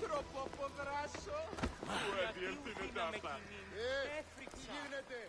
Troppo poveraccio! Γιατί ήρθε αυτά. Τι γίνεται!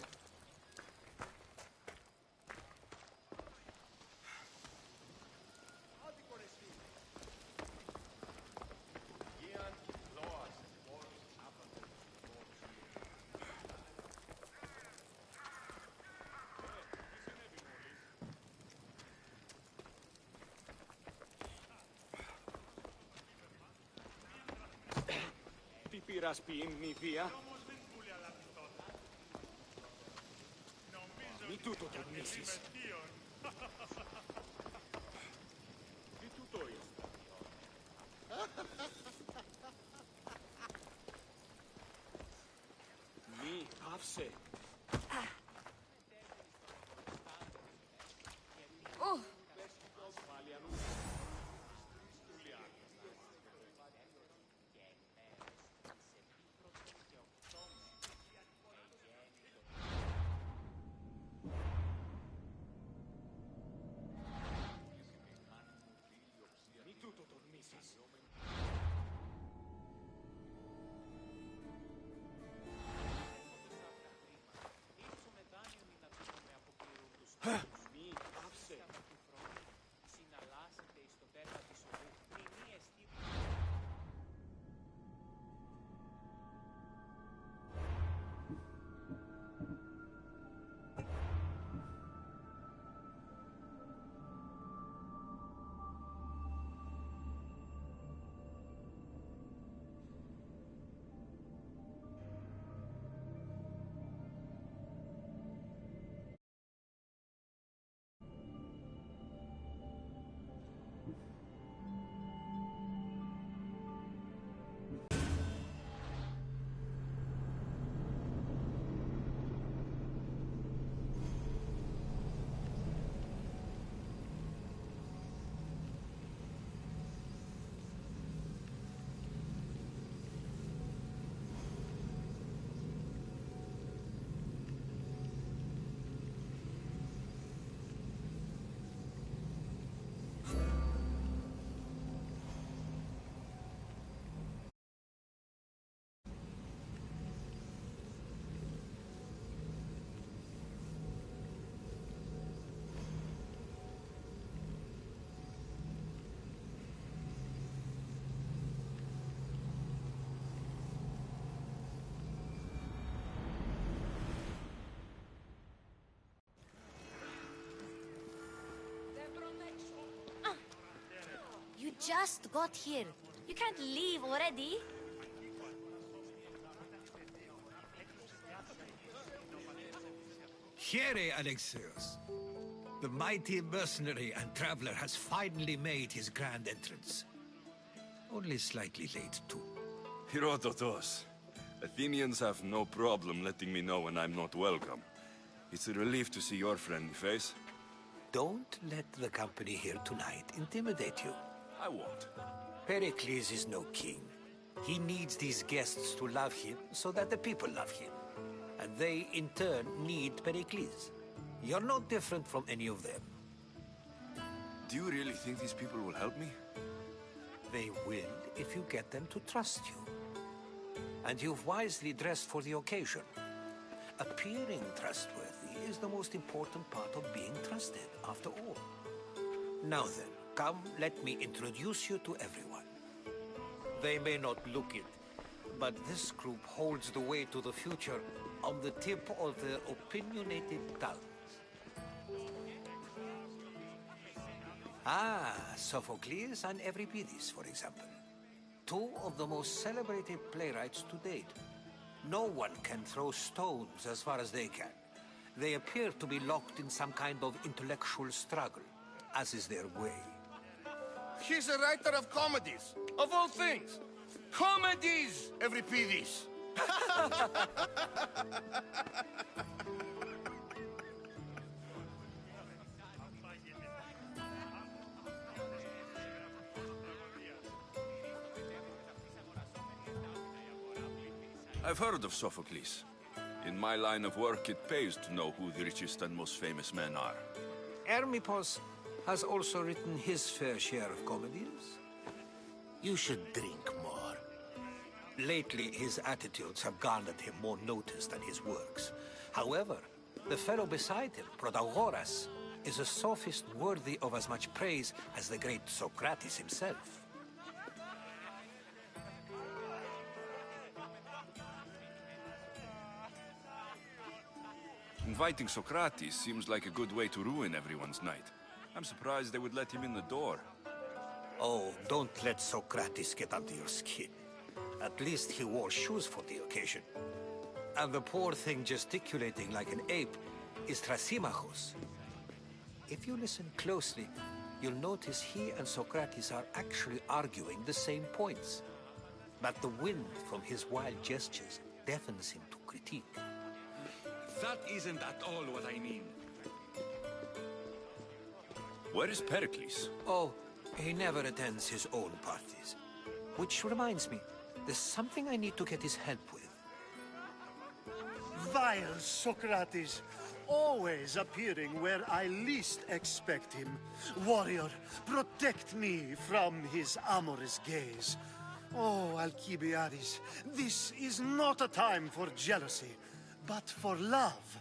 Τι πειρασποιήν νηδία. Μη τούτο τολμήσεις. Τι τούτο είναι. Μη, άφησε. You just got here. You can't leave already. Here, Alexios. The mighty mercenary and traveler has finally made his grand entrance. Only slightly late, too. Herodotos. Athenians have no problem letting me know when I'm not welcome. It's a relief to see your friendly face. Don't let the company here tonight intimidate you. I won't. Pericles is no king. He needs these guests to love him so that the people love him. And they, in turn, need Pericles. You're no different from any of them. Do you really think these people will help me? They will if you get them to trust you. And you've wisely dressed for the occasion. Appearing trustworthy is the most important part of being trusted, after all. Now then, come, let me introduce you to everyone. They may not look it, but this group holds the way to the future on the tip of their opinionated tongues. Ah, Sophocles and Euripides, for example. Two of the most celebrated playwrights to date. No one can throw stones as far as they can. They appear to be locked in some kind of intellectual struggle, as is their way. He's a writer of comedies, of all things. Comedies, Euripides. I've heard of Sophocles. In my line of work, it pays to know who the richest and most famous men are. Hermippos has also written his fair share of comedies. You should drink more. Lately, his attitudes have garnered him more notice than his works. However, the fellow beside him, Protagoras, is a sophist worthy of as much praise as the great Socrates himself. Inviting Socrates seems like a good way to ruin everyone's night. I'm surprised they would let him in the door. Oh, don't let Socrates get under your skin. At least he wore shoes for the occasion. And the poor thing gesticulating like an ape is Thrasymachos. If you listen closely, you'll notice he and Socrates are actually arguing the same points. But the wind from his wild gestures deafens him to critique. That isn't at all what I mean. Where is Pericles? Oh, he never attends his own parties. Which reminds me, there's something I need to get his help with. Vile Socrates, always appearing where I least expect him. Warrior, protect me from his amorous gaze. Oh, Alcibiades, this is not a time for jealousy, but for love.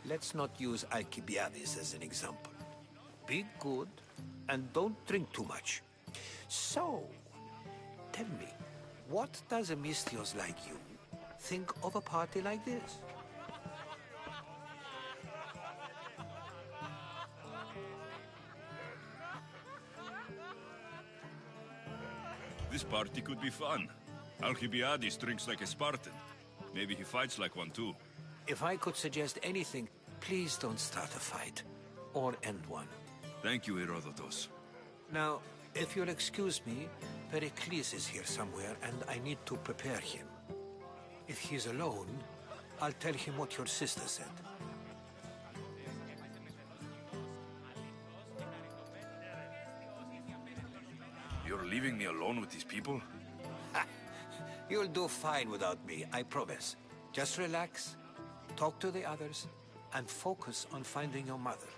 Let's not use Alcibiades as an example. Be good, and don't drink too much. So, tell me, what does a Mystios like you think of a party like this? This party could be fun. Alcibiades drinks like a Spartan. Maybe he fights like one too. If I could suggest anything, please don't start a fight. Or end one. Thank you, Herodotus. Now, if you'll excuse me, Pericles is here somewhere, and I need to prepare him. If he's alone, I'll tell him what your sister said. You're leaving me alone with these people? You'll do fine without me, I promise. Just relax, talk to the others, and focus on finding your mother.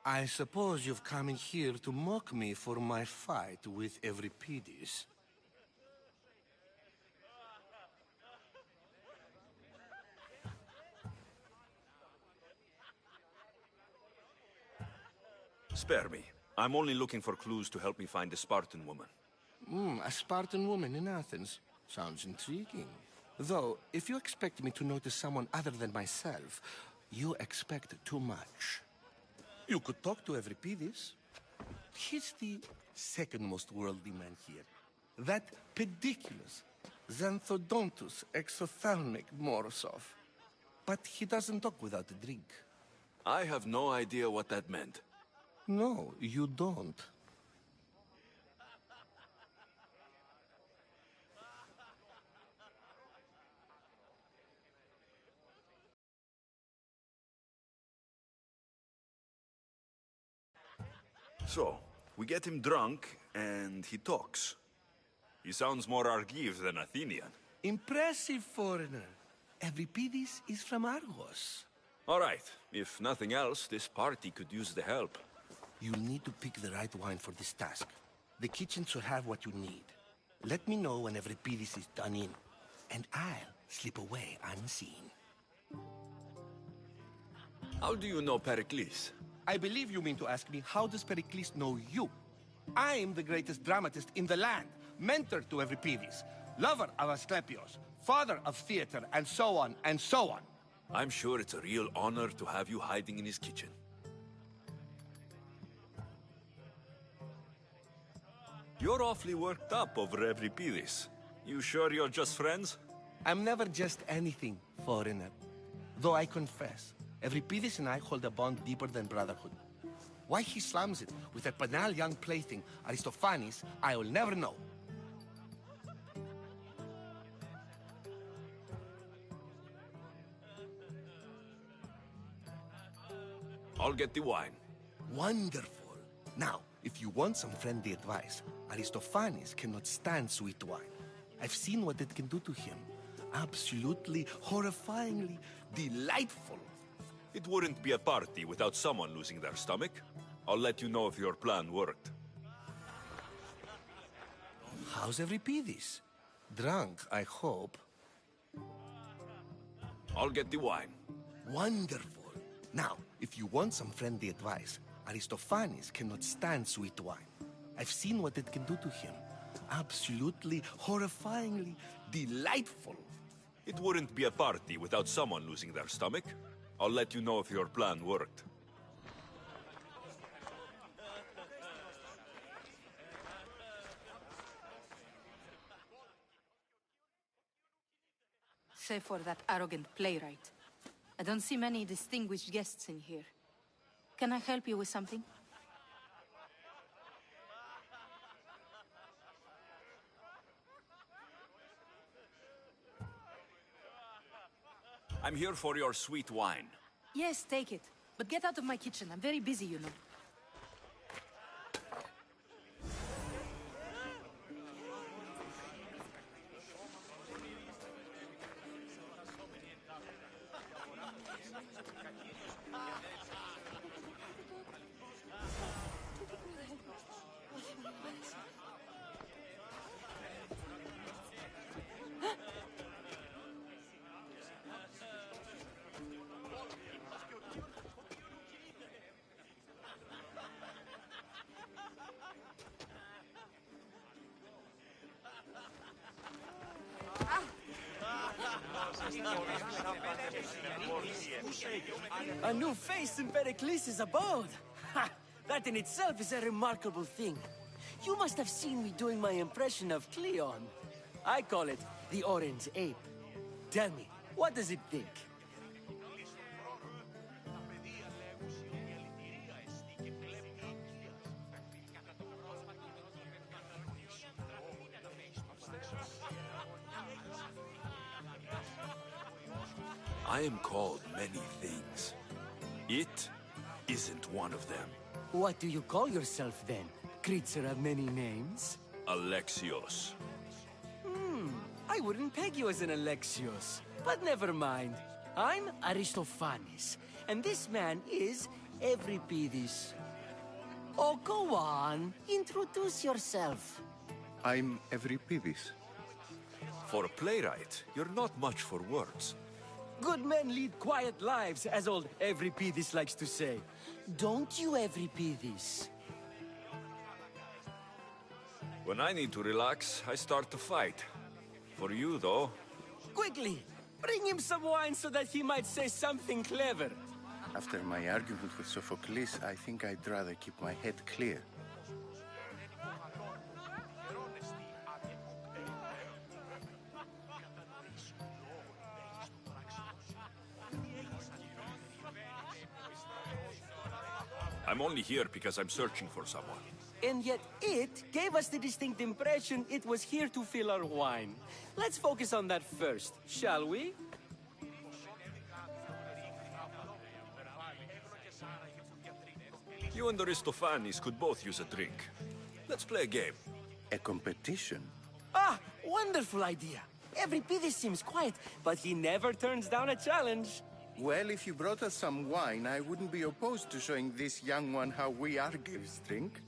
I suppose you've come in here to mock me for my fight with Euripides. Spare me. I'm only looking for clues to help me find a Spartan woman. A Spartan woman in Athens. Sounds intriguing. Though, if you expect me to notice someone other than myself, you expect too much. You could talk to Euripides. He's the second most worldly man here. That pediculous, xanthodontus exophthalmic Morosov. But he doesn't talk without a drink. I have no idea what that meant. No, you don't. So, we get him drunk, and he talks. He sounds more Argive than Athenian. Impressive foreigner. Euripides is from Argos. All right, if nothing else, this party could use the help. You'll need to pick the right wine for this task. The kitchen should have what you need. Let me know when Euripides is done in, and I'll slip away unseen. How do you know Pericles? I believe you mean to ask me, how does Pericles know you? I'm the greatest dramatist in the land, mentor to Euripides, lover of Asclepios, father of theater, and so on, and so on. I'm sure it's a real honor to have you hiding in his kitchen. You're awfully worked up over Evripidis. You sure you're just friends? I'm never just anything, foreigner. Though I confess, Evripidis and I hold a bond deeper than brotherhood. Why he slams it with a banal young plaything, Aristophanes, I will never know. I'll get the wine. Wonderful. Now, if you want some friendly advice, Aristophanes cannot stand sweet wine. I've seen what it can do to him. Absolutely, horrifyingly delightful. It wouldn't be a party without someone losing their stomach. I'll let you know if your plan worked. How's Evripidis? Drunk, I hope. I'll get the wine. Wonderful. Now, if you want some friendly advice, Aristophanes cannot stand sweet wine. I've seen what it can do to him. Absolutely, horrifyingly delightful. It wouldn't be a party without someone losing their stomach. I'll let you know if your plan worked. Save for that arrogant playwright. I don't see many distinguished guests in here. Can I help you with something? I'm here for your sweet wine. Yes, take it. But get out of my kitchen. I'm very busy, you know. A new face in Pericles' abode! Ha! That in itself is a remarkable thing. You must have seen me doing my impression of Cleon. I call it the Orange Ape. Tell me, what does it think? I am called many things. It isn't one of them. What do you call yourself then? Creature of many names? Alexios. I wouldn't peg you as an Alexios. But never mind. I'm Aristophanes, and this man is Evripidis. Oh, go on. Introduce yourself. I'm Evripidis. For a playwright, you're not much for words. Good men lead quiet lives, as old Evripidis likes to say. Don't you, Evripidis? When I need to relax, I start to fight. For you, though... Quickly! Bring him some wine so that he might say something clever. After my argument with Sophocles, I think I'd rather keep my head clear. I'm only here because I'm searching for someone. And yet it gave us the distinct impression it was here to fill our wine. Let's focus on that first, shall we? You and Aristophanes could both use a drink. Let's play a game. A competition? Ah, wonderful idea. Evripidis seems quiet, but he never turns down a challenge. Well, if you brought us some wine, I wouldn't be opposed to showing this young one how we Argives drink.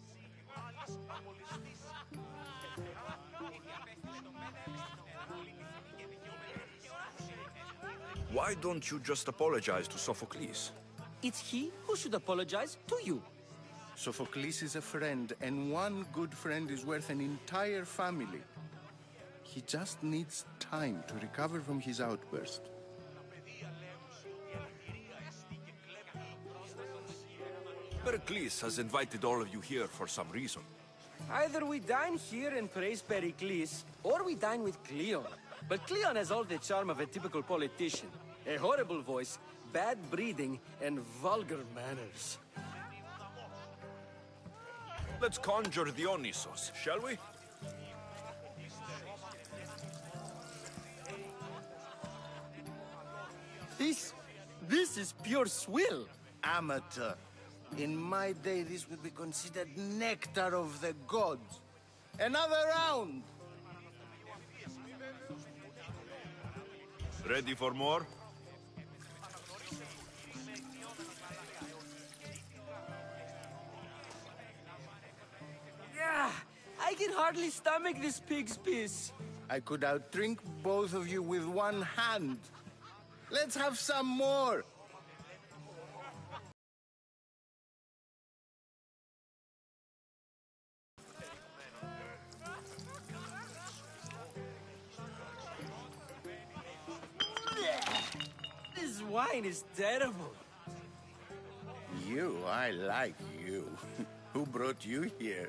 Why don't you just apologize to Sophocles? It's he who should apologize to you. Sophocles is a friend, and one good friend is worth an entire family. He just needs time to recover from his outburst. Pericles has invited all of you here for some reason. Either we dine here and praise Pericles, or we dine with Cleon. But Cleon has all the charm of a typical politician. A horrible voice, bad breeding, and vulgar manners. Let's conjure Dionysos, shall we? This is pure swill. Amateur. In my day, this would be considered nectar of the gods. Another round! Ready for more? Yeah, I can hardly stomach this pig's piss. I could outdrink both of you with one hand. Let's have some more! This wine is terrible. I like you. Who brought you here?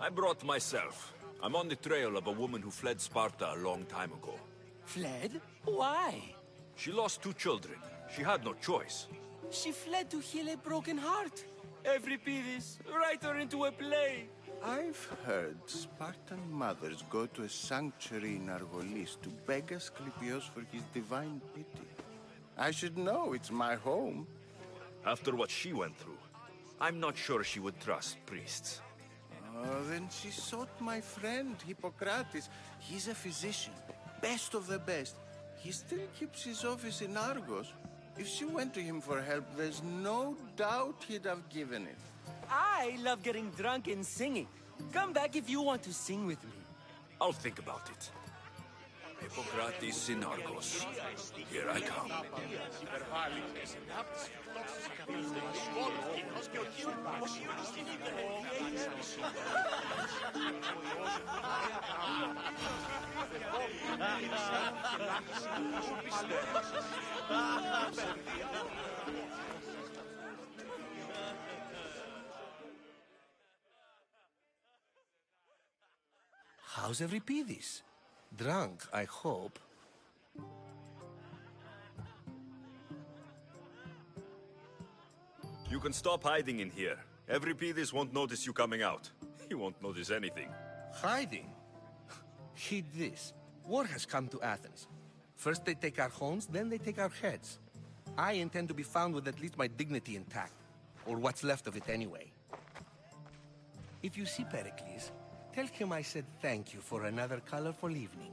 I brought myself. I'm on the trail of a woman who fled Sparta a long time ago. Fled? Why? She lost 2 children. She had no choice. She fled to heal a broken heart. Euripides, write her into a play. I've heard Spartan mothers go to a sanctuary in Argolis to beg Asclepios for his divine pity. I should know, it's my home. After what she went through, I'm not sure she would trust priests. Oh, then she sought my friend, Hippocrates. He's a physician, best of the best. He still keeps his office in Argos. If she went to him for help, there's no doubt he'd have given it. I love getting drunk and singing. Come back if you want to sing with me. I'll think about it. Hippocrates in Argos. Here I come. How's Euripides? Drunk, I hope. You can stop hiding in here. Euripides won't notice you coming out. He won't notice anything. Hiding? Heed this. War has come to Athens. First they take our homes, then they take our heads. I intend to be found with at least my dignity intact. Or what's left of it anyway. If you see Pericles, tell him I said thank you for another colorful evening.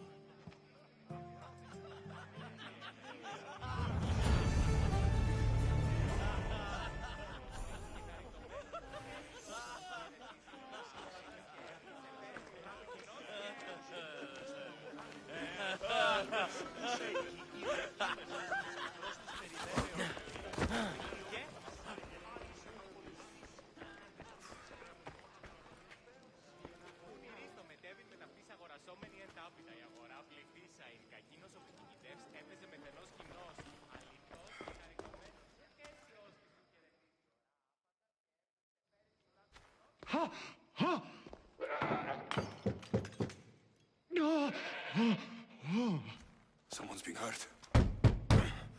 Someone's being hurt.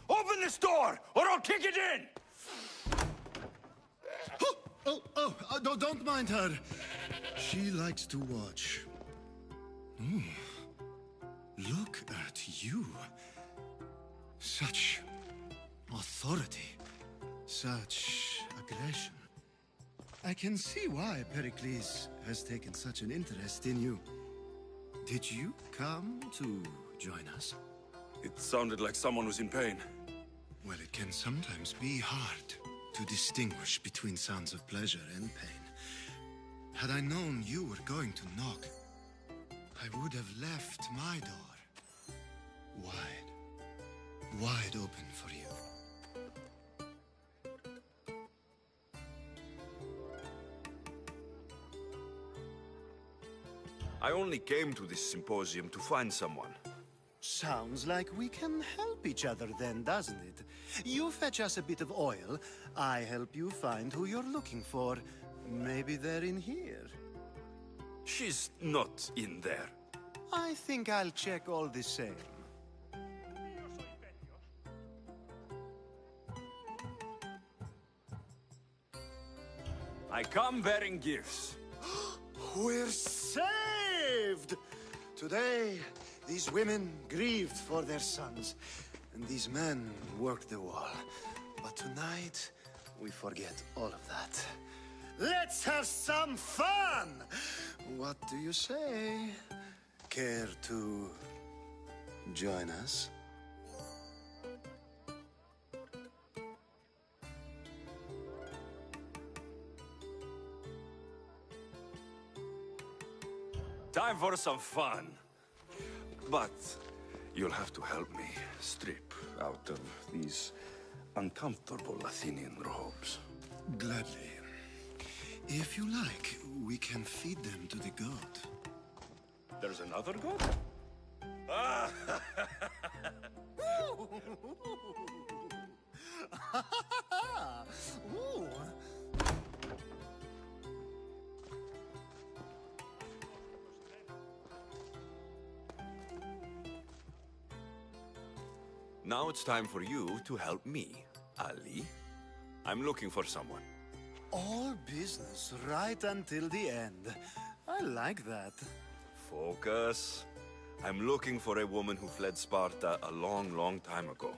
Open this door, or I'll kick it in! Don't mind her. She likes to watch. Look at you. Such authority. Such aggression. I can see why Pericles has taken such an interest in you. Did you come to join us? It sounded like someone was in pain. Well, it can sometimes be hard to distinguish between sounds of pleasure and pain. Had I known you were going to knock, I would have left my door wide open for you. I only came to this symposium to find someone. Sounds like we can help each other then, doesn't it? You fetch us a bit of oil, I help you find who you're looking for. Maybe they're in here. She's not in there. I think I'll check all the same. I come bearing gifts. We're saved! Today, these women grieved for their sons, and these men worked the wall. But tonight, we forget all of that. Let's have some fun! What do you say? Care to join us? Time for some fun. But you'll have to help me strip out of these uncomfortable Athenian robes. Gladly. If you like, we can feed them to the god. There's another god? Ooh. Now it's time for you to help me, Ali. I'm looking for someone. All business right until the end. I like that. Focus. I'm looking for a woman who fled Sparta a long, long time ago.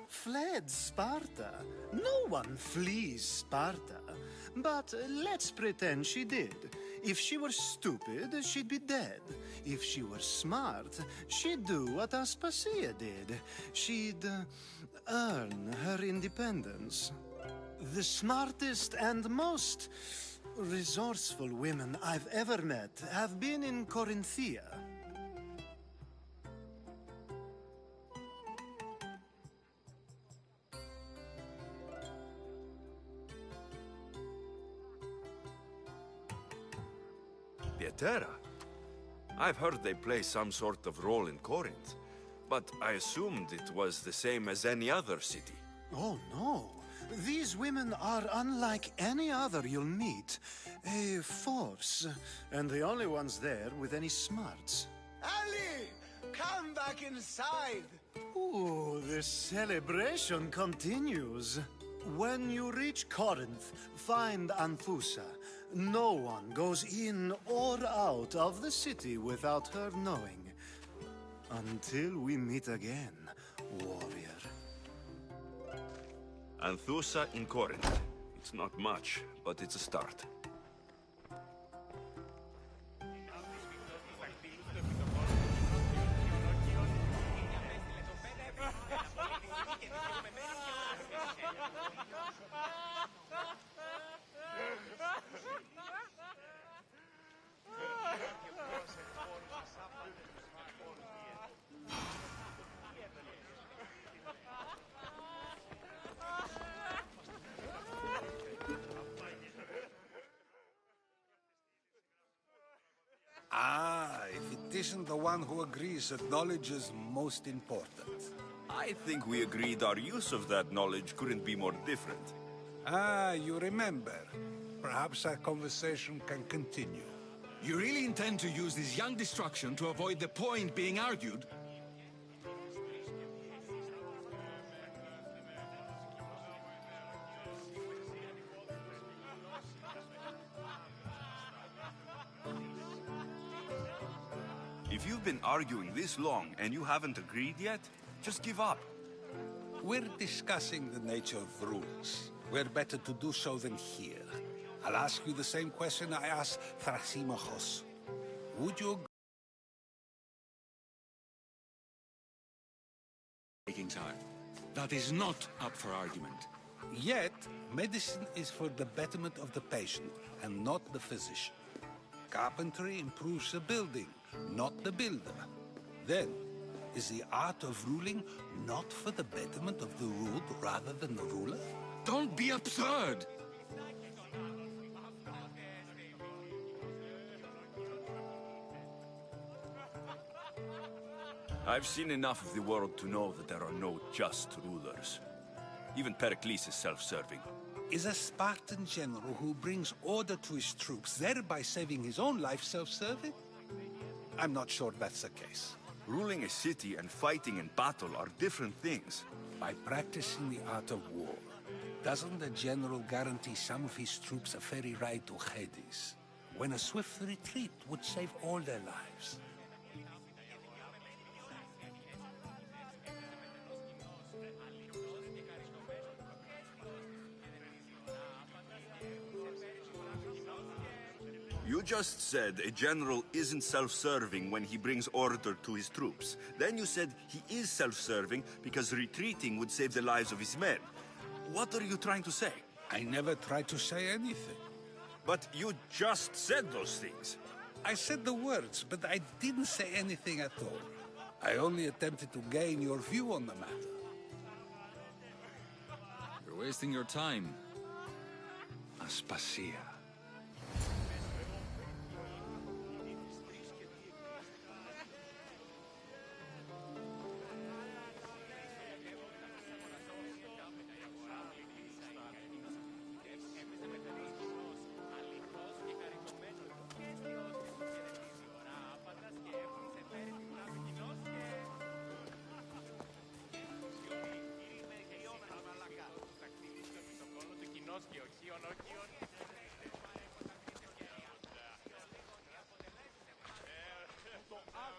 Fled Sparta? No one flees Sparta. But let's pretend she did. If she were stupid, she'd be dead. If she were smart, she'd do what Aspasia did. She'd earn her independence. The smartest and most resourceful women I've ever met have been in Corinthia. Pietera? I've heard they play some sort of role in Corinth, but I assumed it was the same as any other city. Oh, no. These women are unlike any other you'll meet. A force, and the only ones there with any smarts. Ali! Come back inside! Ooh, the celebration continues. When you reach Corinth, find Anthusa. No one goes in or out of the city without her knowing. Until we meet again, warrior. Anthusa in Corinth. It's not much, but it's a start. If it isn't the one who agrees that knowledge is most important. I think we agreed our use of that knowledge couldn't be more different. You remember. Perhaps our conversation can continue. You really intend to use this young destruction to avoid the point being argued? If you've been arguing this long and you haven't agreed yet, just give up. We're discussing the nature of rules. We're better to do so than here. I'll ask you the same question I asked Thrasymachos. Would you agree? Taking time. That is not up for argument. Yet, medicine is for the betterment of the patient and not the physician. Carpentry improves the building, not the builder. Then, is the art of ruling not for the betterment of the ruled rather than the ruler? Don't be absurd! I've seen enough of the world to know that there are no just rulers. Even Pericles is self-serving. Is a Spartan general who brings order to his troops, thereby saving his own life, self-serving? I'm not sure that's the case. Ruling a city and fighting in battle are different things. By practicing the art of war, doesn't the general guarantee some of his troops a ferry ride to Hades, when a swift retreat would save all their lives? You just said a general isn't self-serving when he brings order to his troops. Then you said he is self-serving because retreating would save the lives of his men. What are you trying to say? I never tried to say anything. But you just said those things. I said the words, but I didn't say anything at all. I only attempted to gain your view on the matter. You're wasting your time. Aspasia.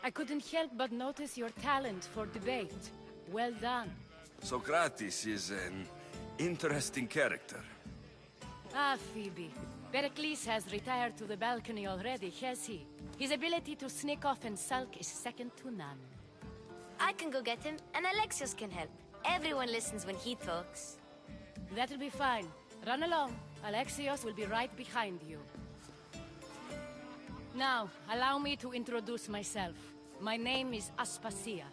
I couldn't help but notice your talent for debate. Well done. Socrates is an interesting character. Ah, Phoebe. Pericles has retired to the balcony already, has he? His ability to sneak off and sulk is second to none. I can go get him, and Alexios can help. Everyone listens when he talks. That'll be fine. Run along. Alexios will be right behind you. Now, allow me to introduce myself. My name is Aspasia.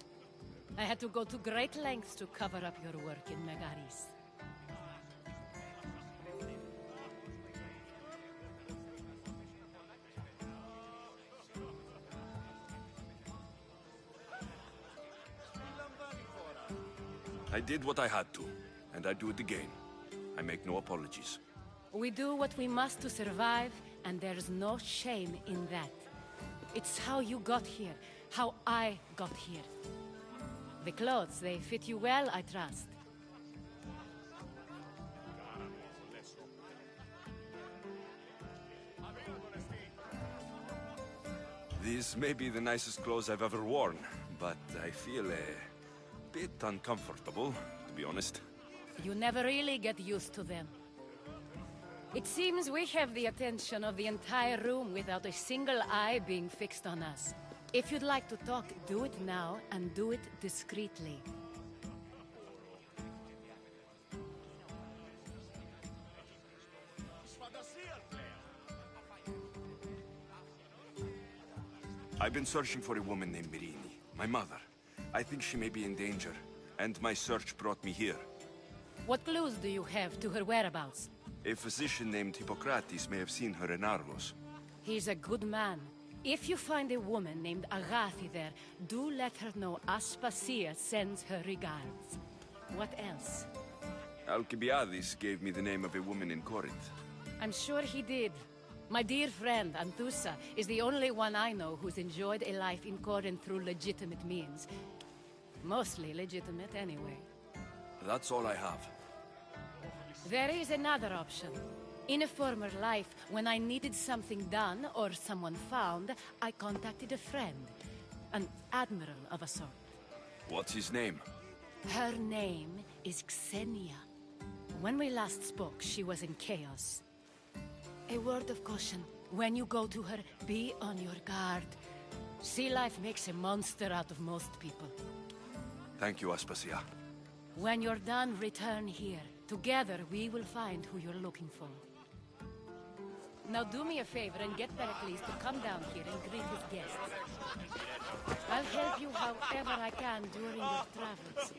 I had to go to great lengths to cover up your work in Megaris. I did what I had to, and I do it again. I make no apologies. We do what we must to survive, and there's no shame in that. It's how you got here, how I got here. The clothes, they fit you well, I trust. These may be the nicest clothes I've ever worn, but I feel a bit uncomfortable, to be honest. You never really get used to them. It seems we have the attention of the entire room without a single eye being fixed on us. If you'd like to talk, do it now, and do it discreetly. I've been searching for a woman named Mirini, my mother. I think she may be in danger, and my search brought me here. What clues do you have to her whereabouts? A physician named Hippocrates may have seen her in Argos. He's a good man. If you find a woman named Agathi there, do let her know Aspasia sends her regards. What else? Alcibiades gave me the name of a woman in Corinth. I'm sure he did. My dear friend, Anthusa, is the only one I know who's enjoyed a life in Corinth through legitimate means. Mostly legitimate, anyway. That's all I have. There is another option. In a former life, when I needed something done or someone found, I contacted a friend. An admiral of a sort. What's his name? Her name is Xenia. When we last spoke, she was in chaos. A word of caution. When you go to her, be on your guard. Sea life makes a monster out of most people. Thank you, Aspasia. When you're done, return here. Together, we will find who you're looking for. Now do me a favor and get Pericles to come down here and greet his guests. I'll help you however I can during your travels.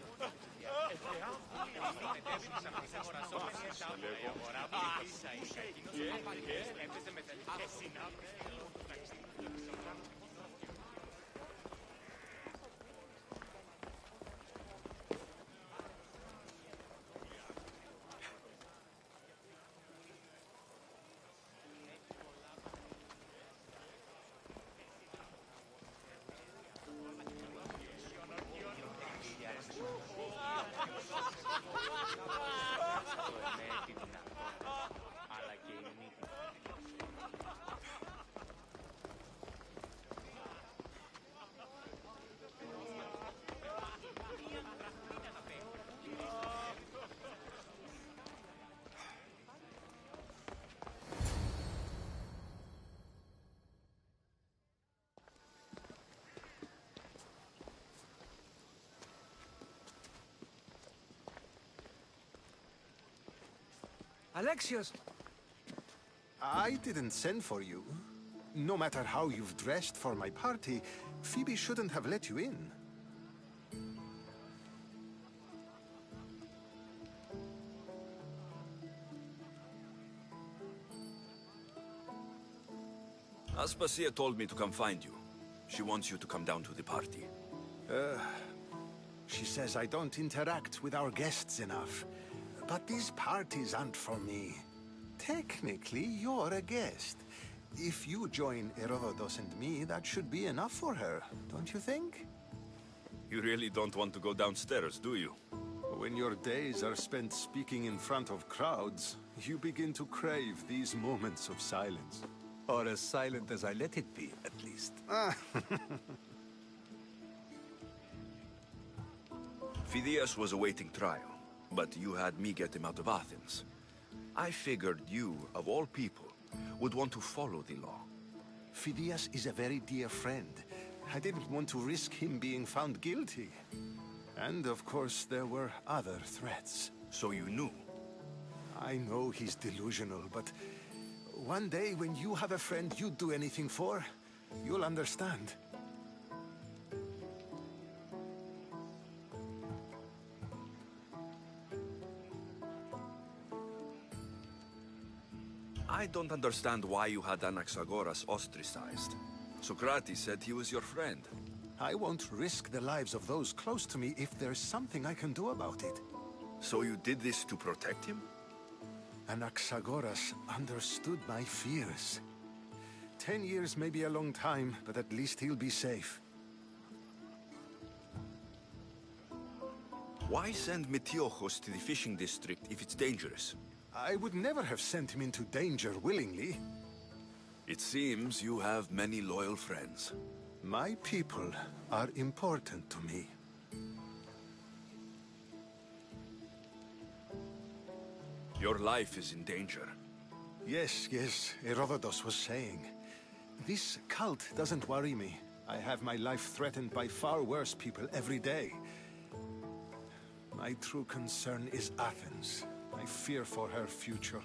Alexios! I didn't send for you. No matter how you've dressed for my party, Phoebe shouldn't have let you in. Aspasia told me to come find you. She wants you to come down to the party. She says I don't interact with our guests enough. But these parties aren't for me. Technically, you're a guest. If you join Herodotus and me, that should be enough for her, don't you think? You really don't want to go downstairs, do you? When your days are spent speaking in front of crowds, you begin to crave these moments of silence. Or as silent as I let it be, at least. Phidias was awaiting trial, but you had me get him out of Athens. I figured you, of all people, would want to follow the law. Phidias is a very dear friend. I didn't want to risk him being found guilty. And of course, there were other threats. So you knew? I know he's delusional, but one day when you have a friend you'd do anything for, you'll understand. I don't understand why you had Anaxagoras ostracized. Socrates said he was your friend. I won't risk the lives of those close to me if there's something I can do about it. So you did this to protect him? Anaxagoras understood my fears. 10 years may be a long time, but at least he'll be safe. Why send Metiochos to the fishing district if it's dangerous? I would never have sent him into danger willingly. It seems you have many loyal friends. My people are important to me. Your life is in danger. Yes, Herodotus was saying. This cult doesn't worry me. I have my life threatened by far worse people every day. My true concern is Athens. I fear for her future.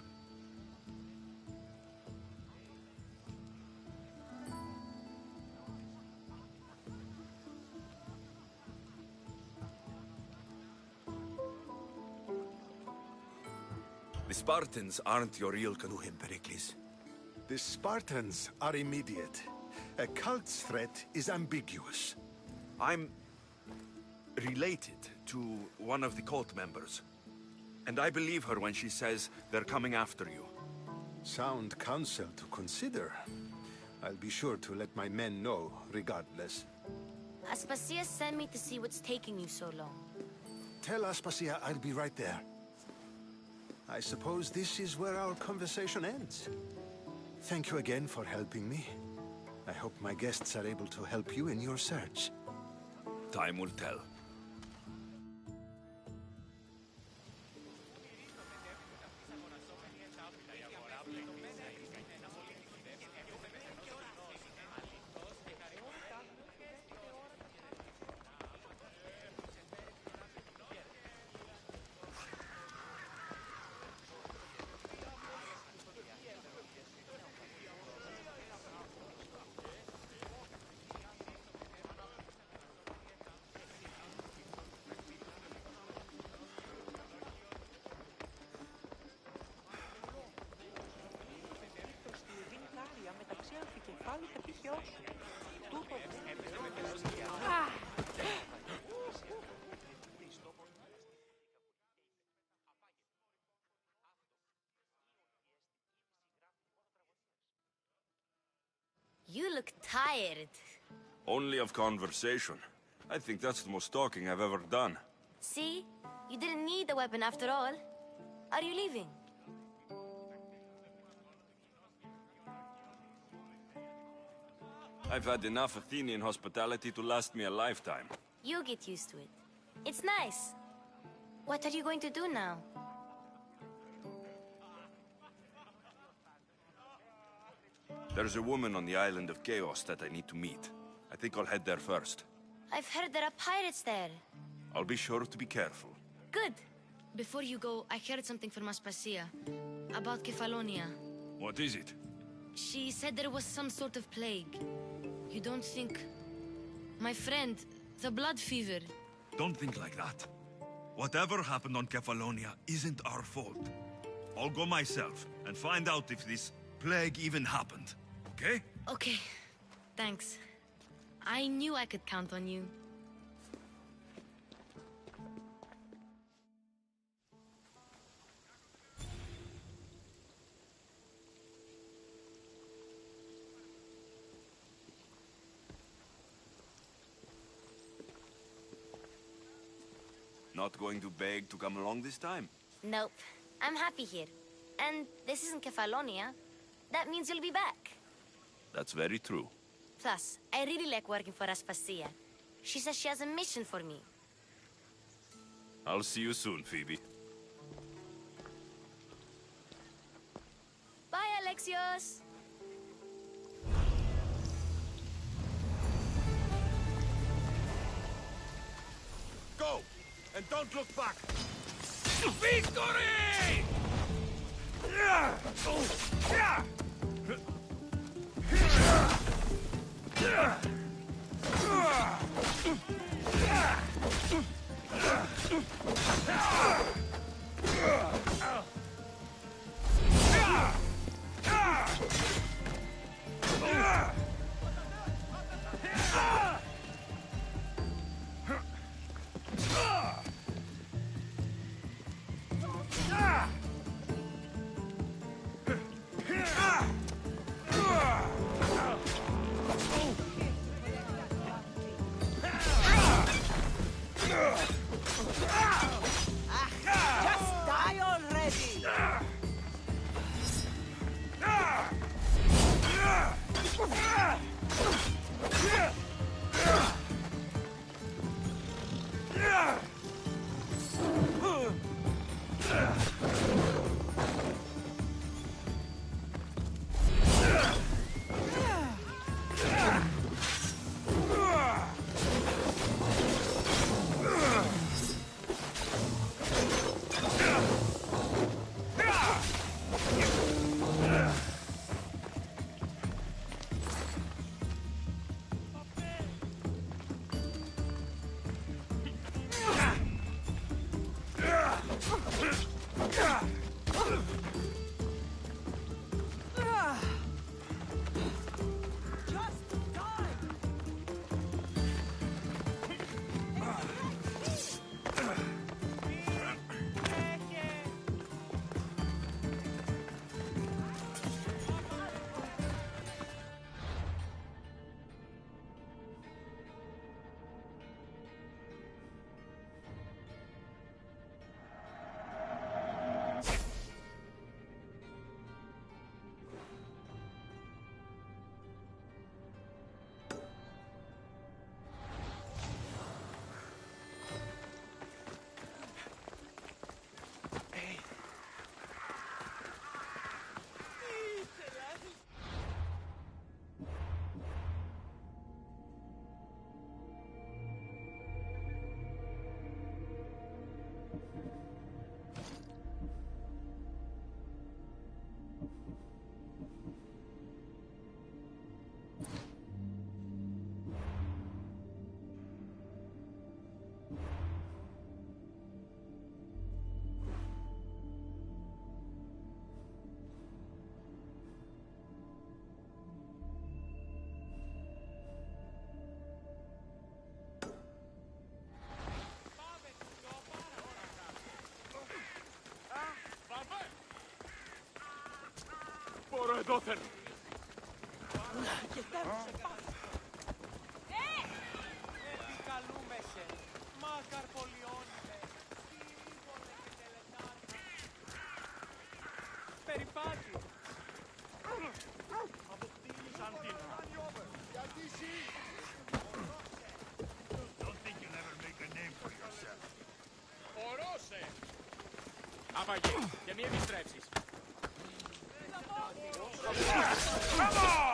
The Spartans aren't your real To him, Pericles. The Spartans are immediate. A cult's threat is ambiguous. I'm related to one of the cult members. And I believe her when she says they're coming after you. Sound counsel to consider. I'll be sure to let my men know, regardless. Aspasia sent me to see what's taking you so long. Tell Aspasia I'll be right there. I suppose this is where our conversation ends. Thank you again for helping me. I hope my guests are able to help you in your search. Time will tell. You look tired. Only of conversation. I think that's the most talking I've ever done. See? You didn't need the weapon after all. Are you leaving? I've had enough Athenian hospitality to last me a lifetime. You get used to it. It's nice. What are you going to do now? There's a woman on the island of Chaos that I need to meet. I think I'll head there first. I've heard there are pirates there. I'll be sure to be careful. Good. Before you go, I heard something from Aspasia. About Kefalonia. What is it? She said there was some sort of plague. You don't think... My friend, the blood fever. Don't think like that. Whatever happened on Kefalonia isn't our fault. I'll go myself and find out if this plague even happened. Okay? Okay. Thanks. I knew I could count on you. Not going to beg to come along this time? Nope. I'm happy here. And this isn't Kefalonia. That means you'll be back. That's very true. Plus, I really like working for Aspasia. She says she has a mission for me. I'll see you soon, Phoebe. Bye, Alexios! Go! And don't look back! Victory! Just die already! Μπορώ εδώθεν. Επικαλούμεσαι. Μάκαρ πολιώνυμε. Σύμβολε και τελετάτε. Περιπάτη. Αποκτήλησαν την. Γιατί εσύ! Don't think you'll ever make a name for yourself. Ορώσε. Απαγή και μη επιστρέψεις. Come on!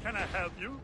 Can I help you?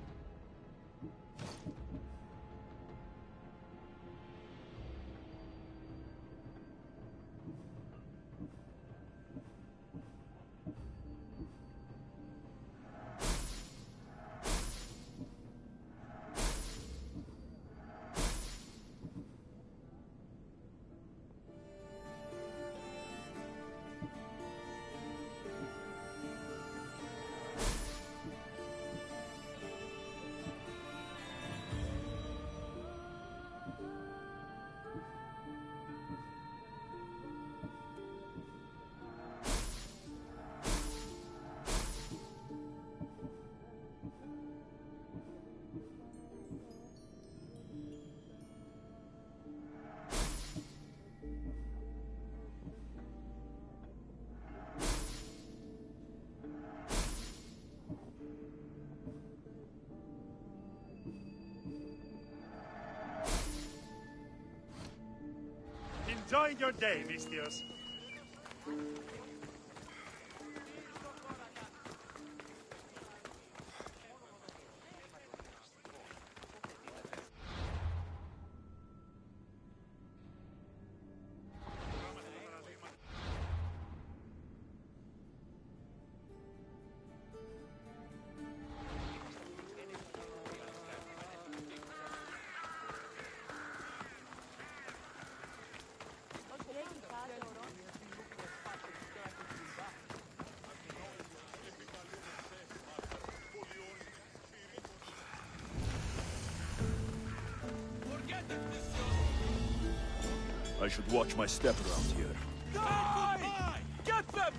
Enjoying your day, Vistios. I should watch my step around here. Die! Get them!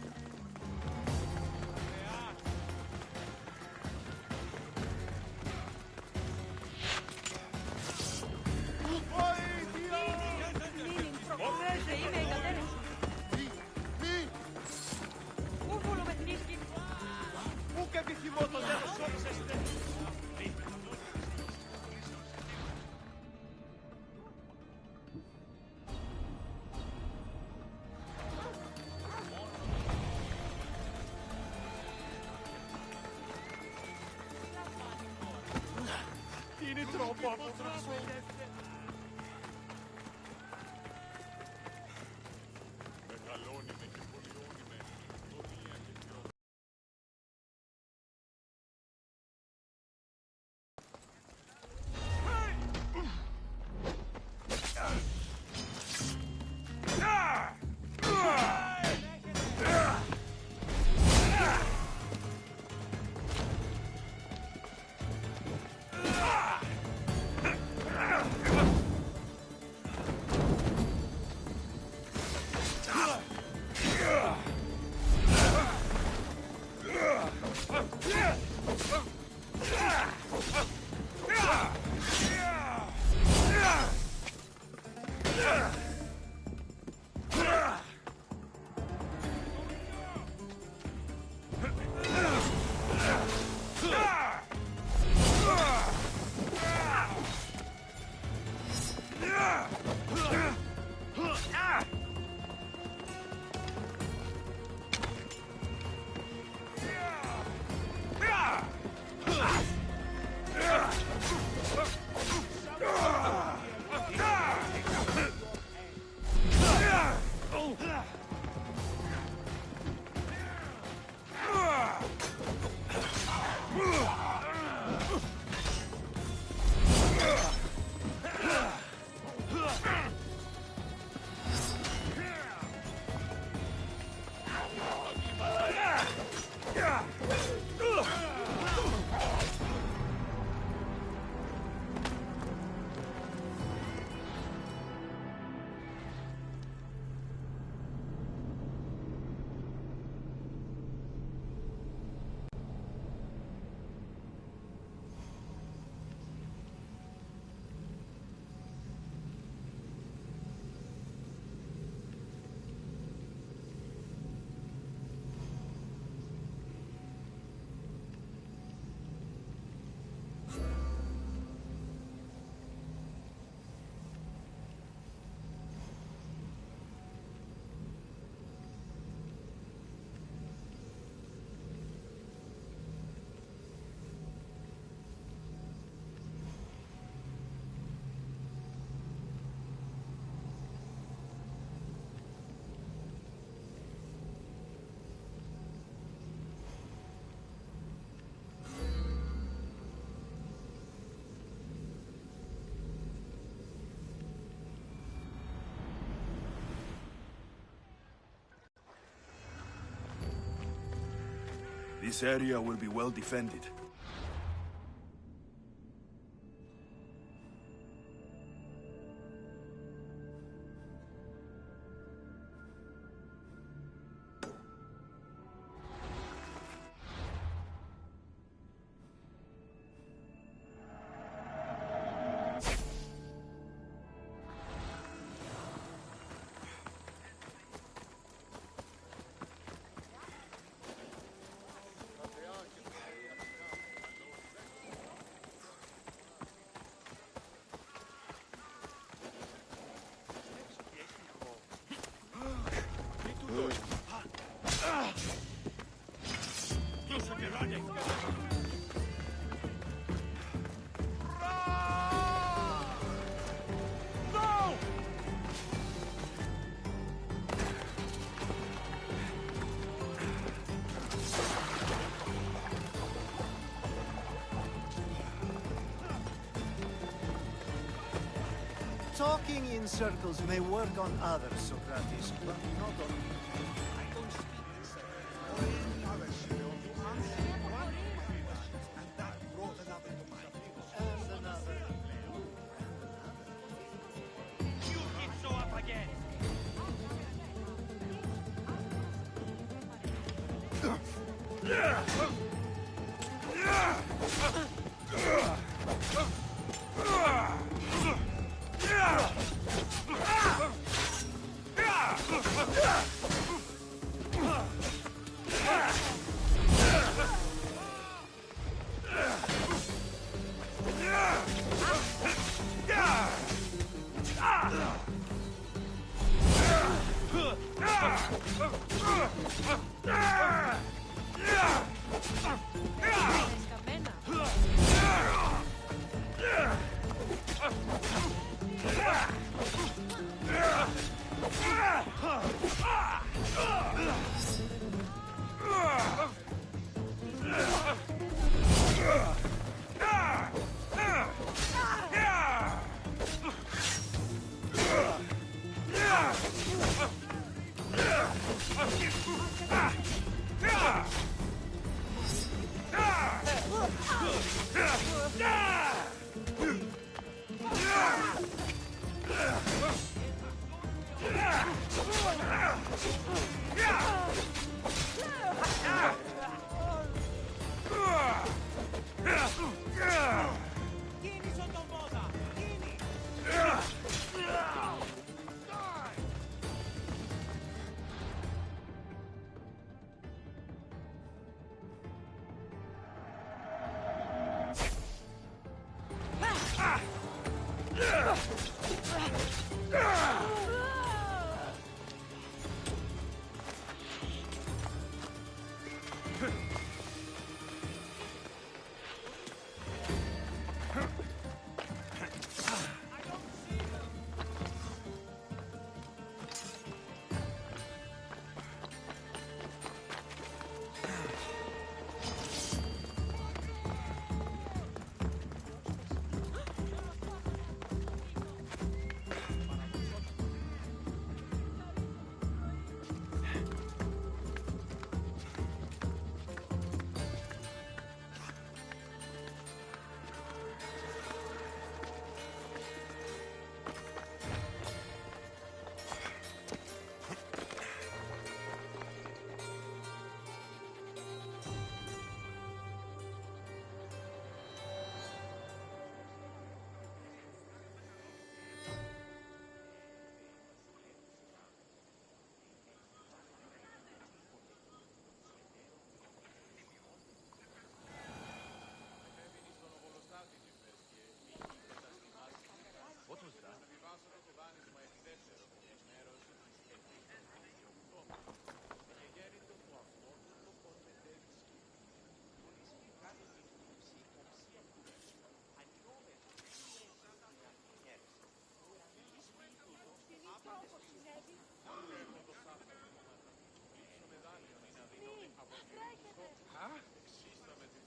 Είναι τρόπο από This area will be well defended. Talking in circles may work on others, Socrates, but not on me. I don't speak in circles. Or any other shit. You answered one of my questions, and that brought another to mind. And another. You keep so up again.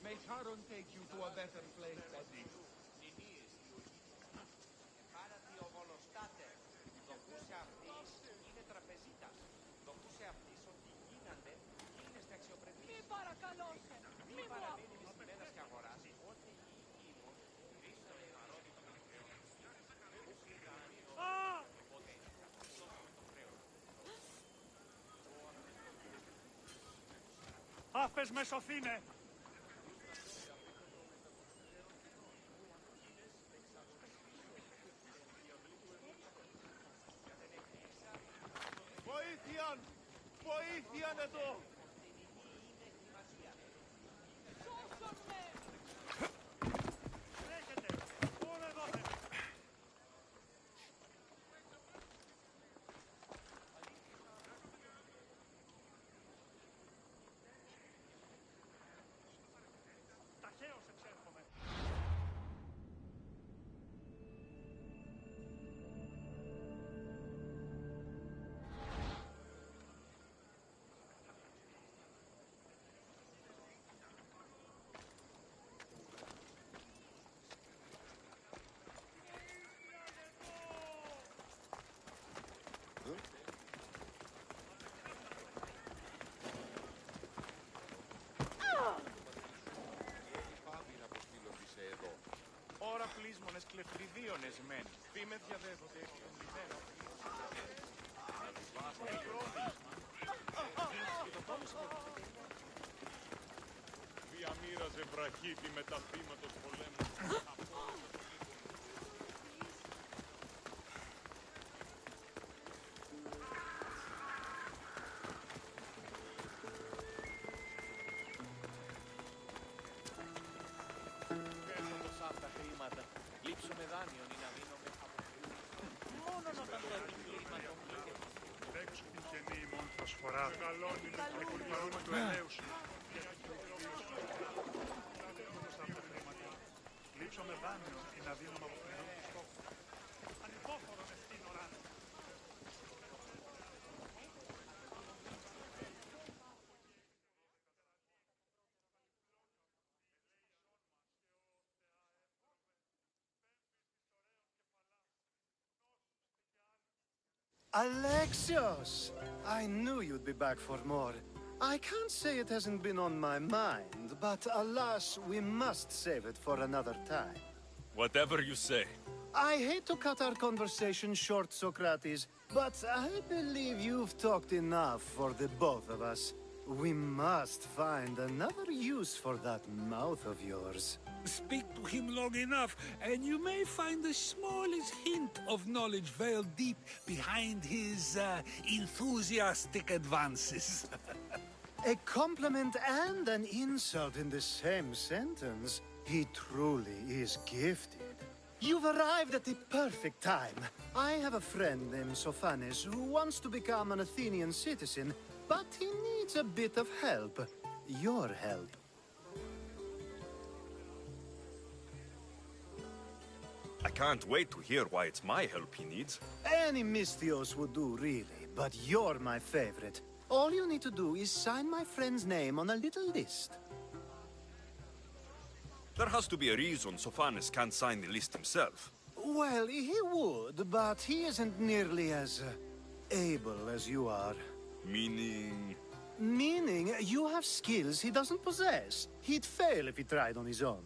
May Charon take you to a better place than this. Μη παρακαλώ σε. τρόπες με σωθήνε. Βοήθειαν! Βοήθειαν εδώ! Ώρα πλείσμονες κλεφτριδίονες μεν. Φήμε διαδεύονται εκ των λιμένων. Διαμοίραζε βραχίτη με τα θύματος πολέμου. Λείψω με δάνειον ή να δίνω με μόνον όταν το επιχείρημα των Έξω την καινή ημών προσφορά. Μεγαλώνει με του ελέους. Λείψω με δάνειον ή να δίνω με αποφυγών του στόχου. Ανυπόφορο με στην ώρα. Alexios! I knew you'd be back for more. I can't say it hasn't been on my mind, but alas, we must save it for another time. Whatever you say. I hate to cut our conversation short, Socrates, but I believe you've talked enough for the both of us. We must find another use for that mouth of yours. Speak to him long enough, and you may find the smallest hint of knowledge veiled deep behind his enthusiastic advances. A compliment and an insult in the same sentence. He truly is gifted. You've arrived at the perfect time. I have a friend named Sophanes who wants to become an Athenian citizen, but he needs a bit of help. Your help. I can't wait to hear why it's my help he needs. Any Misthios would do, really, but you're my favorite. All you need to do is sign my friend's name on a little list. There has to be a reason Sophanes can't sign the list himself. Well, he would, but he isn't nearly as able as you are. Meaning? Meaning, you have skills he doesn't possess. He'd fail if he tried on his own.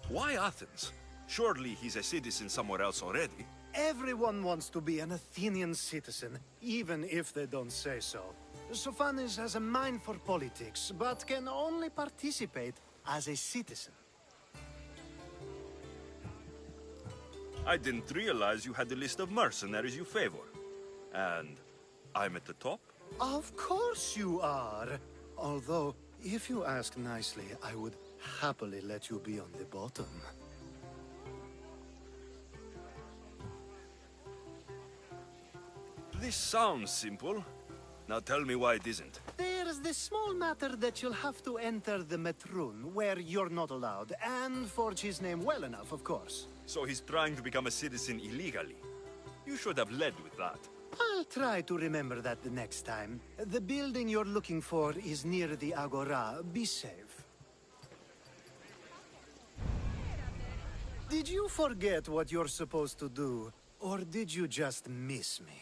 Why Athens? Surely he's a citizen somewhere else already. Everyone wants to be an Athenian citizen, even if they don't say so. Sophanes has a mind for politics, but can only participate as a citizen. I didn't realize you had a list of mercenaries you favor. And I'm at the top? Of course you are. Although, if you ask nicely, I would happily let you be on the bottom. This sounds simple. Now tell me why it isn't. There's the small matter that you'll have to enter the Metroon, where you're not allowed, and forge his name well enough, of course. So he's trying to become a citizen illegally. You should have led with that. I'll try to remember that the next time. The building you're looking for is near the Agora. Be safe. Did you forget what you're supposed to do, or did you just miss me?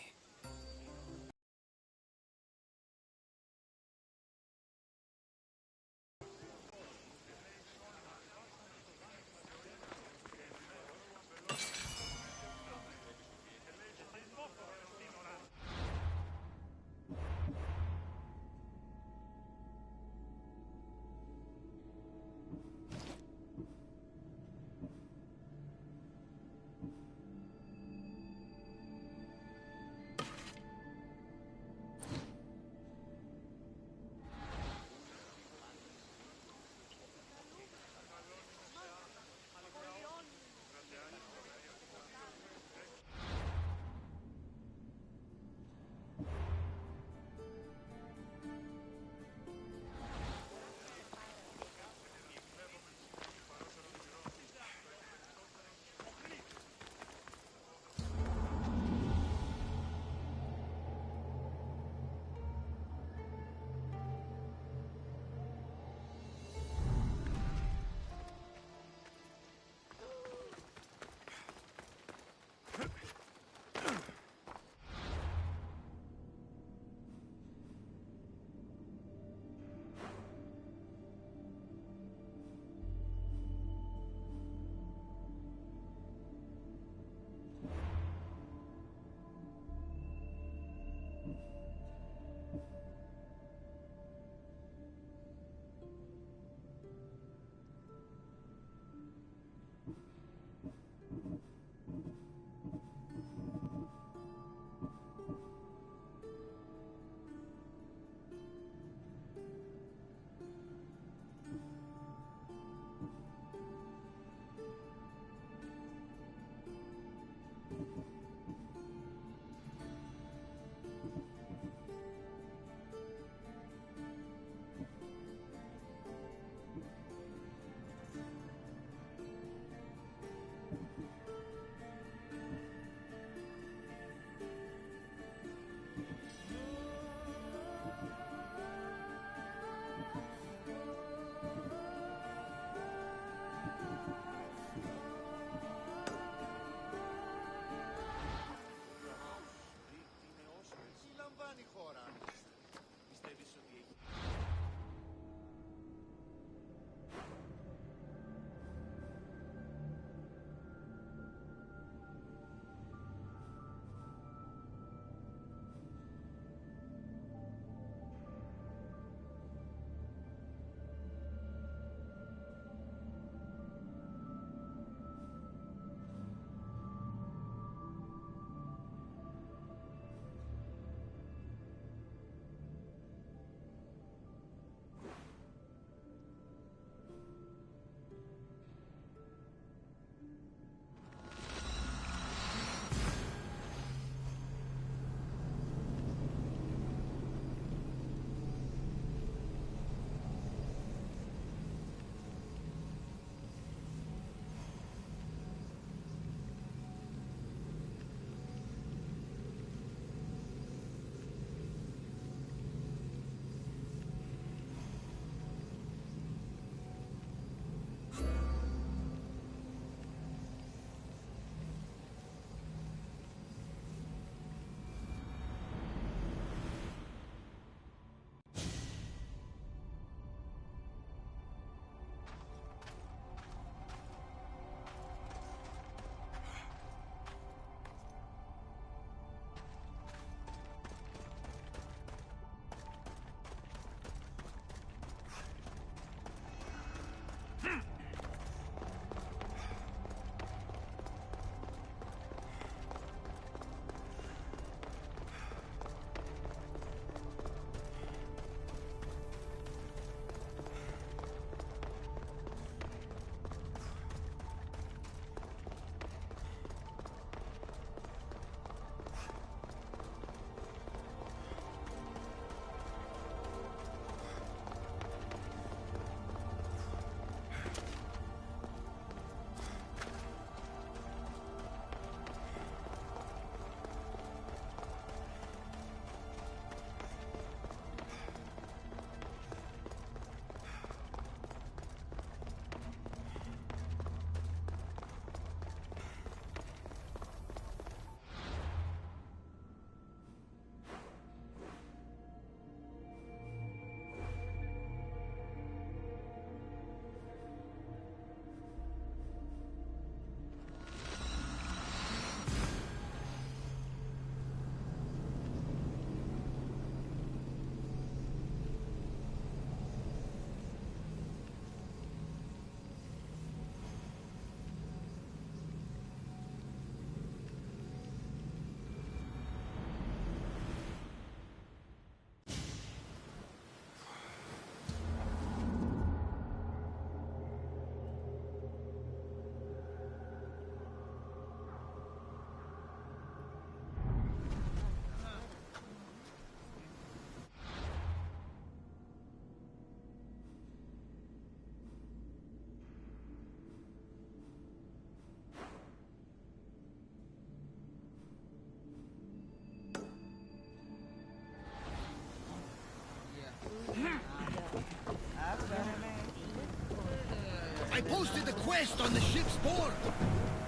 I posted the quest on the ship's board.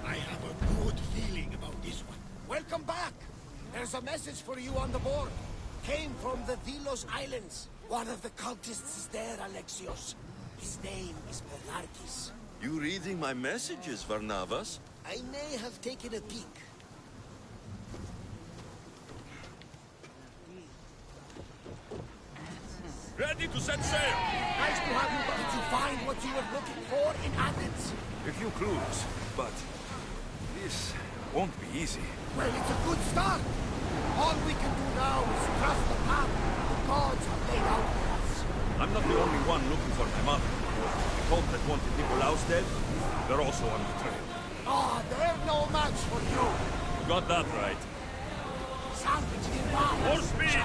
I have a good feeling about this one. Welcome back. There's a message for you on the board. Came from the Vilos Islands. One of the cultists is there, Alexios. His name is Monarchis. You reading my messages, Varnavas? I may have taken a peek. Ready to set sail! Nice to have you. Did you find what you were looking for in Athens? A few clues, but this won't be easy. Well, it's a good start. All we can do now is trust the path the gods have laid out for us. I'm not the only one looking for my mother. The cult that wanted Nicolaus dead, they're also on the trail. Oh, they're no match for you. You got that right. More speed!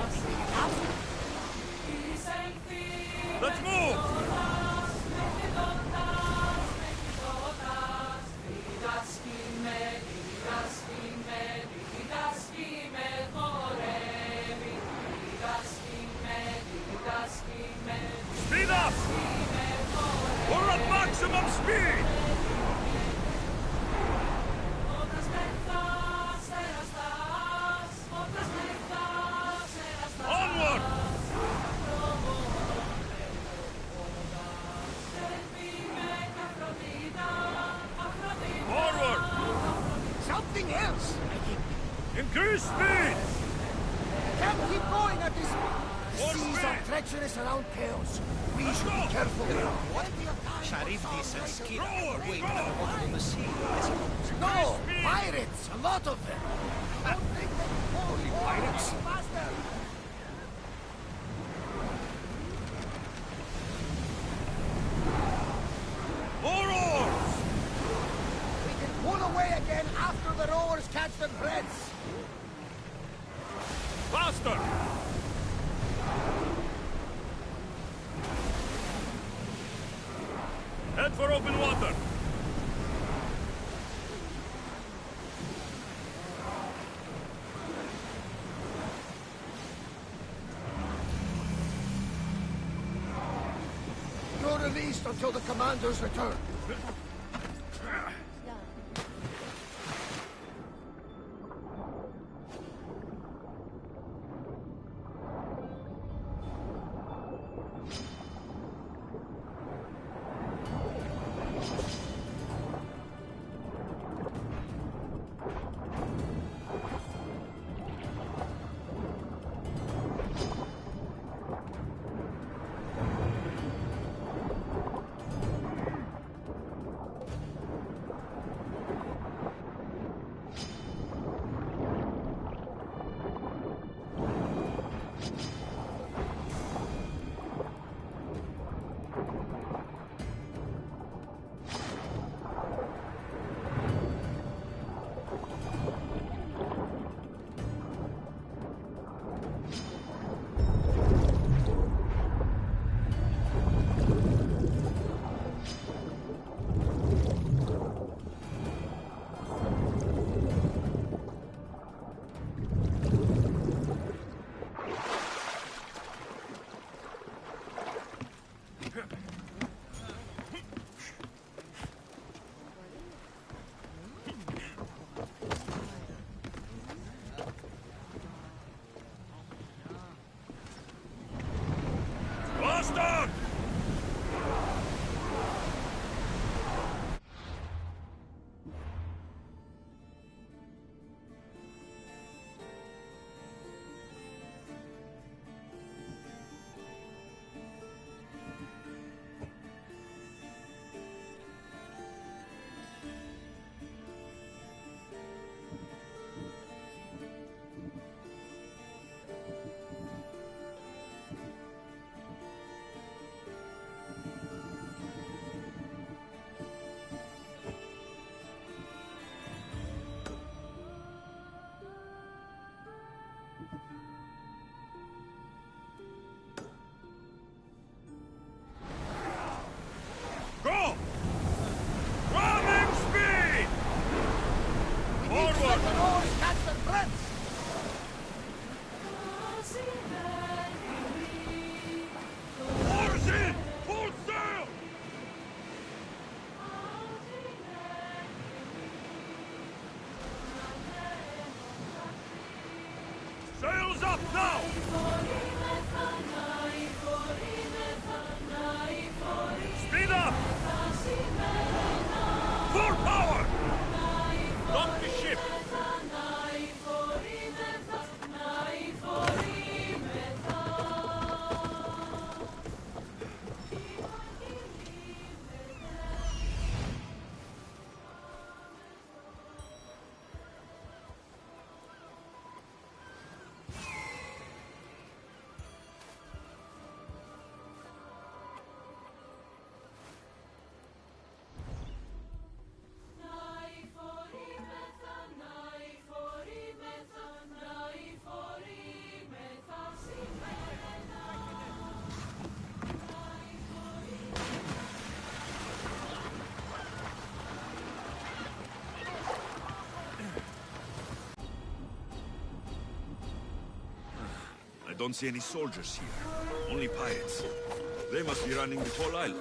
Let's move! Speed up! We're at maximum speed! Onward! Forward! Something else, I think. Increase speed! Can't keep going at this speed. Seas are treacherous around chaos. We should be careful. Charybdis and Skin are waiting at the bottom of the sea, I suppose. No! Pirates! A lot of them! Only pirates? Faster! More oars! We can pull away again after the rowers catch their breaths. Faster! Head for open water! You're released until the commanders return. Faster! don't see any soldiers here. Only pirates. They must be running the whole island.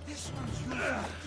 This one's yours.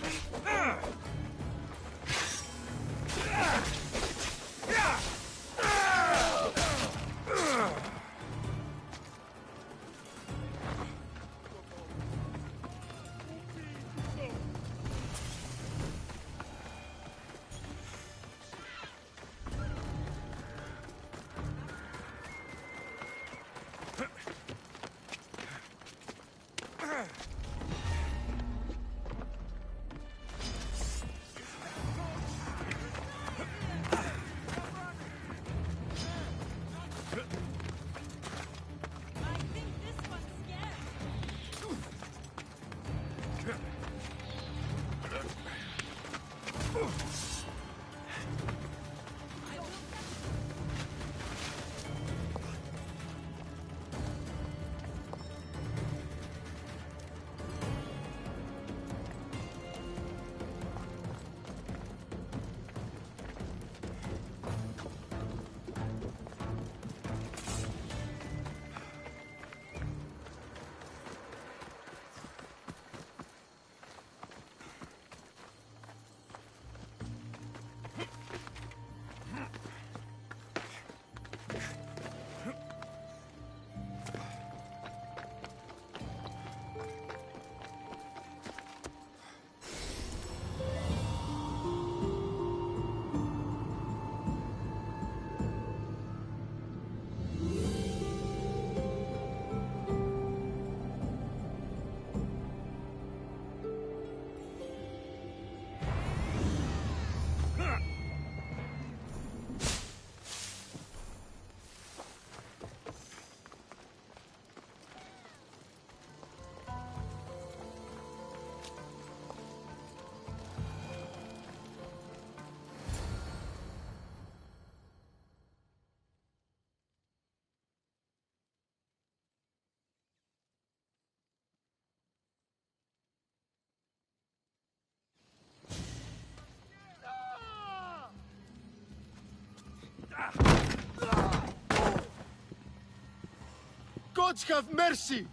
Gods have mercy!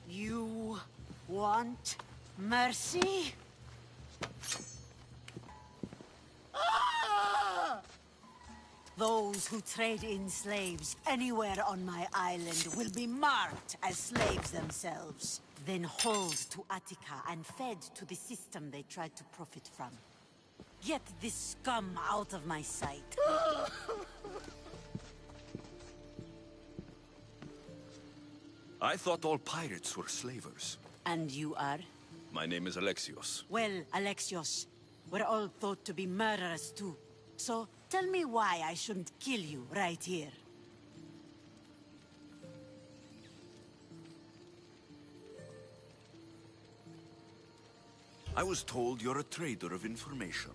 You want mercy? Those who trade in slaves anywhere on my island will be marked as slaves themselves, then hauled to Attica and fed to the system they tried to profit from. Get this scum out of my sight. I thought all pirates were slavers. And you are? My name is Alexios. Well, Alexios, we're all thought to be murderers too. So, tell me why I shouldn't kill you right here. I was told you're a trader of information.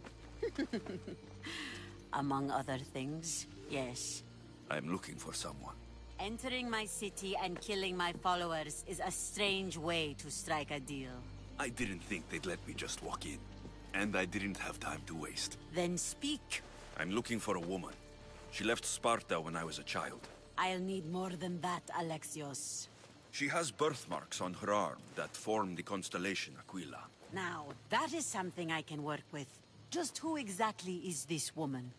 Among other things, yes. I'm looking for someone. Entering my city and killing my followers is a strange way to strike a deal. I didn't think they'd let me just walk in. And I didn't have time to waste. Then speak. I'm looking for a woman. She left Sparta when I was a child. I'll need more than that, Alexios. She has birthmarks on her arm that form the constellation Aquila. Now, that is something I can work with. Just who exactly is this woman?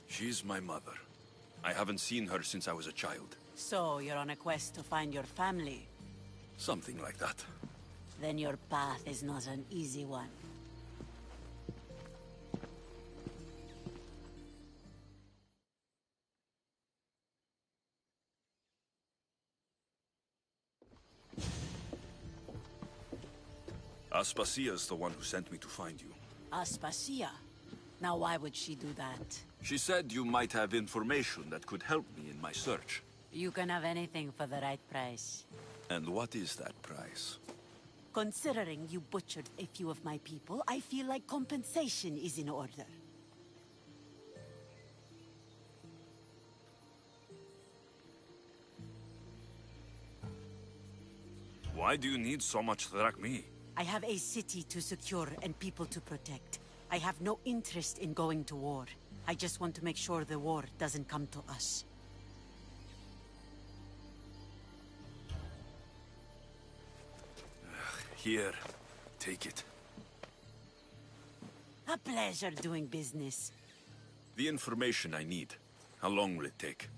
She's my mother. I haven't seen her since I was a child. So, you're on a quest to find your family? Something like that. Then your path is not an easy one. Aspasia's the one who sent me to find you. Aspasia? Now why would she do that? She said you might have information that could help me in my search. You can have anything for the right price. And what is that price? Considering you butchered a few of my people, I feel like compensation is in order. Why do you need so much drachmi? I have a city to secure and people to protect. I have no interest in going to war. I just want to make sure the war doesn't come to us. Here, take it. A pleasure doing business. The information I need. How long will it take?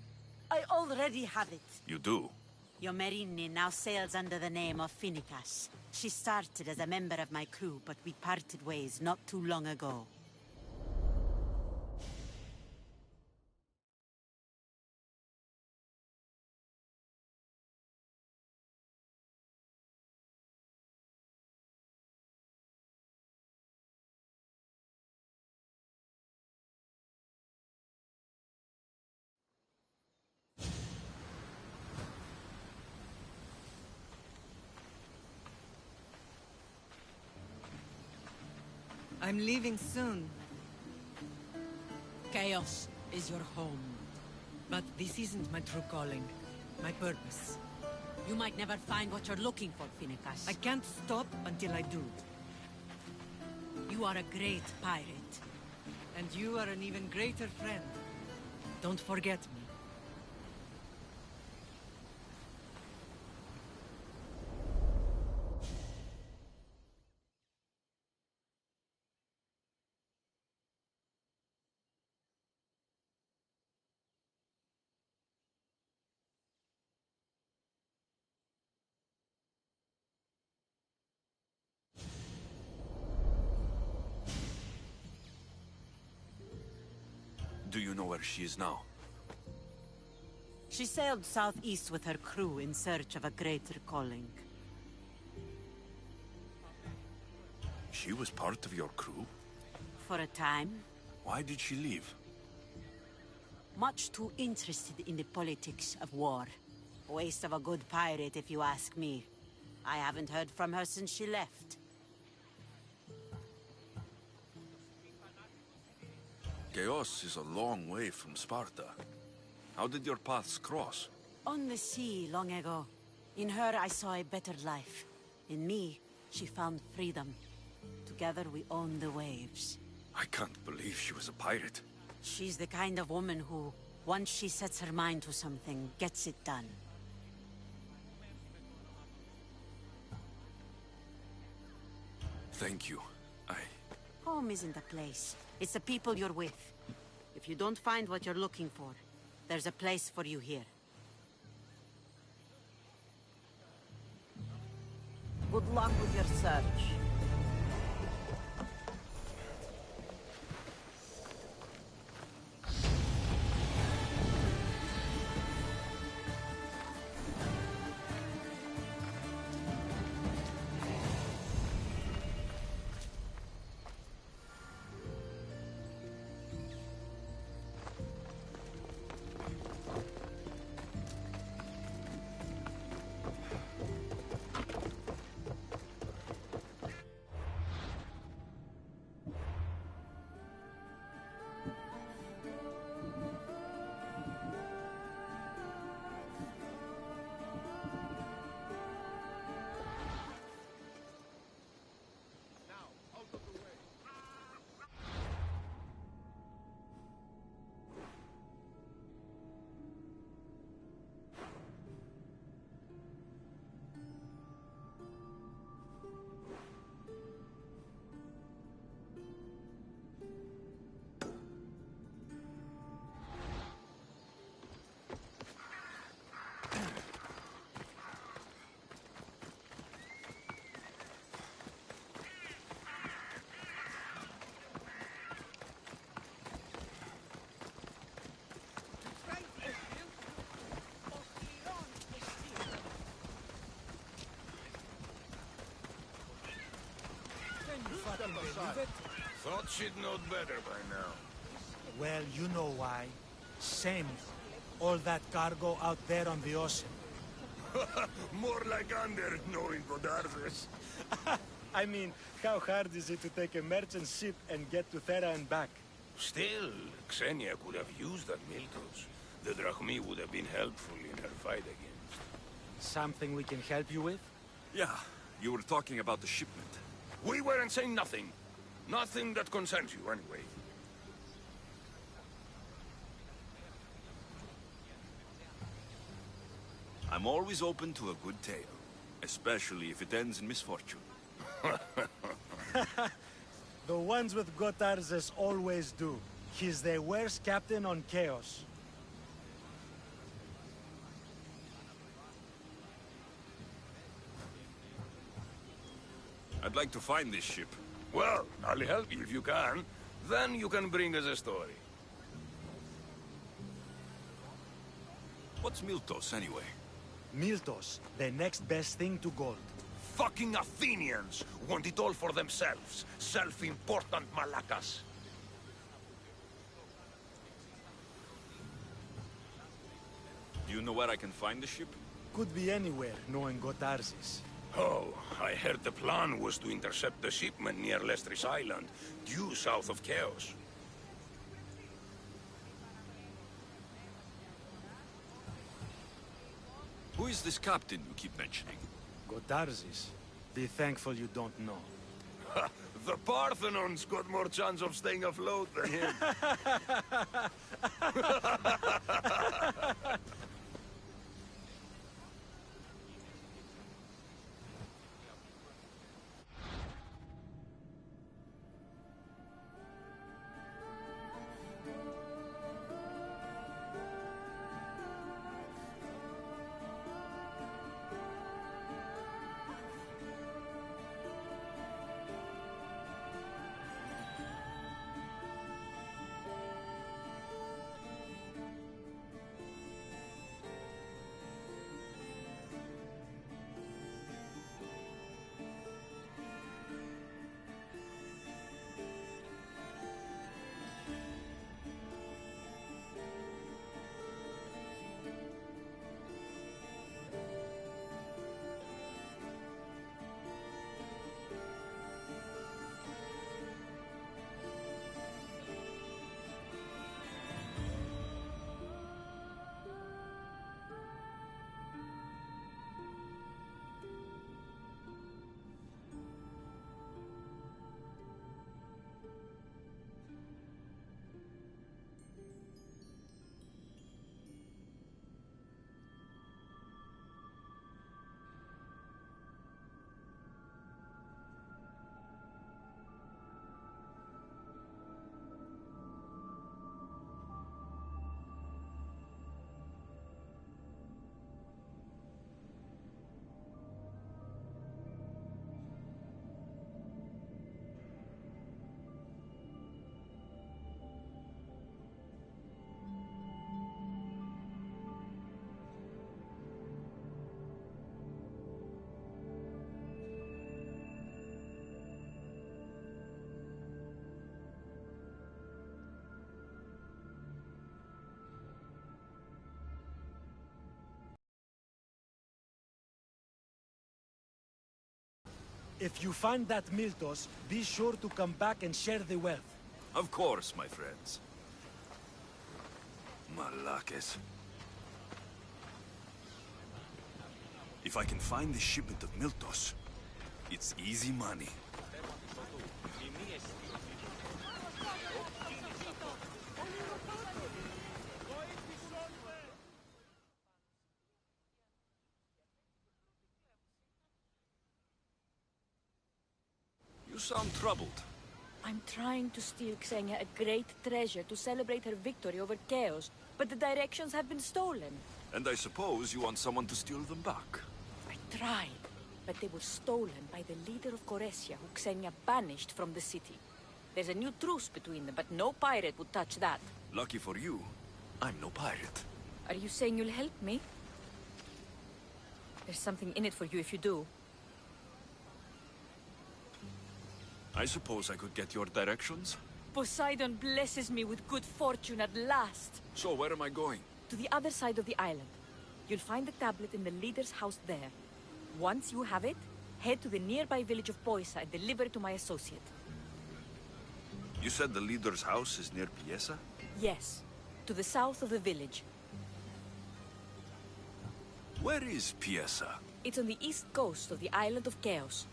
I already have it. You do? Yomerini now sails under the name of Finicas. She started as a member of my crew, but we parted ways not too long ago. I'm leaving soon. Chaos is your home. But this isn't my true calling. My purpose. You might never find what you're looking for, Finicas. I can't stop until I do. You are a great pirate. And you are an even greater friend. Don't forget me. Do you know where she is now? She sailed southeast with her crew in search of a greater calling. She was part of your crew? For a time. Why did she leave? Much too interested in the politics of war. Waste of a good pirate, if you ask me. I haven't heard from her since she left. Chaos is a long way from Sparta. How did your paths cross? On the sea, long ago. In her, I saw a better life. In me, she found freedom. Together, we own the waves. I can't believe she was a pirate. She's the kind of woman who, once she sets her mind to something, gets it done. Thank you. Home isn't a place. It's the people you're with. If you don't find what you're looking for, there's a place for you here. Good luck with your search. Thought she'd know better by now. Well, you know why. Same. All that cargo out there on the ocean. More like under, knowing Godarthus. I mean, how hard is it to take a merchant ship and get to Thera and back? Still, Xenia could have used that Miltos. The drachmi would have been helpful in her fight against. Something we can help you with? Yeah, you were talking about the shipment. We weren't saying nothing. Nothing that concerns you, anyway. I'm always open to a good tale, especially if it ends in misfortune. The ones with Gotarzes always do. He's the worst captain on Chaos. I'd like to find this ship. Well, I'll help you if you can. Then you can bring us a story. What's Miltos, anyway? Miltos, the next best thing to gold. Fucking Athenians want it all for themselves. Self-important malacas. Do you know where I can find the ship? Could be anywhere, knowing Gotarzes. Oh, I heard the plan was to intercept the shipment near Lestris Island, due south of Chaos. Who is this captain you keep mentioning? Gotarzes. Be thankful you don't know. The Parthenon's got more chance of staying afloat than him. If you find that Miltos, be sure to come back and share the wealth. Of course, my friends. Malakes. If I can find the shipment of Miltos, it's easy money. You sound troubled. I'm trying to steal Xenia a great treasure to celebrate her victory over Chaos, but the directions have been stolen. And I suppose you want someone to steal them back. I tried, but they were stolen by the leader of Goresia, who Xenia banished from the city. There's a new truce between them, but no pirate would touch that. Lucky for you, I'm no pirate. Are you saying you'll help me? There's something in it for you if you do. I suppose I could get your directions? Poseidon blesses me with good fortune at last. So where am I going? To the other side of the island. You'll find the tablet in the leader's house there. Once you have it, head to the nearby village of Poisa and deliver it to my associate. You said the leader's house is near Piesa? Yes, to the south of the village. Where is Piesa? It's on the east coast of the island of Chaos.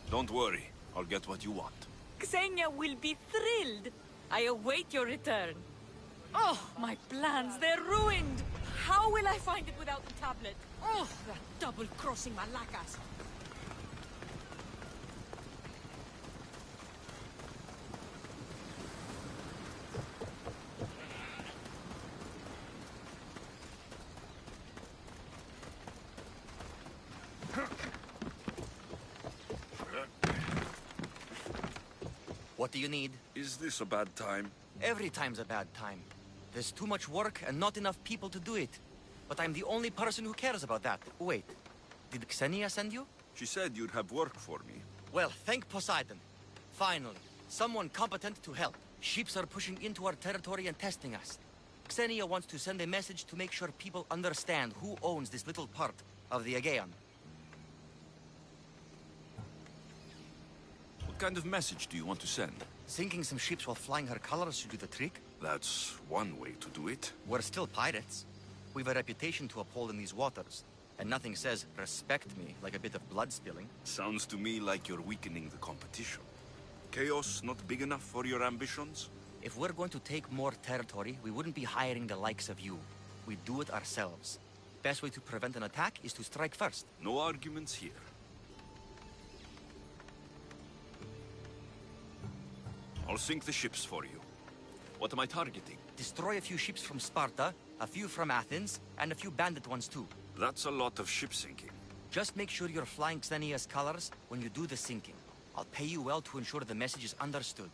Don't worry. I'll get what you want. Xenia will be thrilled. I await your return. Oh, my plans, they're ruined. How will I find it without the tablet? Oh, that double-crossing malacas. What do you need? Is this a bad time? Every time's a bad time. There's too much work and not enough people to do it. But I'm the only person who cares about that. Wait, did Xenia send you? She said you'd have work for me. Well, thank Poseidon. Finally, someone competent to help. Ships are pushing into our territory and testing us. Xenia wants to send a message to make sure people understand who owns this little part of the Aegean. What kind of message do you want to send? Sinking some ships while flying her colors should do the trick. That's one way to do it. We're still pirates. We've a reputation to uphold in these waters. And nothing says, respect me, like a bit of blood spilling. Sounds to me like you're weakening the competition. Chaos not big enough for your ambitions? If we're going to take more territory, we wouldn't be hiring the likes of you. We'd do it ourselves. Best way to prevent an attack is to strike first. No arguments here. I'll sink the ships for you. What am I targeting? Destroy a few ships from Sparta, a few from Athens, and a few bandit ones too. That's a lot of ship sinking. Just make sure you're flying Xenia's colors when you do the sinking. I'll pay you well to ensure the message is understood.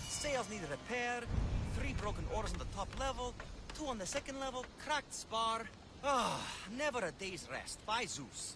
Sails need repair, 3 broken oars on the top level, 2 on the second level, cracked spar. Ah, never a day's rest. By Zeus.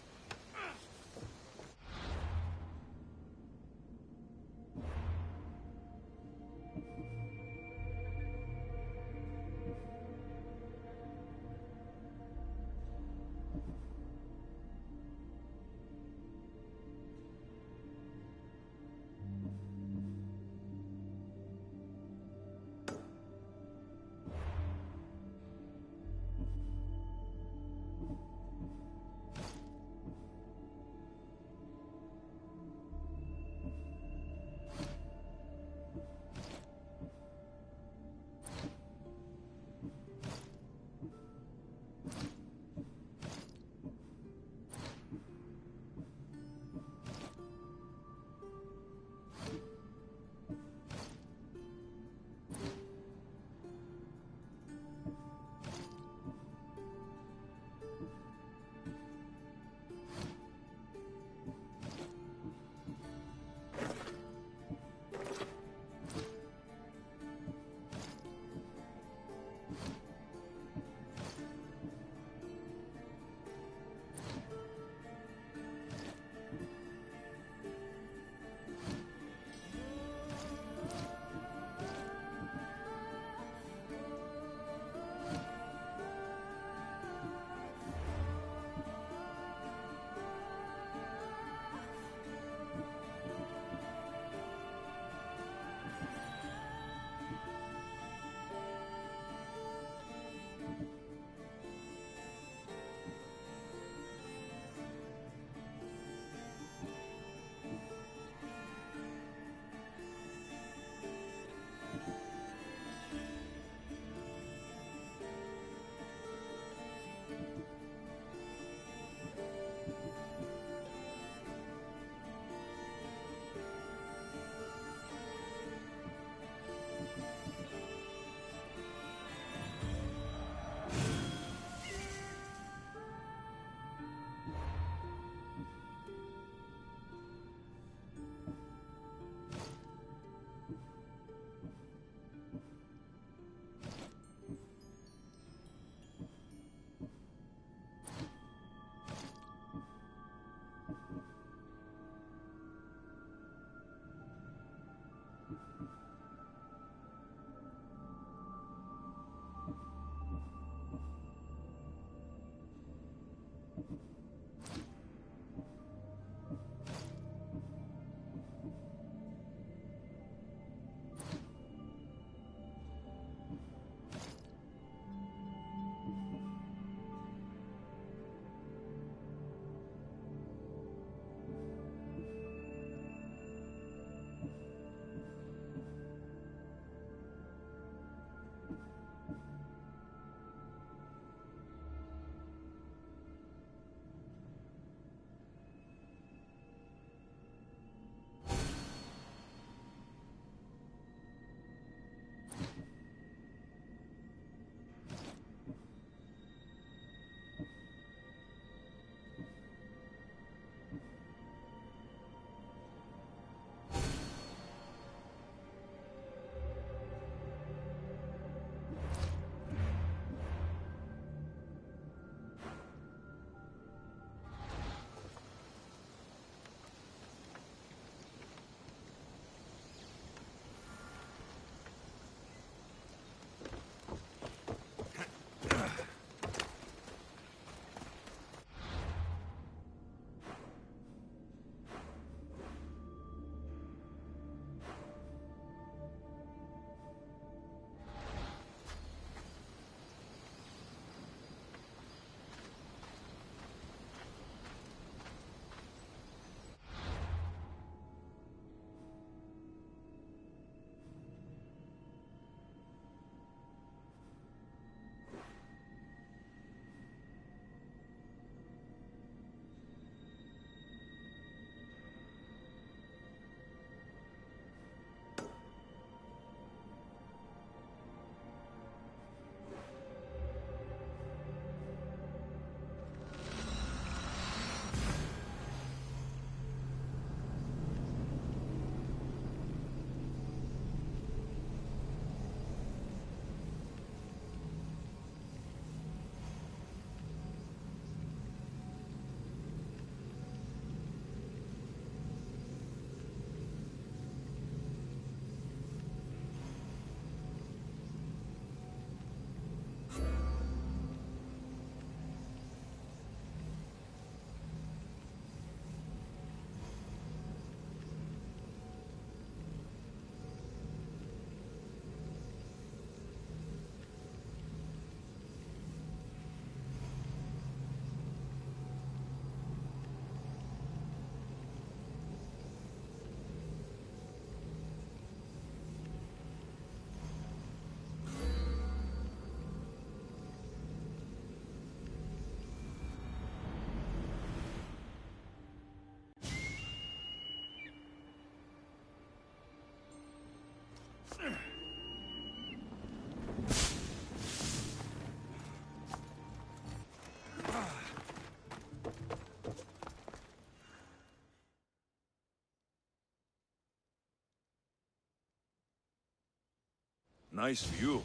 Nice view.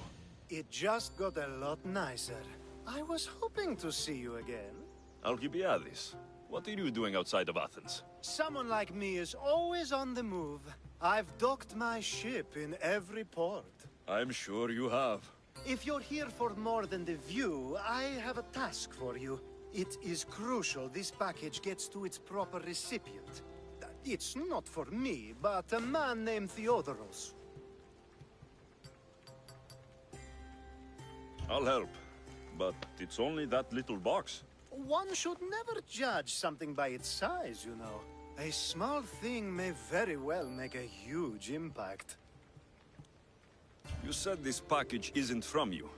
It just got a lot nicer. I was hoping to see you again. Alcibiades, what are you doing outside of Athens? Someone like me is always on the move. I've docked my ship in every port. I'm sure you have. If you're here for more than the view, I have a task for you. It is crucial this package gets to its proper recipient. It's not for me, but a man named Theodoros. I'll help, but it's only that little box. One should never judge something by its size, you know. A small thing may very well make a huge impact. You said this package isn't from you.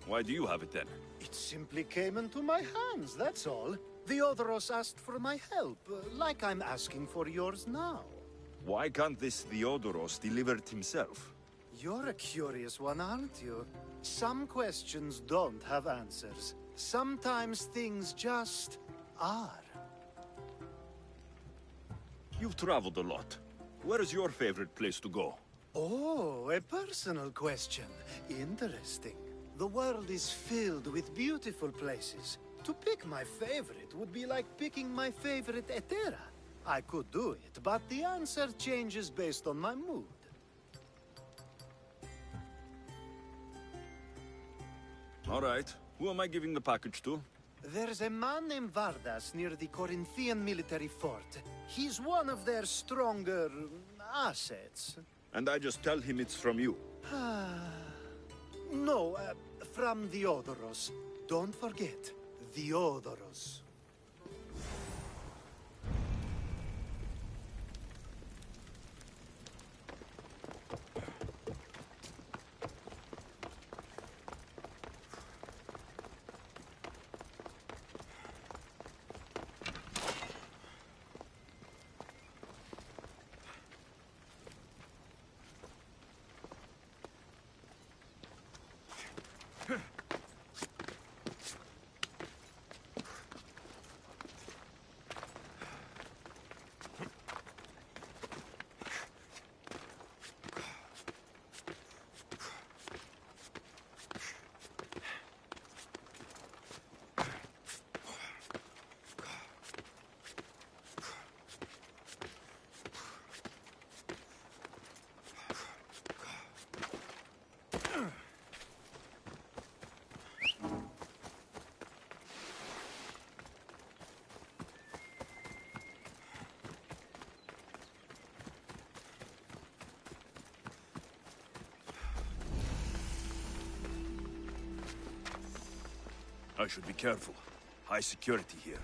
Why do you have it then? It simply came into my hands, that's all. Theodoros asked for my help, like I'm asking for yours now. Why can't this Theodoros deliver it himself? You're a curious one, aren't you? Some questions don't have answers. Sometimes things just are. You've traveled a lot. Where is your favorite place to go? Oh, a personal question. Interesting. The world is filled with beautiful places. To pick my favorite would be like picking my favorite Etera. I could do it, but the answer changes based on my mood. All right. Who am I giving the package to? There's a man named Vardas near the Corinthian military fort. He's one of their stronger assets. And I just tell him it's from you. No, from Theodoros. Don't forget, Theodoros. I should be careful. High security here.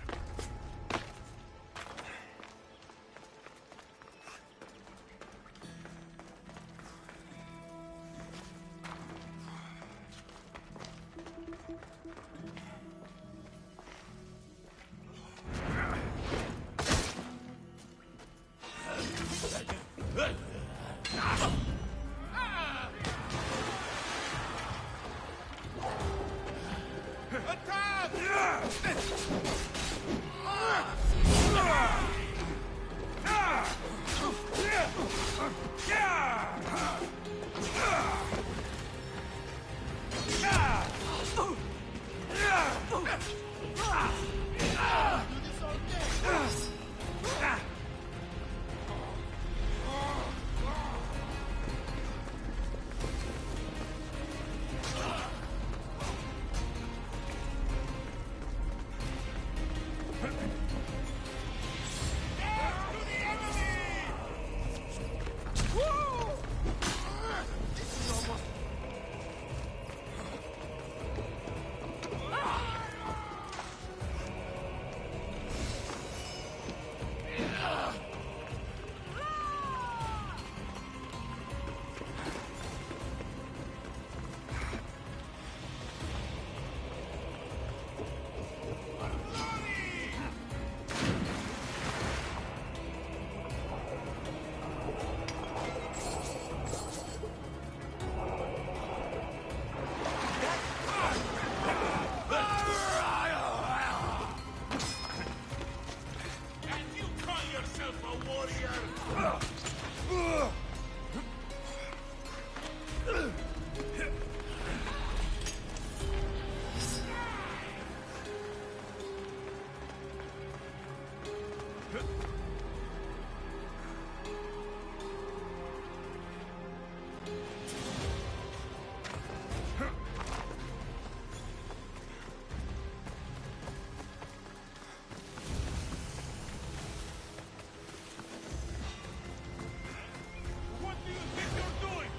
What do you think you're doing?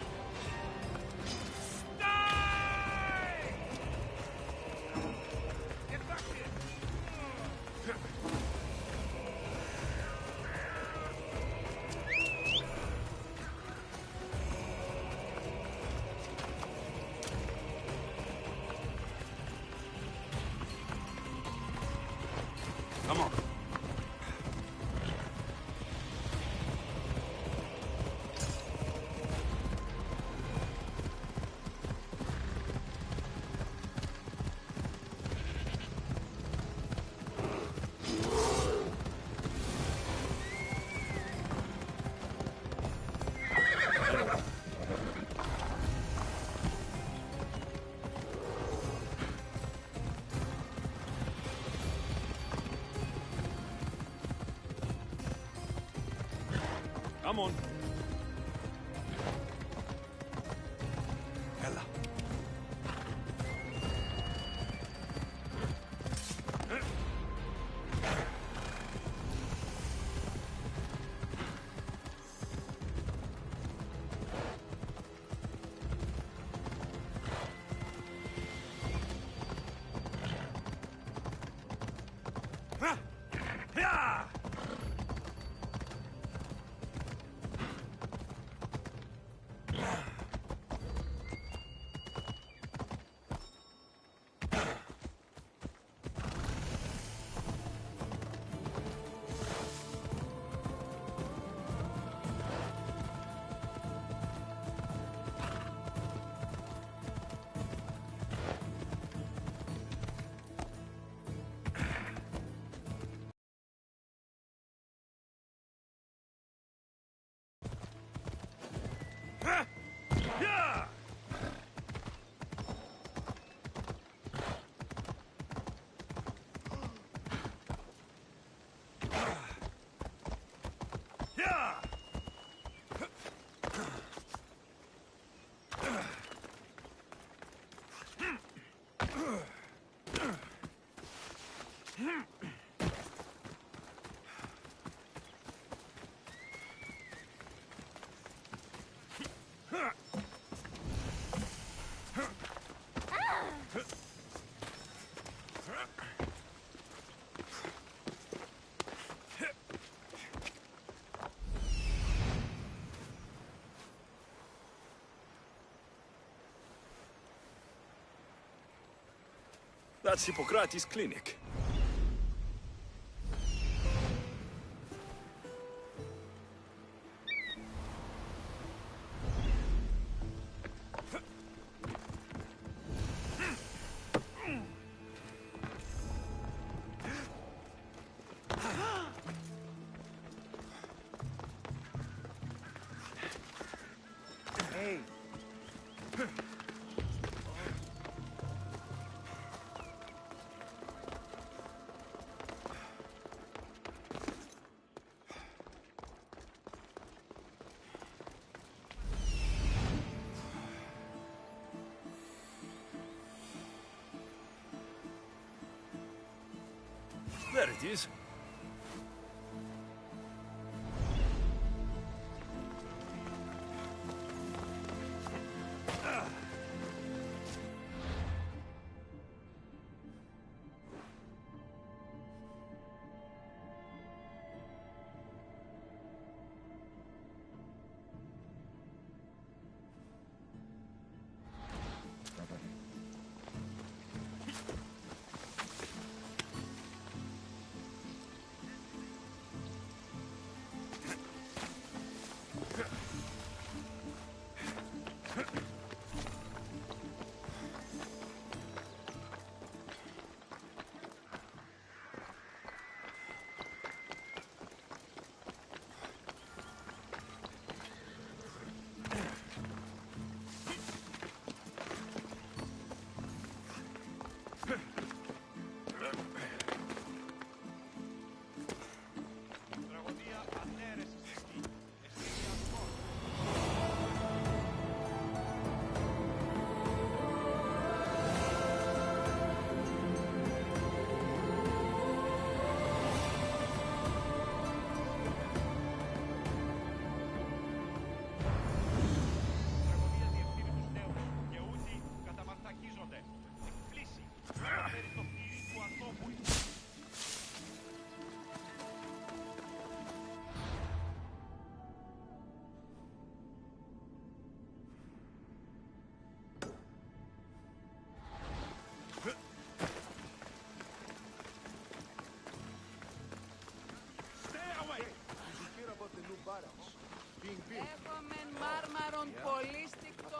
Get back here! Come on. Come on. Ella. That's Hippocrates' clinic. Hey. There it is.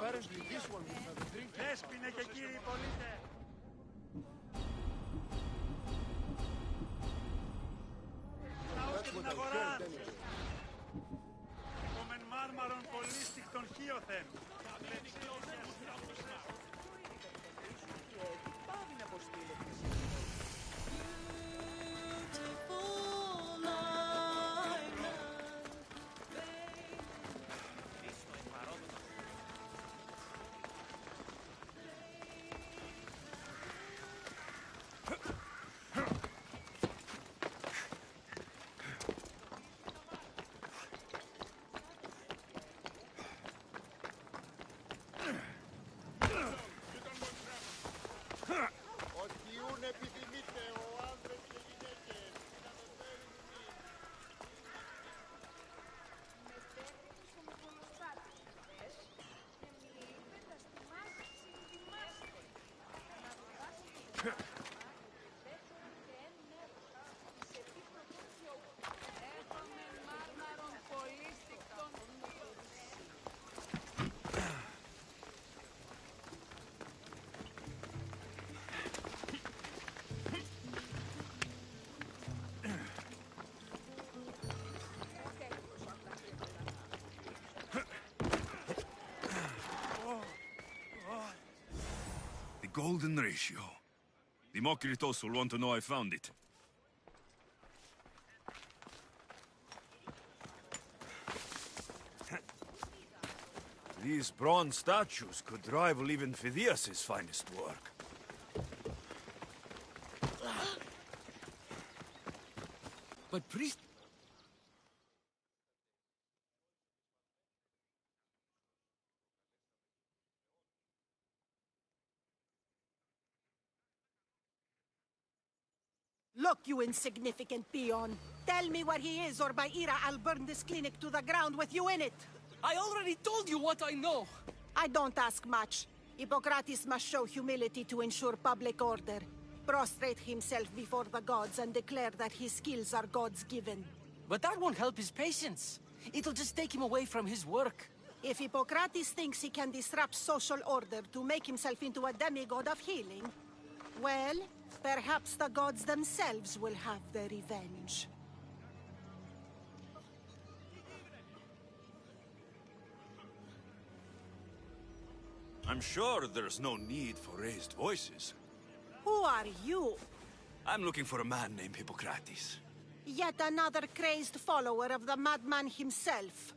Apparently this one will have a drink. Δέσποινε και κύριοι πολίτε. Λαούς και την αγορά. Κομεν μάρμαρον πολύστικτον χίωθεν. Οτιούν επιθυμείτε ο άνδρες και γυναίκες. The golden ratio. Demokritos will want to know I found it. These bronze statues could rival even Phidias' finest work. But priest... Look, you insignificant peon. Tell me where he is, or by Ira, I'll burn this clinic to the ground with you in it. I already told you what I know. I don't ask much. Hippocrates must show humility to ensure public order. Prostrate himself before the gods and declare that his skills are God's given. But that won't help his patients. It'll just take him away from his work. If Hippocrates thinks he can disrupt social order to make himself into a demigod of healing, well, perhaps the gods themselves will have their revenge. I'm sure there's no need for raised voices. Who are you? I'm looking for a man named Hippocrates. Yet another crazed follower of the madman himself.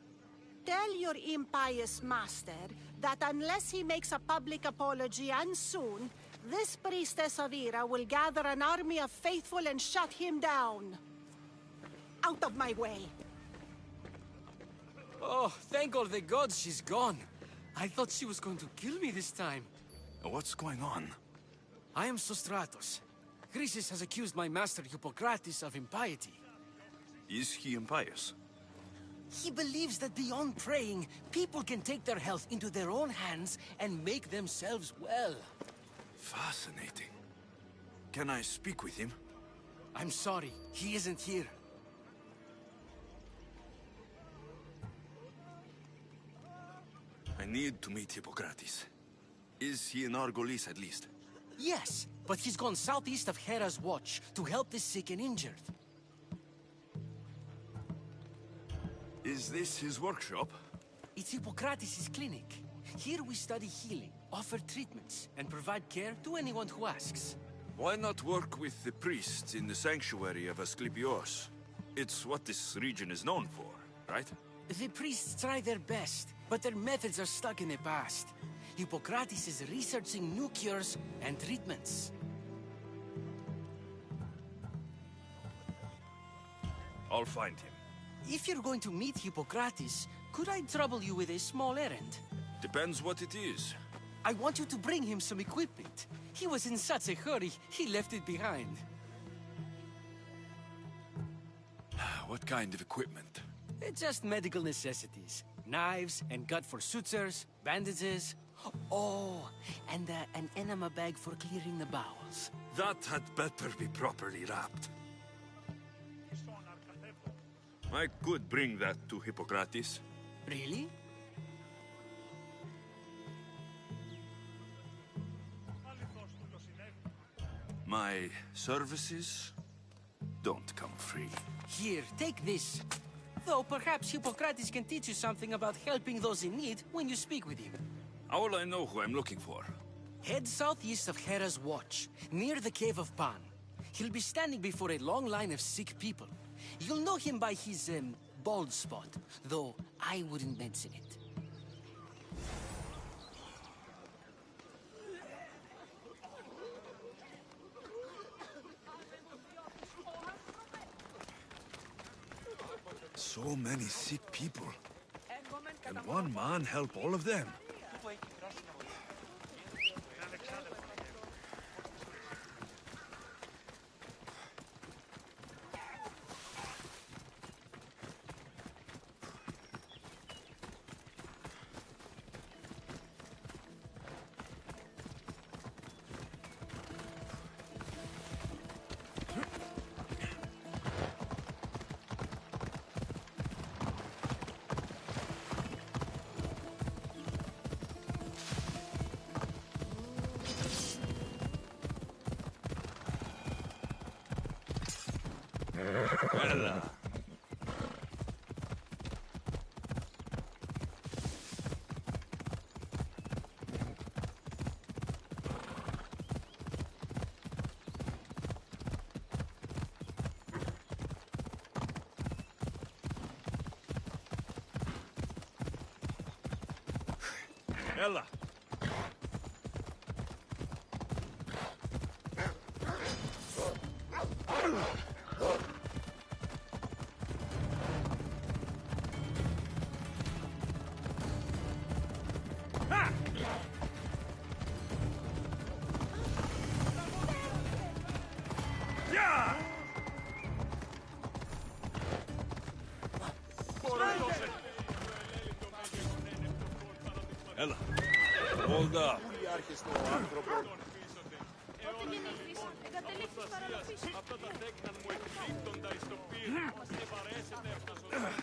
Tell your impious master that unless he makes a public apology, and soon, this priestess of Ira will gather an army of faithful and shut him down. Out of my way! Oh, thank all the gods she's gone. I thought she was going to kill me this time. What's going on? I am Sostratos. Chrysis has accused my master Hippocrates of impiety. Is he impious? He believes that beyond praying, people can take their health into their own hands and make themselves well. Fascinating. Can I speak with him? I'm sorry, he isn't here. I need to meet Hippocrates. Is he in Argolis at least? Yes, but he's gone southeast of Hera's Watch to help the sick and injured. Is this his workshop? It's Hippocrates' clinic. Here we study healing, offer treatments, and provide care to anyone who asks. Why not work with the priests in the sanctuary of Asclepios? It's what this region is known for, right? The priests try their best, but their methods are stuck in the past. Hippocrates is researching new cures and treatments. I'll find him. If you're going to meet Hippocrates, could I trouble you with a small errand? Depends what it is. I want you to bring him some equipment. He was in such a hurry, he left it behind. What kind of equipment? Just medical necessities. Knives and gut for sutures, bandages. Oh, and an enema bag for clearing the bowels. That had better be properly wrapped. I could bring that to Hippocrates. Really? My services don't come free. Here, take this. Though perhaps Hippocrates can teach you something about helping those in need when you speak with him. How will I know who I'm looking for? Head southeast of Hera's Watch, near the Cave of Pan. He'll be standing before a long line of sick people. You'll know him by his, bald spot, though I wouldn't mention it. So many sick people. Can one man help all of them? Ella. Ella. Ella, hold up. Ό,τι γεννηθείς, εγκατέλειψες παραλαβήσεις. Αυτό το τέκναν μου εκπίπτοντα εις το πύρ. Και βαρέσετε αυτός ο δρόμος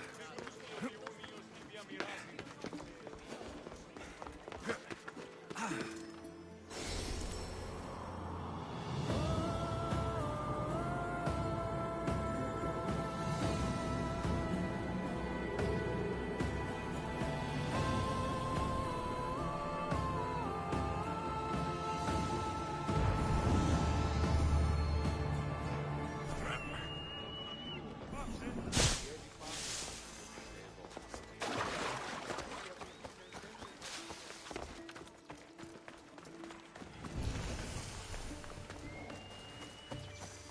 ο Ιούνιος τη διαμοιράζει.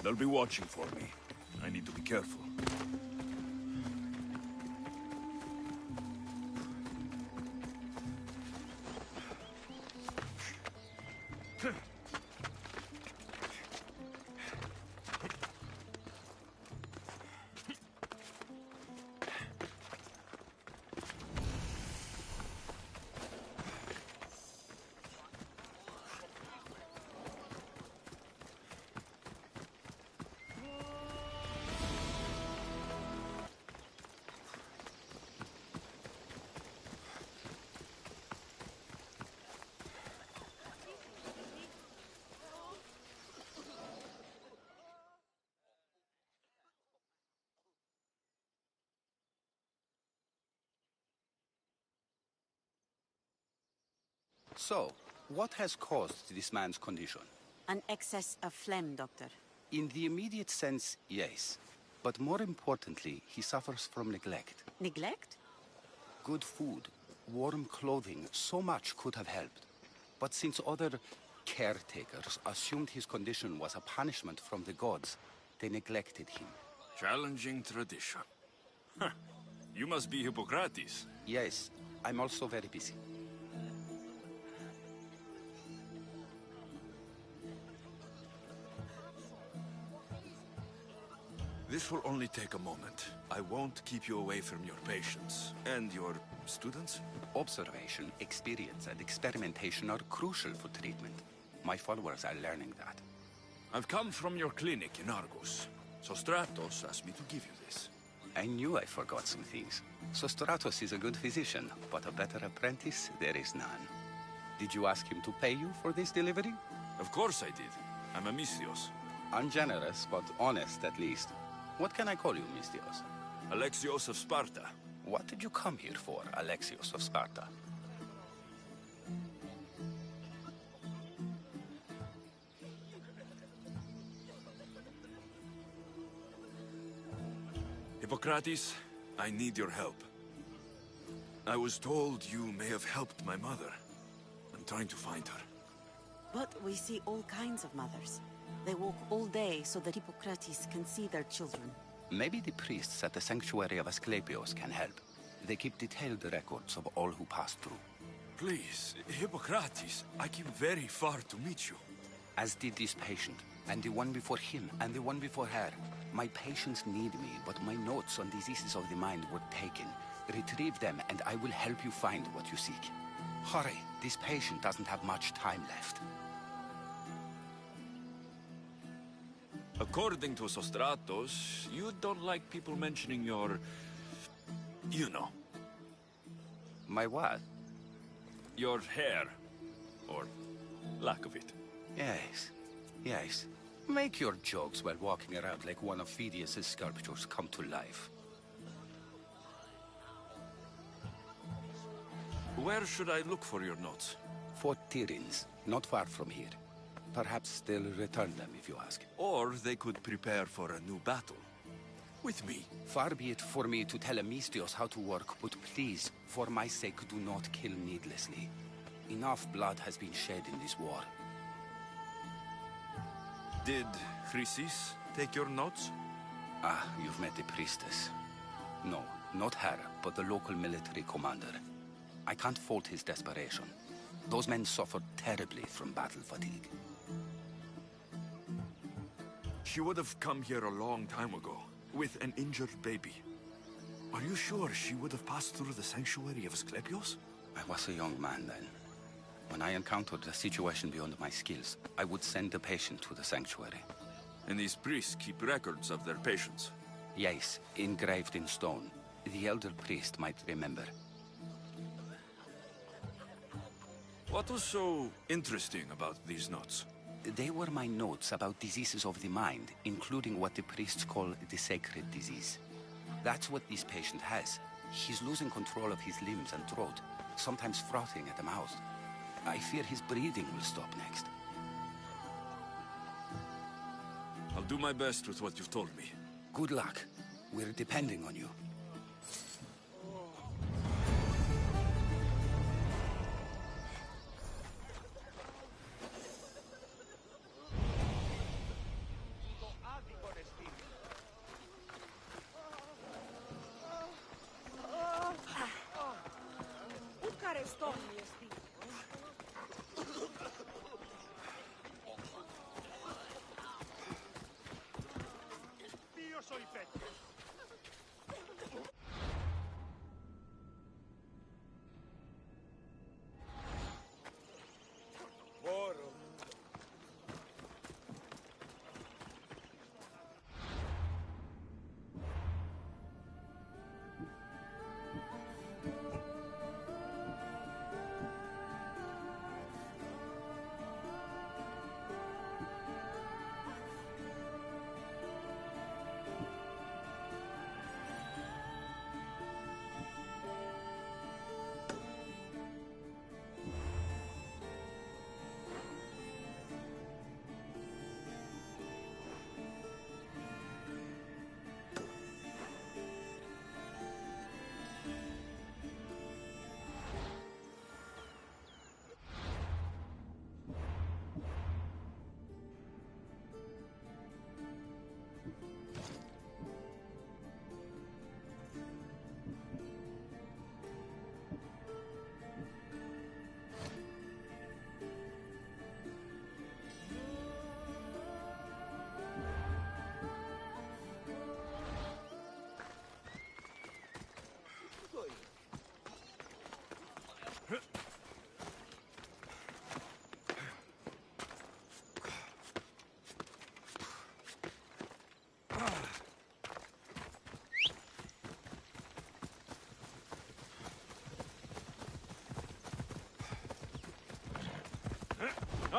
They'll be watching for me. I need to be careful. So, what has caused this man's condition? An excess of phlegm, Doctor. In the immediate sense, yes. But more importantly, he suffers from neglect. Neglect? Good food, warm clothing, so much could have helped. But since other caretakers assumed his condition was a punishment from the gods, they neglected him. Challenging tradition. Huh. You must be Hippocrates. Yes, I'm also very busy. This will only take a moment. I won't keep you away from your patients. And your students? Observation, experience, and experimentation are crucial for treatment. My followers are learning that. I've come from your clinic in Argus. So Stratos asked me to give you this. I knew I forgot some things. Sostratos is a good physician, but a better apprentice there is none. Did you ask him to pay you for this delivery? Of course I did. I'm a Mystios. Ungenerous, but honest at least. What can I call you, Mystios? Alexios of Sparta. What did you come here for, Alexios of Sparta? Hippocrates, I need your help. I was told you may have helped my mother. I'm trying to find her. But we see all kinds of mothers. They walk all day so that Hippocrates can see their children. Maybe the priests at the sanctuary of Asclepios can help. They keep detailed records of all who pass through. Please, Hippocrates, I came very far to meet you. As did this patient, and the one before him, and the one before her. My patients need me, but my notes on diseases of the mind were taken. Retrieve them, and I will help you find what you seek. Hurry, this patient doesn't have much time left. According to Sostratos, you don't like people mentioning your... you know. My what? Your hair. Or lack of it. Yes, yes. Make your jokes while walking around like one of Phidias' sculptures come to life. Where should I look for your notes? Fort Tyrins, not far from here. Perhaps they'll return them if you ask. Or they could prepare for a new battle. With me. Far be it for me to tell Amistios how to work, but please, for my sake, do not kill needlessly. Enough blood has been shed in this war. Did Chrysis take your notes? Ah, you've met the priestess. No, not her, but the local military commander. I can't fault his desperation. Those men suffered terribly from battle fatigue. She would have come here a long time ago, with an injured baby. Are you sure she would have passed through the sanctuary of Asclepios? I was a young man then. When I encountered a situation beyond my skills, I would send the patient to the sanctuary. And these priests keep records of their patients? Yes, engraved in stone. The elder priest might remember. What was so interesting about these notes? They were my notes about diseases of the mind, including what the priests call the sacred disease. That's what this patient has. He's losing control of his limbs and throat, sometimes frothing at the mouth. I fear his breathing will stop next. I'll do my best with what you've told me. Good luck. We're depending on you.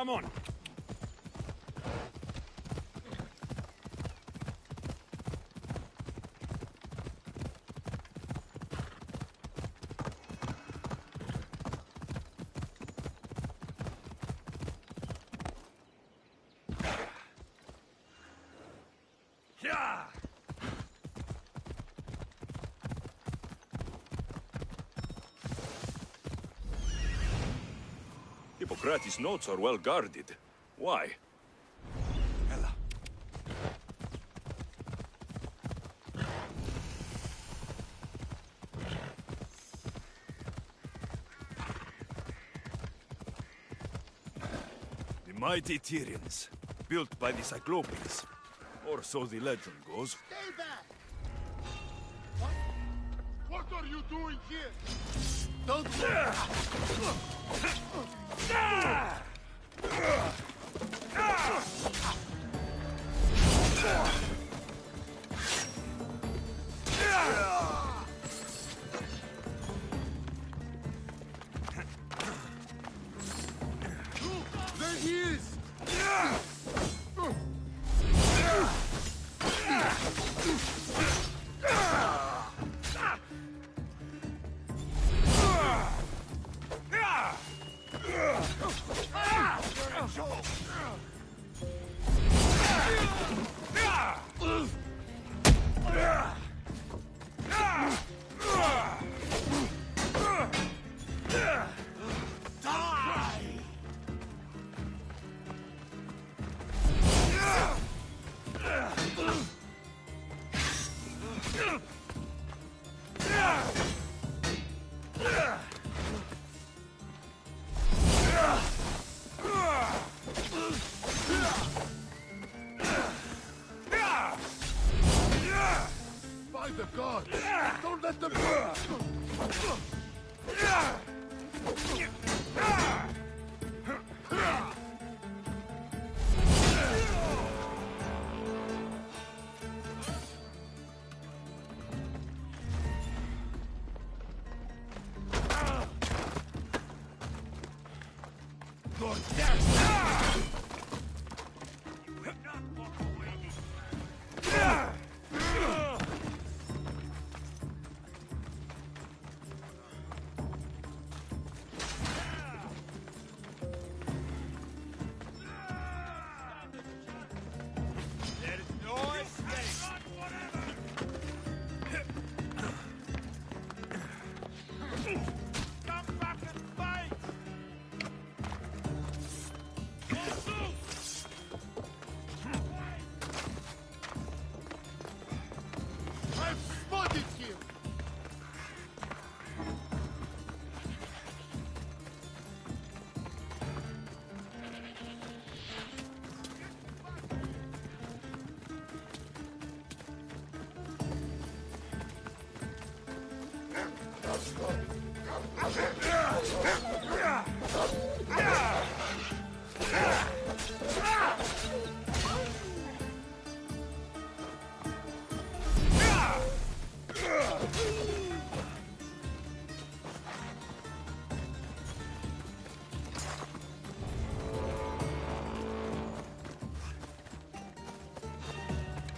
Come on. Yeah. Hippocrates' notes are well guarded. Why? Ella. The mighty Tyrians, built by the Cyclopes. Or so the legend goes. Stay back! What are you doing here? Don't There he is! By the gods! Don't let them go! You're dead!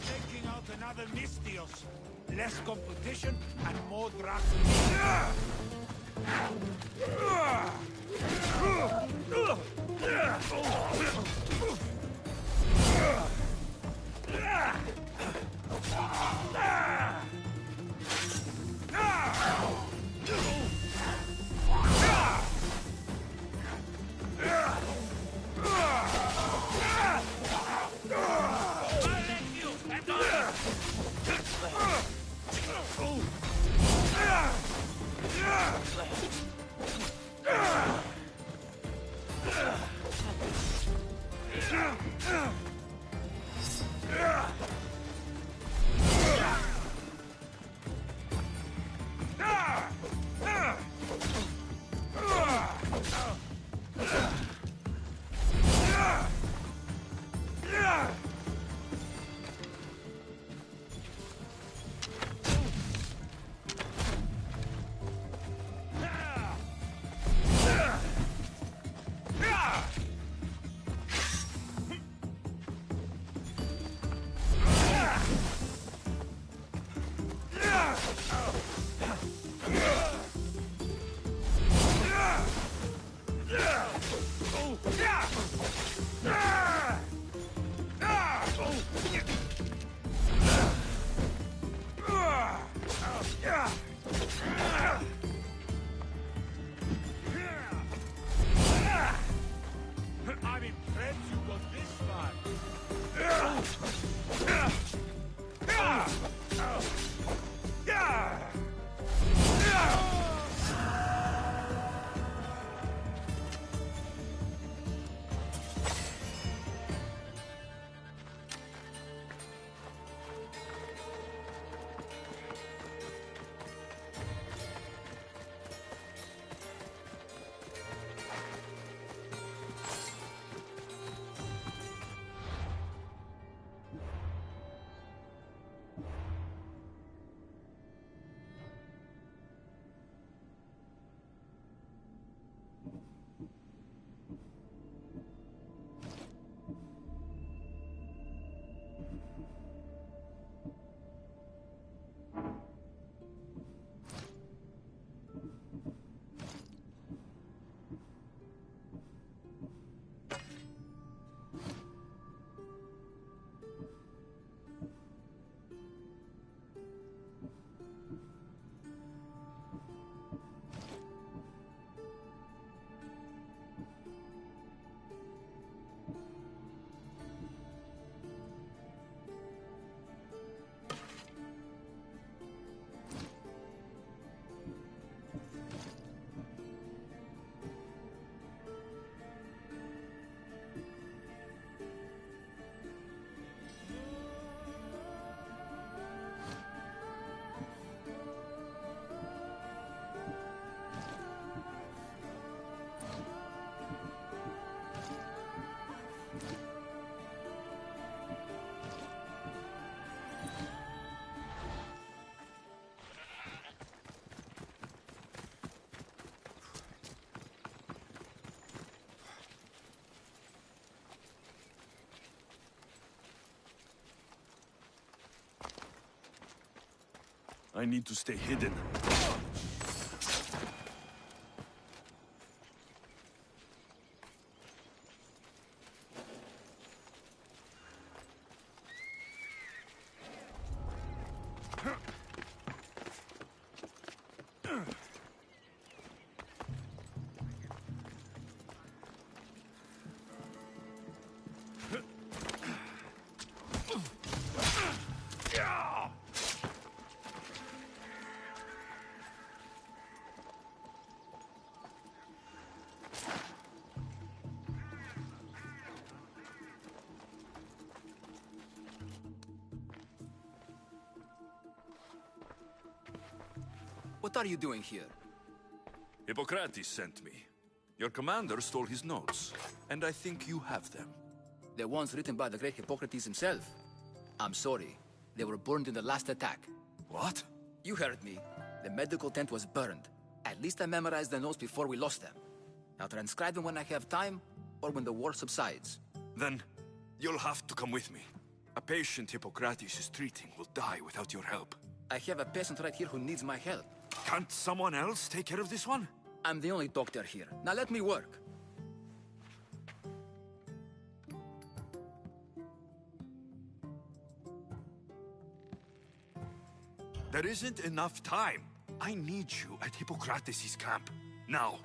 Taking out another Mistios. Less competition and more drag. I'm impressed you got this far. I need to stay hidden. What are you doing here? Hippocrates sent me. Your commander stole his notes, and I think you have them. The ones written by the great Hippocrates himself. I'm sorry. They were burned in the last attack. What? You heard me. The medical tent was burned. At least I memorized the notes before we lost them. I'll transcribe them when I have time, or when the war subsides. Then, you'll have to come with me. A patient Hippocrates is treating will die without your help. I have a patient right here who needs my help. Can't someone else take care of this one? I'm the only doctor here. Now let me work. There isn't enough time. I need you at Hippocrates' camp. Now.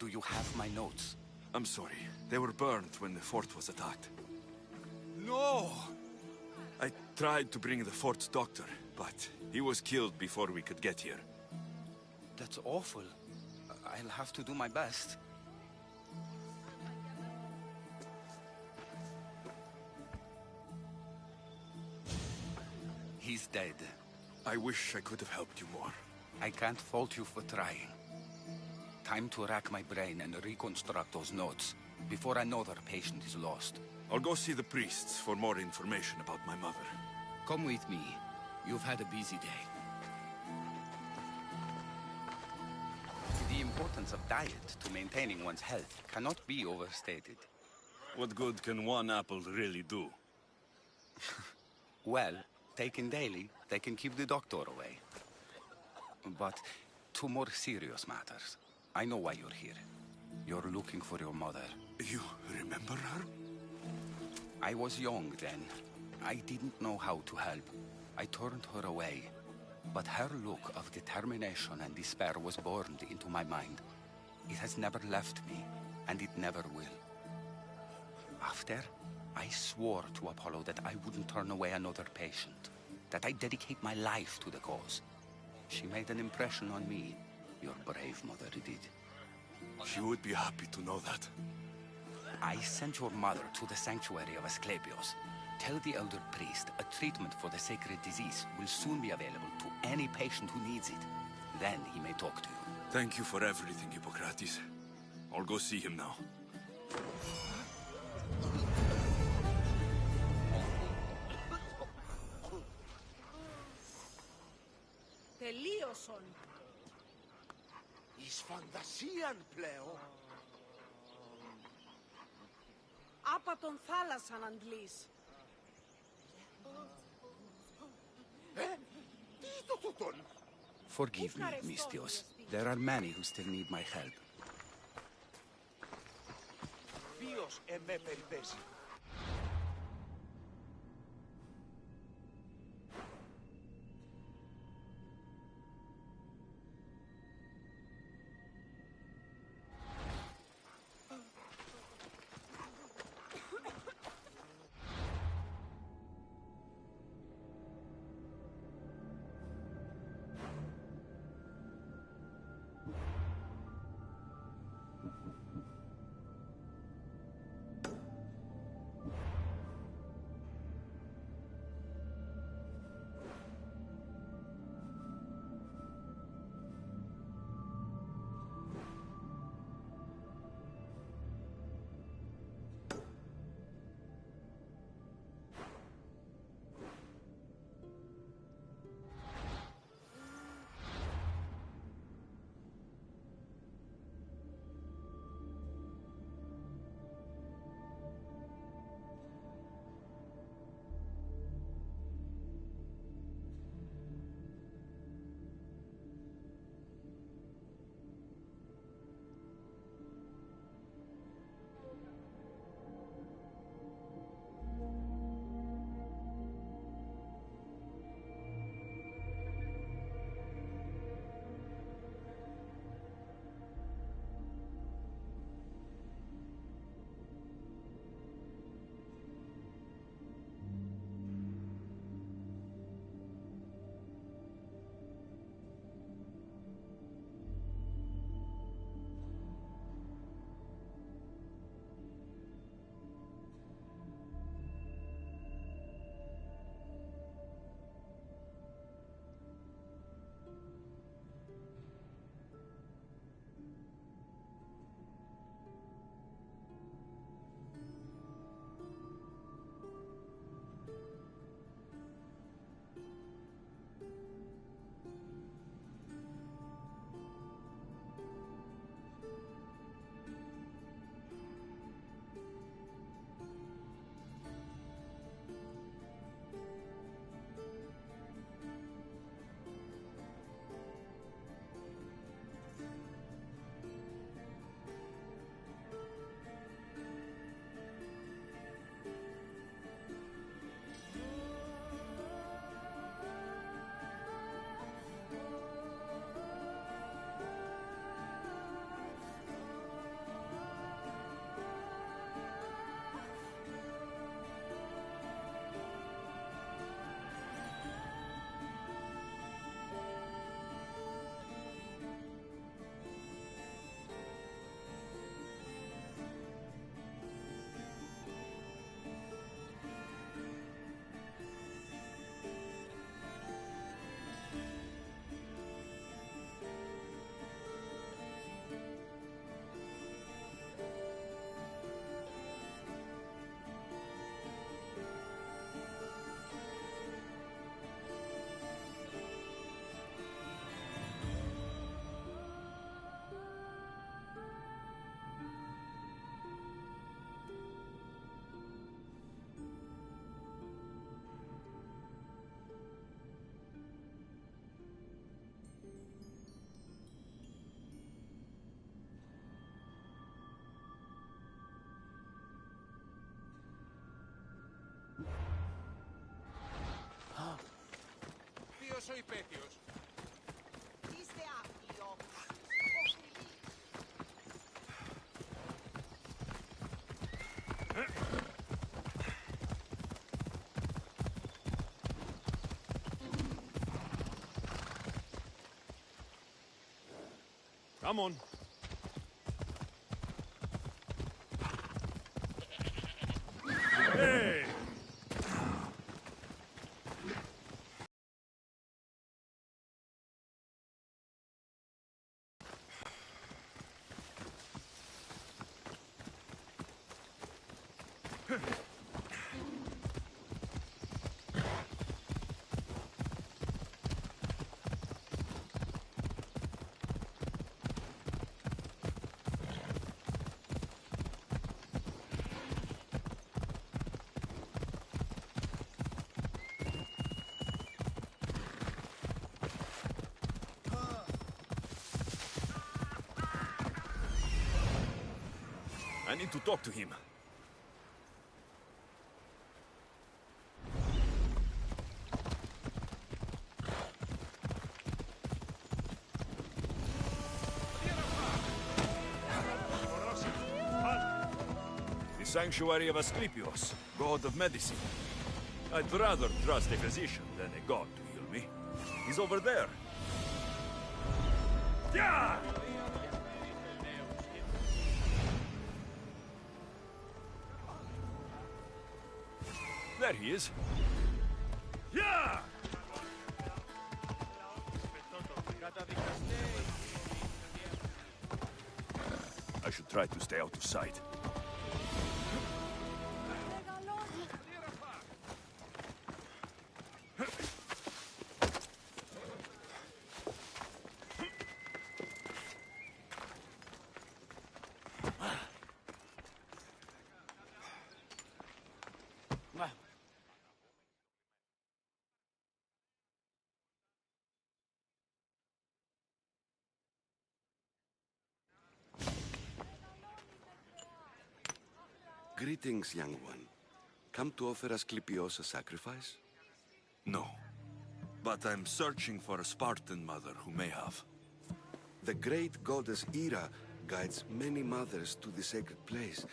Do you have my notes? I'm sorry. They were burned when the fort was attacked. No! I tried to bring the fort's doctor, but he was killed before we could get here. That's awful. I'll have to do my best. He's dead. I wish I could have helped you more. I can't fault you for trying. Time to rack my brain and reconstruct those notes before another patient is lost. I'll go see the priests for more information about my mother. Come with me. You've had a busy day. The importance of diet to maintaining one's health cannot be overstated. What good can one apple really do? Well, taken daily, they can keep the doctor away. But two more serious matters. I know why you're here. You're looking for your mother. You remember her? I was young then. I didn't know how to help. I turned her away. But her look of determination and despair was burned into my mind. It has never left me, and it never will. After, I swore to Apollo that I wouldn't turn away another patient, that I'd dedicate my life to the cause. She made an impression on me. Your brave mother did. She would be happy to know that. I sent your mother to the sanctuary of Asclepios. Tell the elder priest a treatment for the sacred disease will soon be available to any patient who needs it. Then he may talk to you. Thank you for everything, Hippocrates. I'll go see him now. Τελείωσον. Εις φαντασίαν πλέον. Άπα τον θάλασσαν αντλείς. Τι το τούτον? Forgive me, Mystios. There are many who still need my help. Ποιος εμέ περιπέσει? υπέτειος. Είστε άπλοι όμως. Come on. Hey! I need to talk to him. The sanctuary of Asclepios, god of medicine. I'd rather trust a physician than a god to heal me. He's over there. Yeah! There he is. Yeah! I should try to stay out of sight. Greetings, young one. Come to offer Asclepios a sacrifice? No. But I'm searching for a Spartan mother who may have. The great goddess Ira guides many mothers to the sacred place.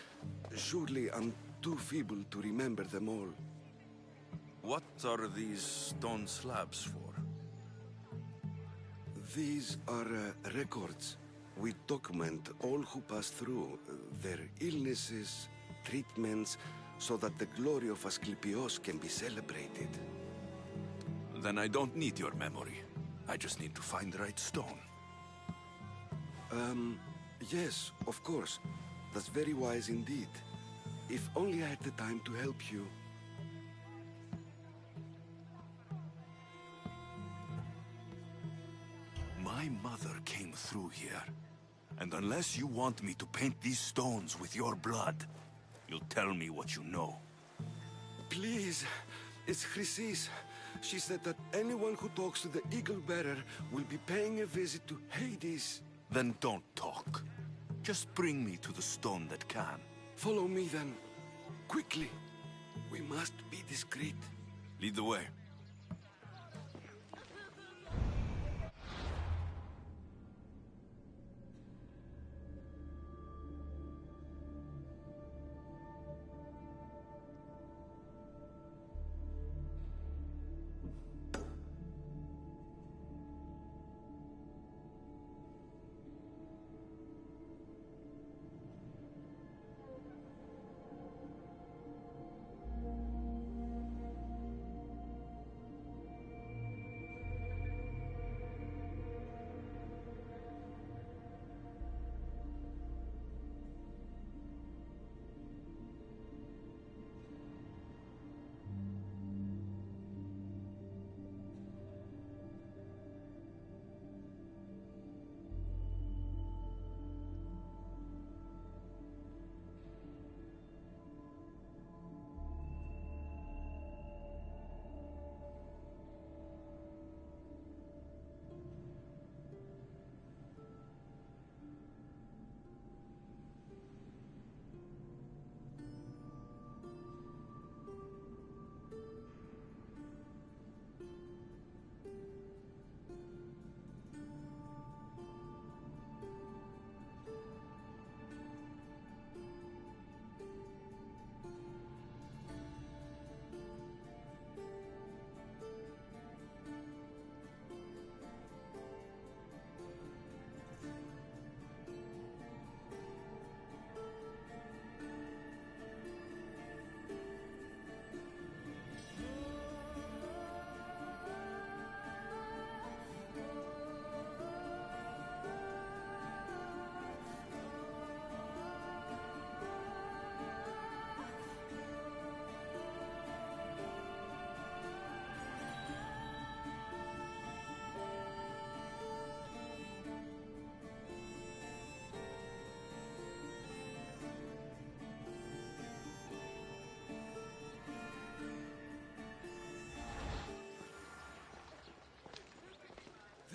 Surely I'm too feeble to remember them all. What are these stone slabs for? These are records. We document all who pass through, their illnesses, treatments, so that the glory of Asclepios can be celebrated. Then I don't need your memory. I just need to find the right stone. Yes, of course. That's very wise indeed. If only I had the time to help you. My mother came through here. And unless you want me to paint these stones with your blood, you'll tell me what you know. Please, it's Chrysis. She said that anyone who talks to the Eagle Bearer will be paying a visit to Hades. Then don't talk. Just bring me to the stone that can. Follow me then. Quickly. We must be discreet. Lead the way.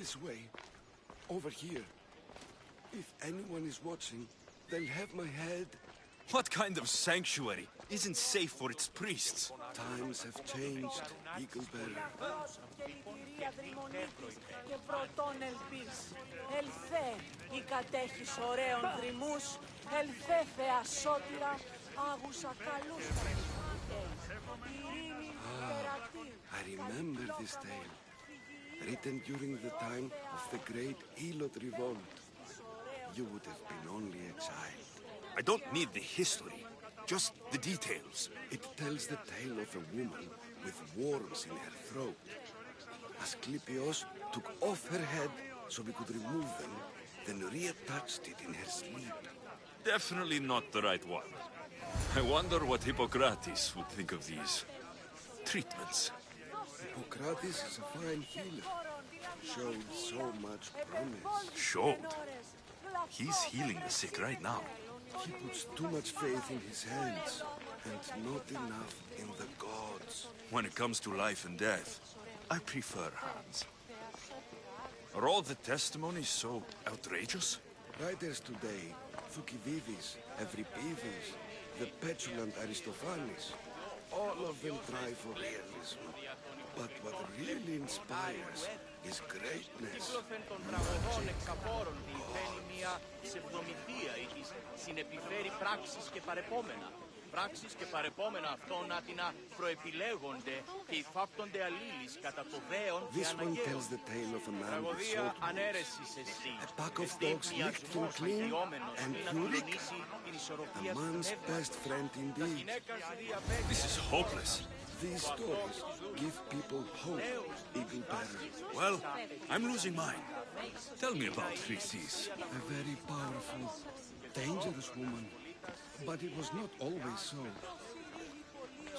This way. Over here. If anyone is watching, they'll have my head. What kind of sanctuary isn't safe for its priests? Times have changed, Eagle Bearer. I remember this tale. Written during the time of the great Elot revolt. You would have been only a child. I don't need the history, just the details. It tells the tale of a woman with worms in her throat. Asclepios took off her head so we could remove them, then reattached it in her sleep. Definitely not the right one. I wonder what Hippocrates would think of these treatments. Hippocrates is a fine healer. Showed so much promise. Showed? He's healing the sick right now. He puts too much faith in his hands, and not enough in the gods. When it comes to life and death, I prefer hands. Are all the testimonies so outrageous? Writers today, Thucydides, Euripides, the petulant Aristophanes, all of them try for realism. But what really inspires is greatness. Πράξεις και παρεπόμενα αυτών άτινα προεπιλέγονται και υφάπτονται αλλήλεις κατά το δέον και αναγκαίων. This one tells the tale of a man with sword wounds. A pack of dogs licked him clean, and Eureka, a man's best friend indeed. This is hopeless. These stories give people hope, Eagle Bearer. Well, I'm losing mine. Tell me about Chrysis. A very powerful, dangerous woman. But it was not always so.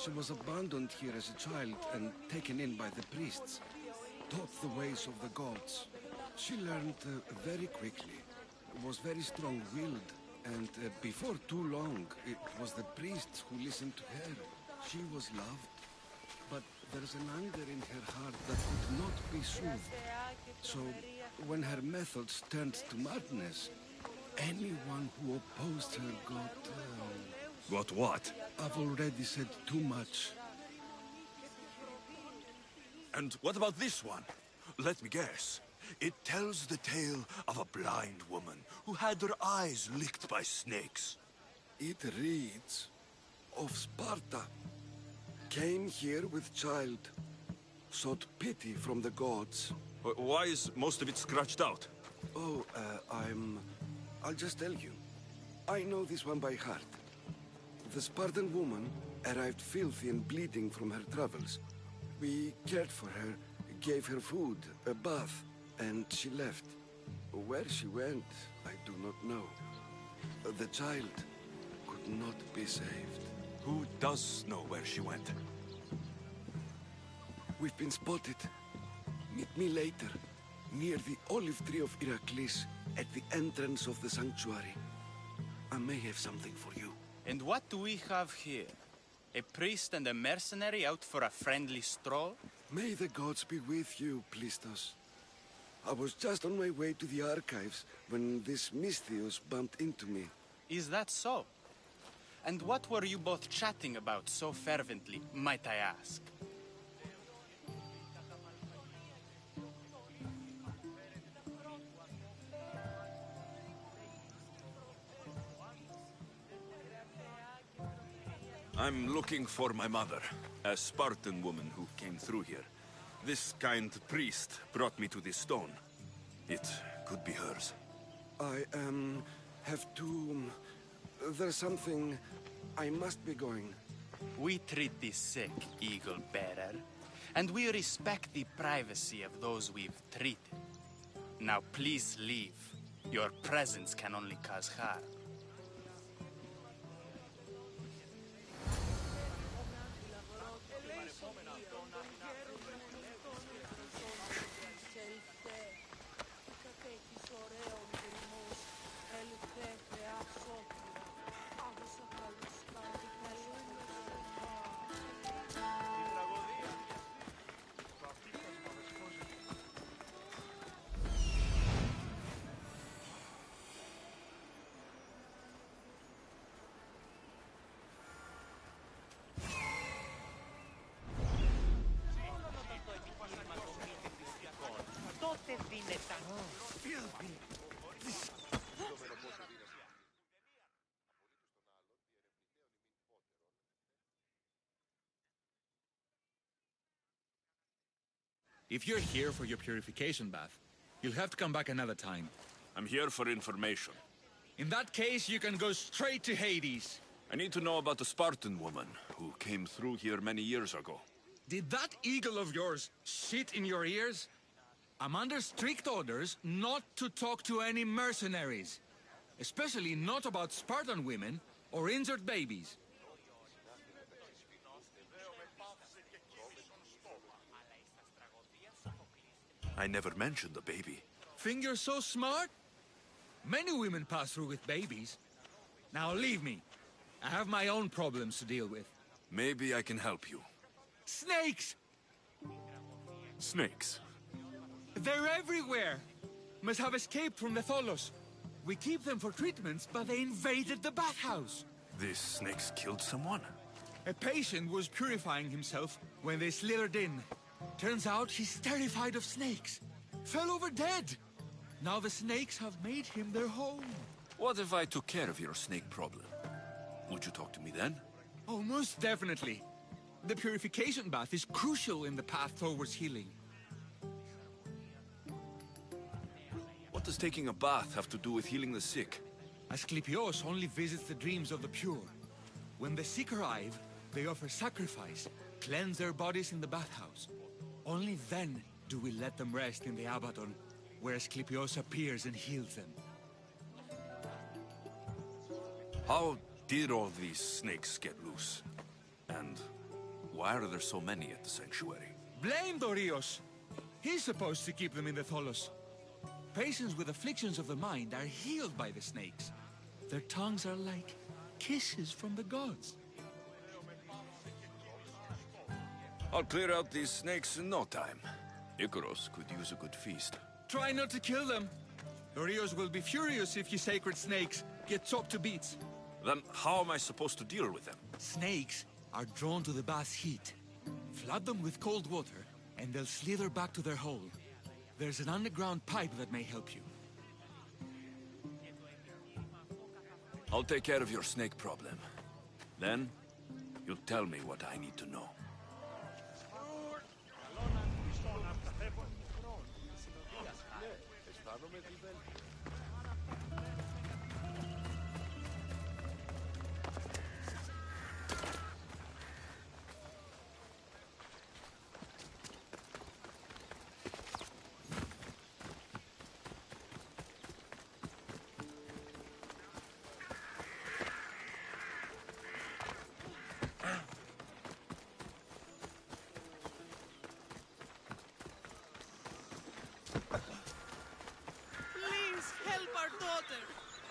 She was abandoned here as a child and taken in by the priests, taught the ways of the gods. She learned very quickly, was very strong-willed, and before too long, it was the priests who listened to her. She was loved, but there's an anger in her heart that could not be soothed. So, when her methods turned to madness, anyone who opposed her got... Got what? I've already said too much. And what about this one? Let me guess. It tells the tale of a blind woman who had her eyes licked by snakes. It reads of Sparta. Came here with child. Sought pity from the gods. Why is most of it scratched out? Oh, I'll just tell you. I know this one by heart. The Spartan woman arrived filthy and bleeding from her travels. We cared for her, gave her food, a bath, and she left. Where she went, I do not know. The child could not be saved. Who does know where she went? We've been spotted. Meet me later, near the olive tree of Iraklis, at the entrance of the sanctuary. I may have something for you. And what do we have here? A priest and a mercenary out for a friendly stroll? May the gods be with you, Plistos. I was just on my way to the archives when this Misthios bumped into me. Is that so? And what were you both chatting about so fervently, might I ask? I'm looking for my mother, a Spartan woman who came through here. This kind priest brought me to this stone. It could be hers. I, have to... There's something... I must be going. We treat the sick, Eagle Bearer, and we respect the privacy of those we've treated. Now please leave. Your presence can only cause harm. If you're here for your purification bath, you'll have to come back another time. I'm here for information. In that case, you can go straight to Hades. I need to know about the Spartan woman who came through here many years ago. Did that eagle of yours shit in your ears? I'm under strict orders not to talk to any mercenaries. Especially not about Spartan women or injured babies. I never mentioned the baby. Think you're so smart? Many women pass through with babies. Now leave me. I have my own problems to deal with. Maybe I can help you. Snakes! Snakes? They're everywhere! Must have escaped from the Tholos. We keep them for treatments, but they invaded the bathhouse. These snakes killed someone? A patient was purifying himself when they slithered in. Turns out he's terrified of snakes. Fell over dead. Now the snakes have made him their home. What if I took care of your snake problem? Would you talk to me then? Oh, most definitely. The purification bath is crucial in the path towards healing. What does taking a bath have to do with healing the sick? Asclepios only visits the dreams of the pure. When the sick arrive, they offer sacrifice, cleanse their bodies in the bathhouse. Only then do we let them rest in the Abaddon, where Asclepios appears and heals them. How did all these snakes get loose? And why are there so many at the sanctuary? Blame Dorios! He's supposed to keep them in the Tholos. Patients with afflictions of the mind are healed by the snakes. Their tongues are like kisses from the gods. I'll clear out these snakes in no time. Icaros could use a good feast. Try not to kill them. Dorios will be furious if you sacred snakes get chopped to bits. Then how am I supposed to deal with them? Snakes are drawn to the bath's heat. Flood them with cold water, and they'll slither back to their hole. There's an underground pipe that may help you. I'll take care of your snake problem. Then, you'll tell me what I need to know.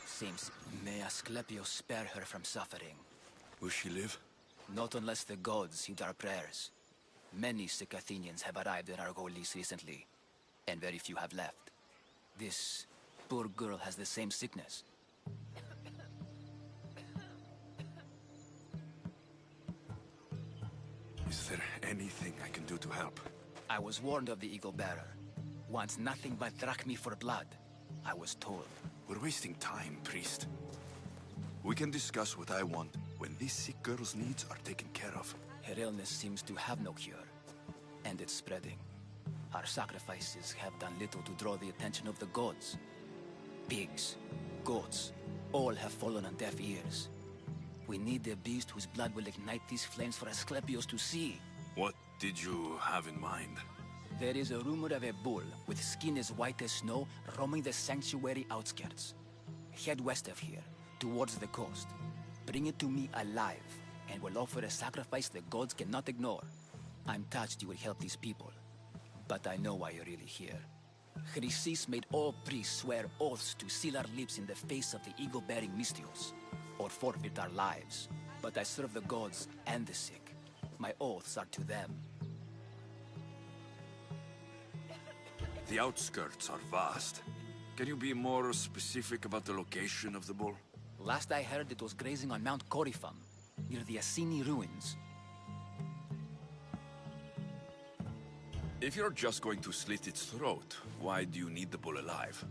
Seems may Asclepios spare her from suffering. Will she live? Not unless the gods heed our prayers. Many sick Athenians have arrived in Argolis recently, and very few have left. This poor girl has the same sickness. Is there anything I can do to help? I was warned of the Eagle Bearer. Wants nothing but drachmi for blood. I was told. We're wasting time, priest. We can discuss what I want when this sick girl's needs are taken care of. Her illness seems to have no cure, and it's spreading. Our sacrifices have done little to draw the attention of the gods. Pigs, goats, all have fallen on deaf ears. We need the beast whose blood will ignite these flames for Asclepios to see. What did you have in mind? There is a rumor of a bull with skin as white as snow roaming the sanctuary outskirts. Head west of here, towards the coast. Bring it to me alive, and we'll offer a sacrifice the gods cannot ignore. I'm touched you will help these people, but I know why you're really here. Chrysis made all priests swear oaths to seal our lips in the face of the eagle-bearing Mystios, or forfeit our lives. But I serve the gods and the sick. My oaths are to them. The outskirts are vast. Can you be more specific about the location of the bull? Last I heard, it was grazing on Mount Corifum, near the Assini ruins. If you're just going to slit its throat, why do you need the bull alive?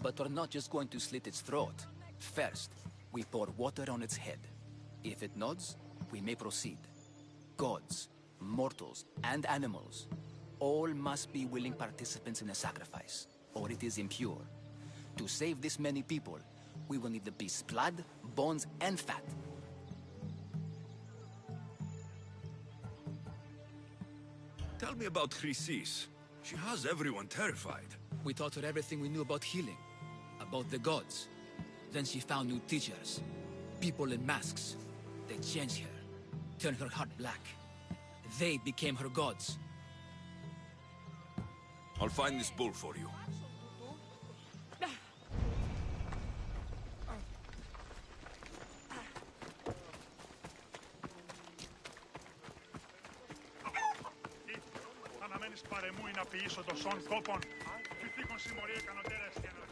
But we're not just going to slit its throat. First, we pour water on its head. If it nods, we may proceed. Gods, mortals, and animals, all must be willing participants in the sacrifice, or it is impure. To save this many people, we will need the beast's blood, bones, and fat. Tell me about Chrysis. She has everyone terrified. We taught her everything we knew about healing, about the gods. Then she found new teachers, people in masks. They changed her, turned her heart black. They became her gods. I'll find this bull for you. Αναμένεις παρεμού ή να ποιήσω το σον κόπον. Φυθήκον συμμορία ικανοτέρες και ενεργάς.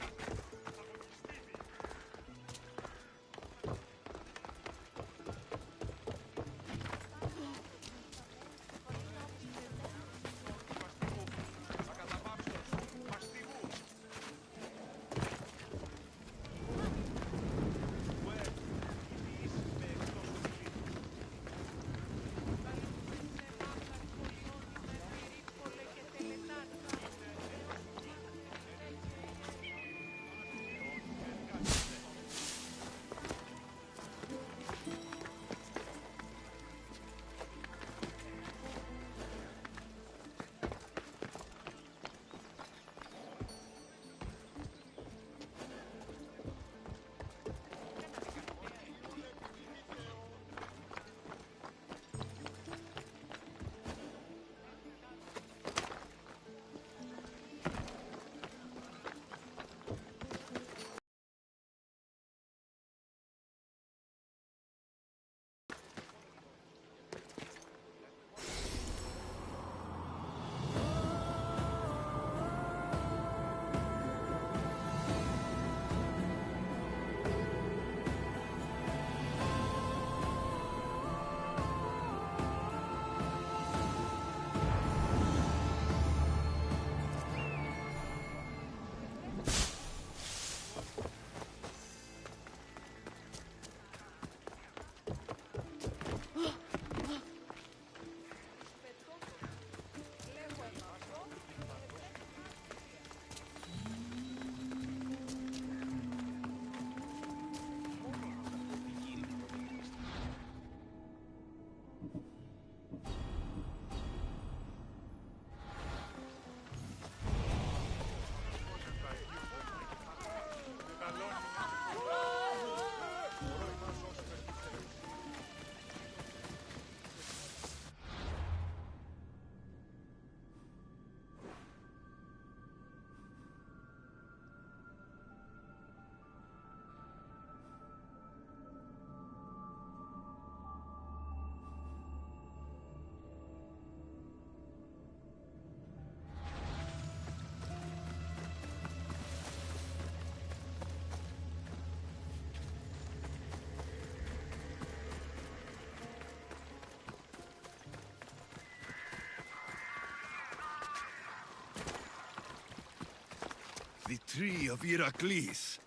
The tree of Heracles.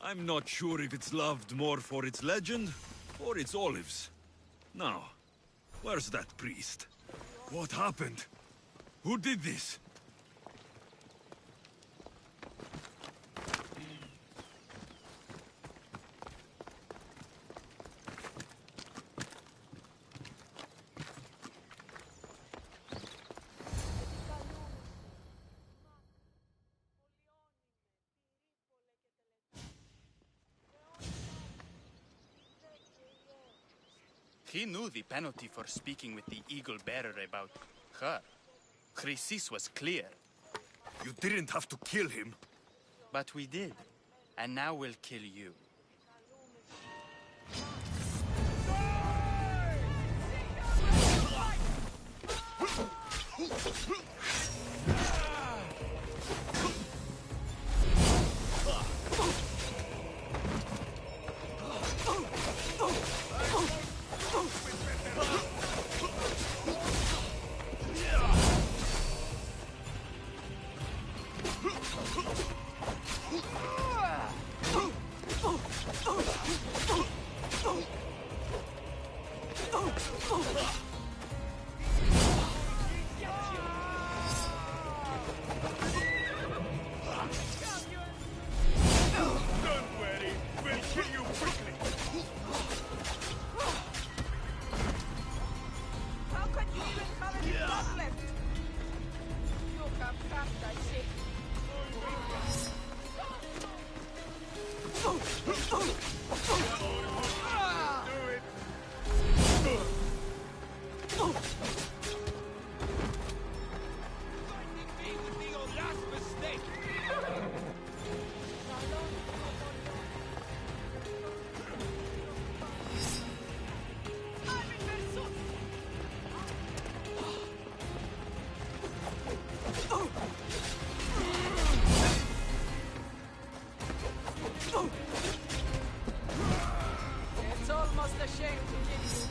I'm not sure if it's loved more for its legend or its olives. Now, where's that priest? What happened? Who did this? He knew the penalty for speaking with the Eagle Bearer about her. Chrysis was clear. You didn't have to kill him. But we did. And now we'll kill you. It's almost a shame to kill you.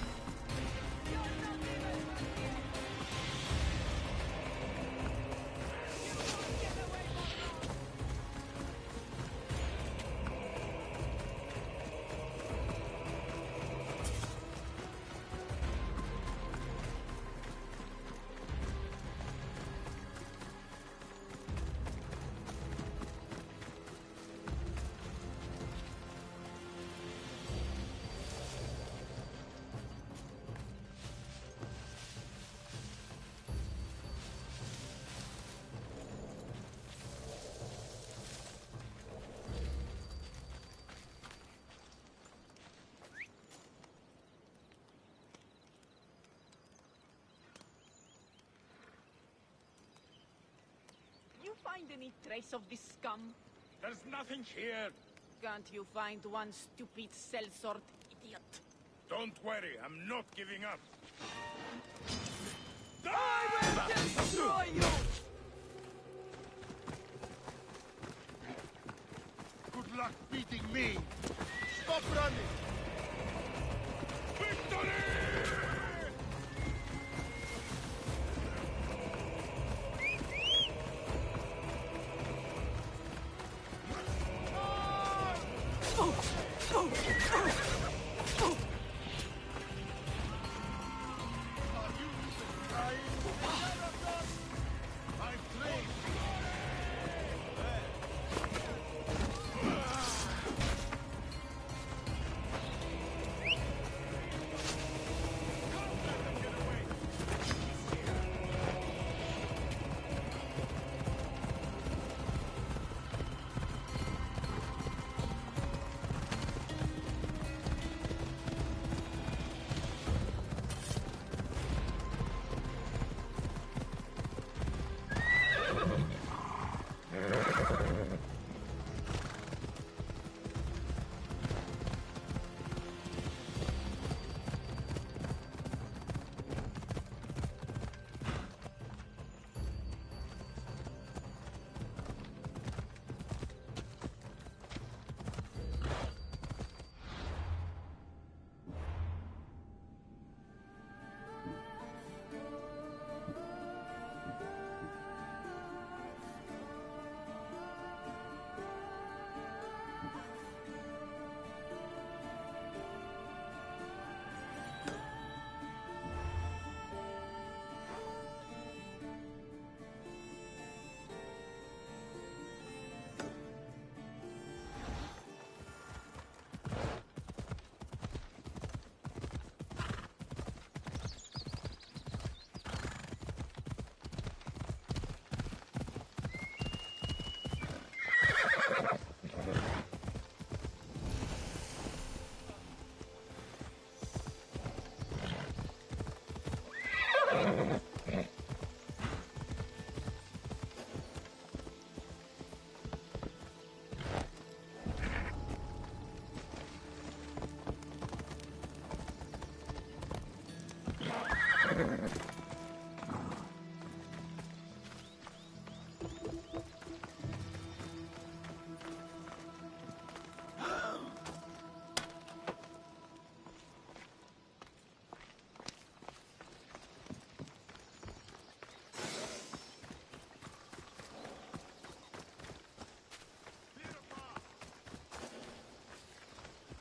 You find any trace of this scum? There's nothing here. Can't you find one stupid sellsword idiot? Don't worry, I'm not giving up. I will destroy you! Good luck beating me. Stop running. Victory!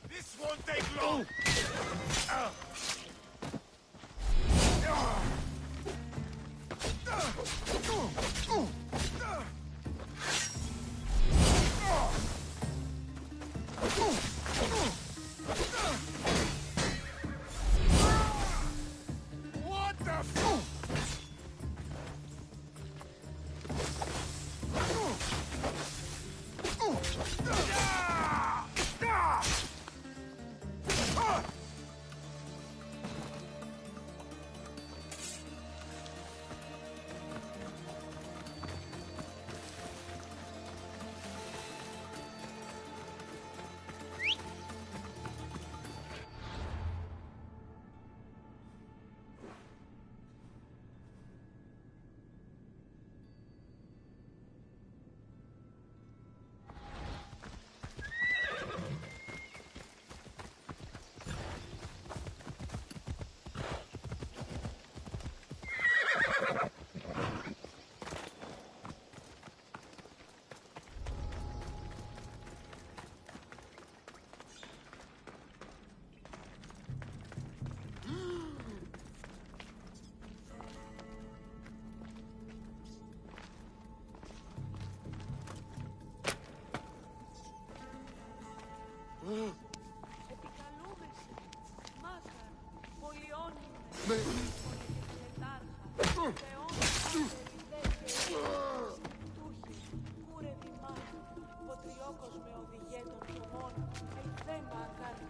This won't take long! What the f- Επικαλούμεσαι, Μάκαρ, πολιόνιμε, πολυκεφλετάρχα, θεών, περιδές τούχοι, κούρε δημά, ποτριόκος με οδηγέ των χωμών, ελθέμα ακάρτη.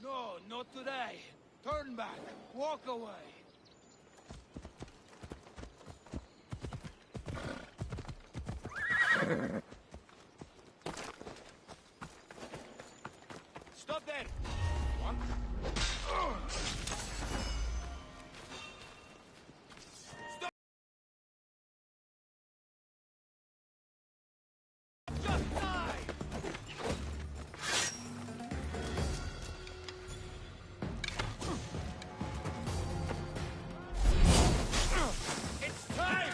No, not today. Turn back. Walk away. Stop there! What? Stop! Just die! It's time!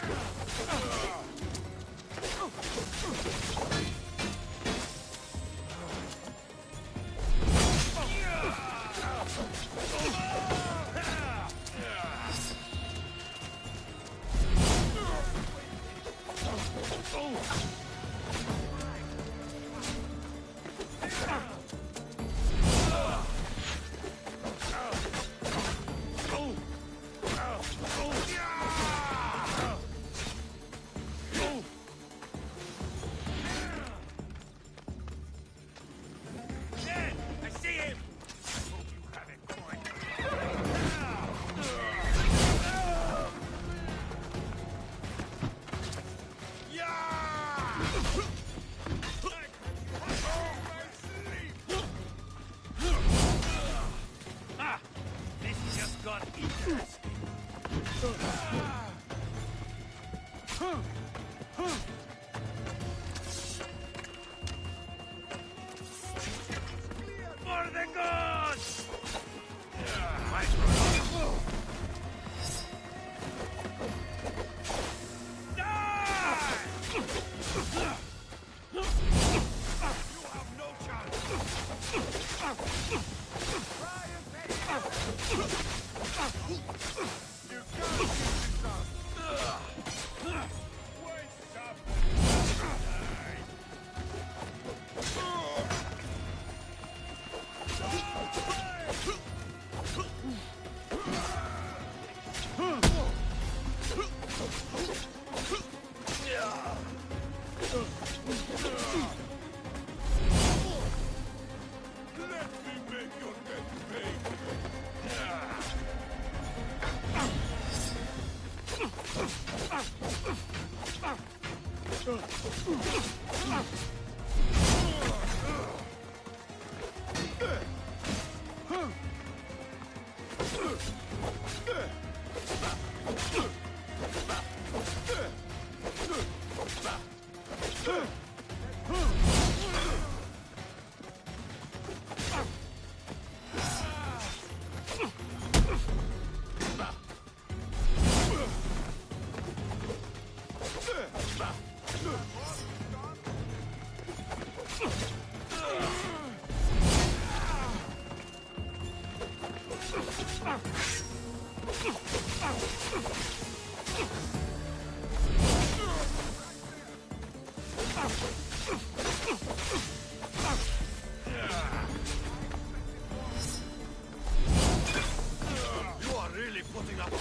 I see him! I hope you have it, boy. Ah! This just got interesting. For the gods! You have no chance! Try and pay You are really putting up.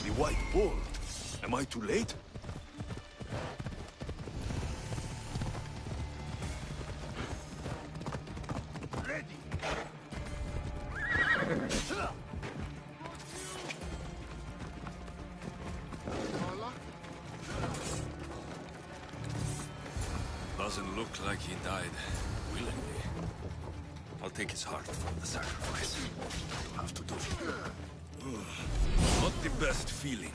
The White Bull. Am I too late? Doesn't look like he died willingly. I'll take his heart from the sacrifice. I'll have to do it. Not the best feeling.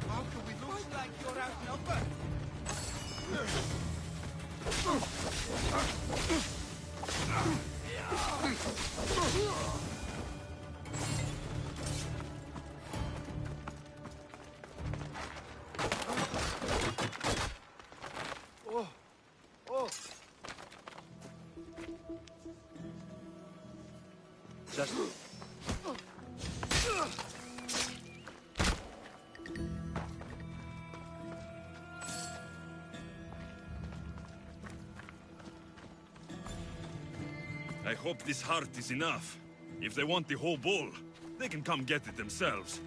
How can we lose like you're outnumbered? Just... I hope this heart is enough. If they want the whole bull, they can come get it themselves.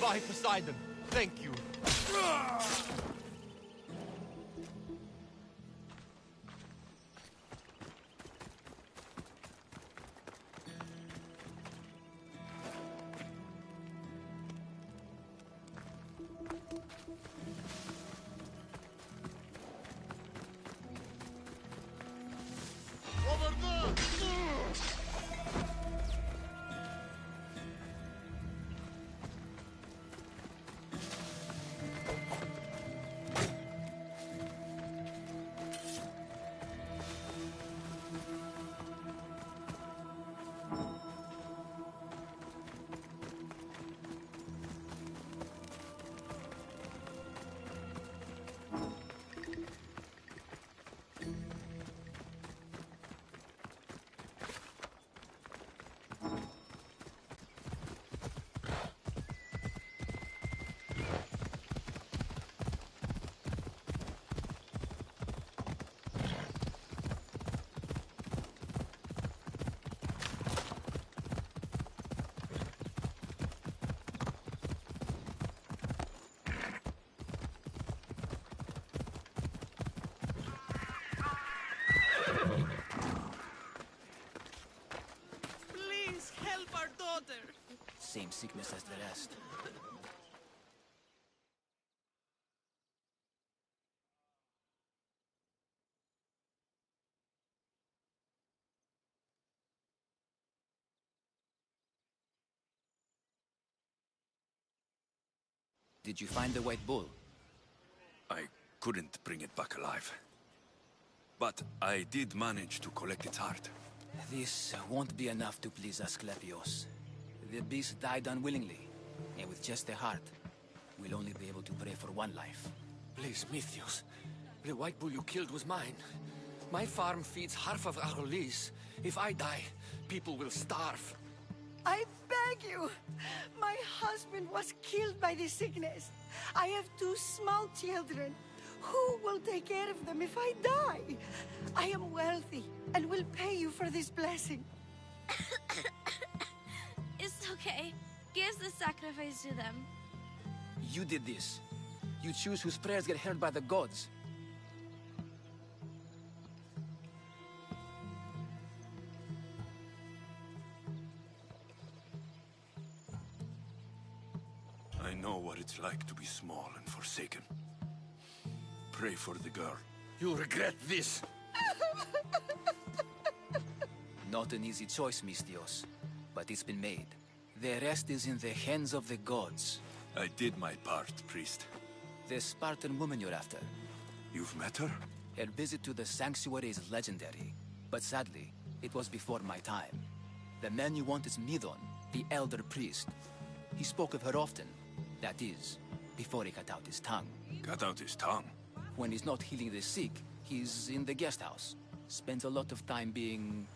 By Poseidon, thank you. Over there! Please help our daughter. Same sickness as the rest. Did you find the White Bull? I couldn't bring it back alive. But I did manage to collect its heart. This won't be enough to please Asclepios. The beast died unwillingly, and with just a heart, we'll only be able to pray for one life. Please, Mythios. The White Bull you killed was mine. My farm feeds half of our lease. If I die, people will starve. I beg you! My husband was killed by this sickness. I have 2 small children. Who will take care of them if I die? I am wealthy and will pay you for this blessing. It's okay. Give the sacrifice to them. You did this. You choose whose prayers get heard by the gods. I know what it's like to be small and forsaken. Pray for the girl. You'll regret this. Not an easy choice, Mystios, but it's been made. The rest is in the hands of the gods. I did my part, priest. The Spartan woman you're after. You've met her? Her visit to the sanctuary is legendary, but sadly, it was before my time. The man you want is Midon, the elder priest. He spoke of her often. That is, before he cut out his tongue. Cut out his tongue? When he's not healing the sick, he's in the guest house. Spends a lot of time being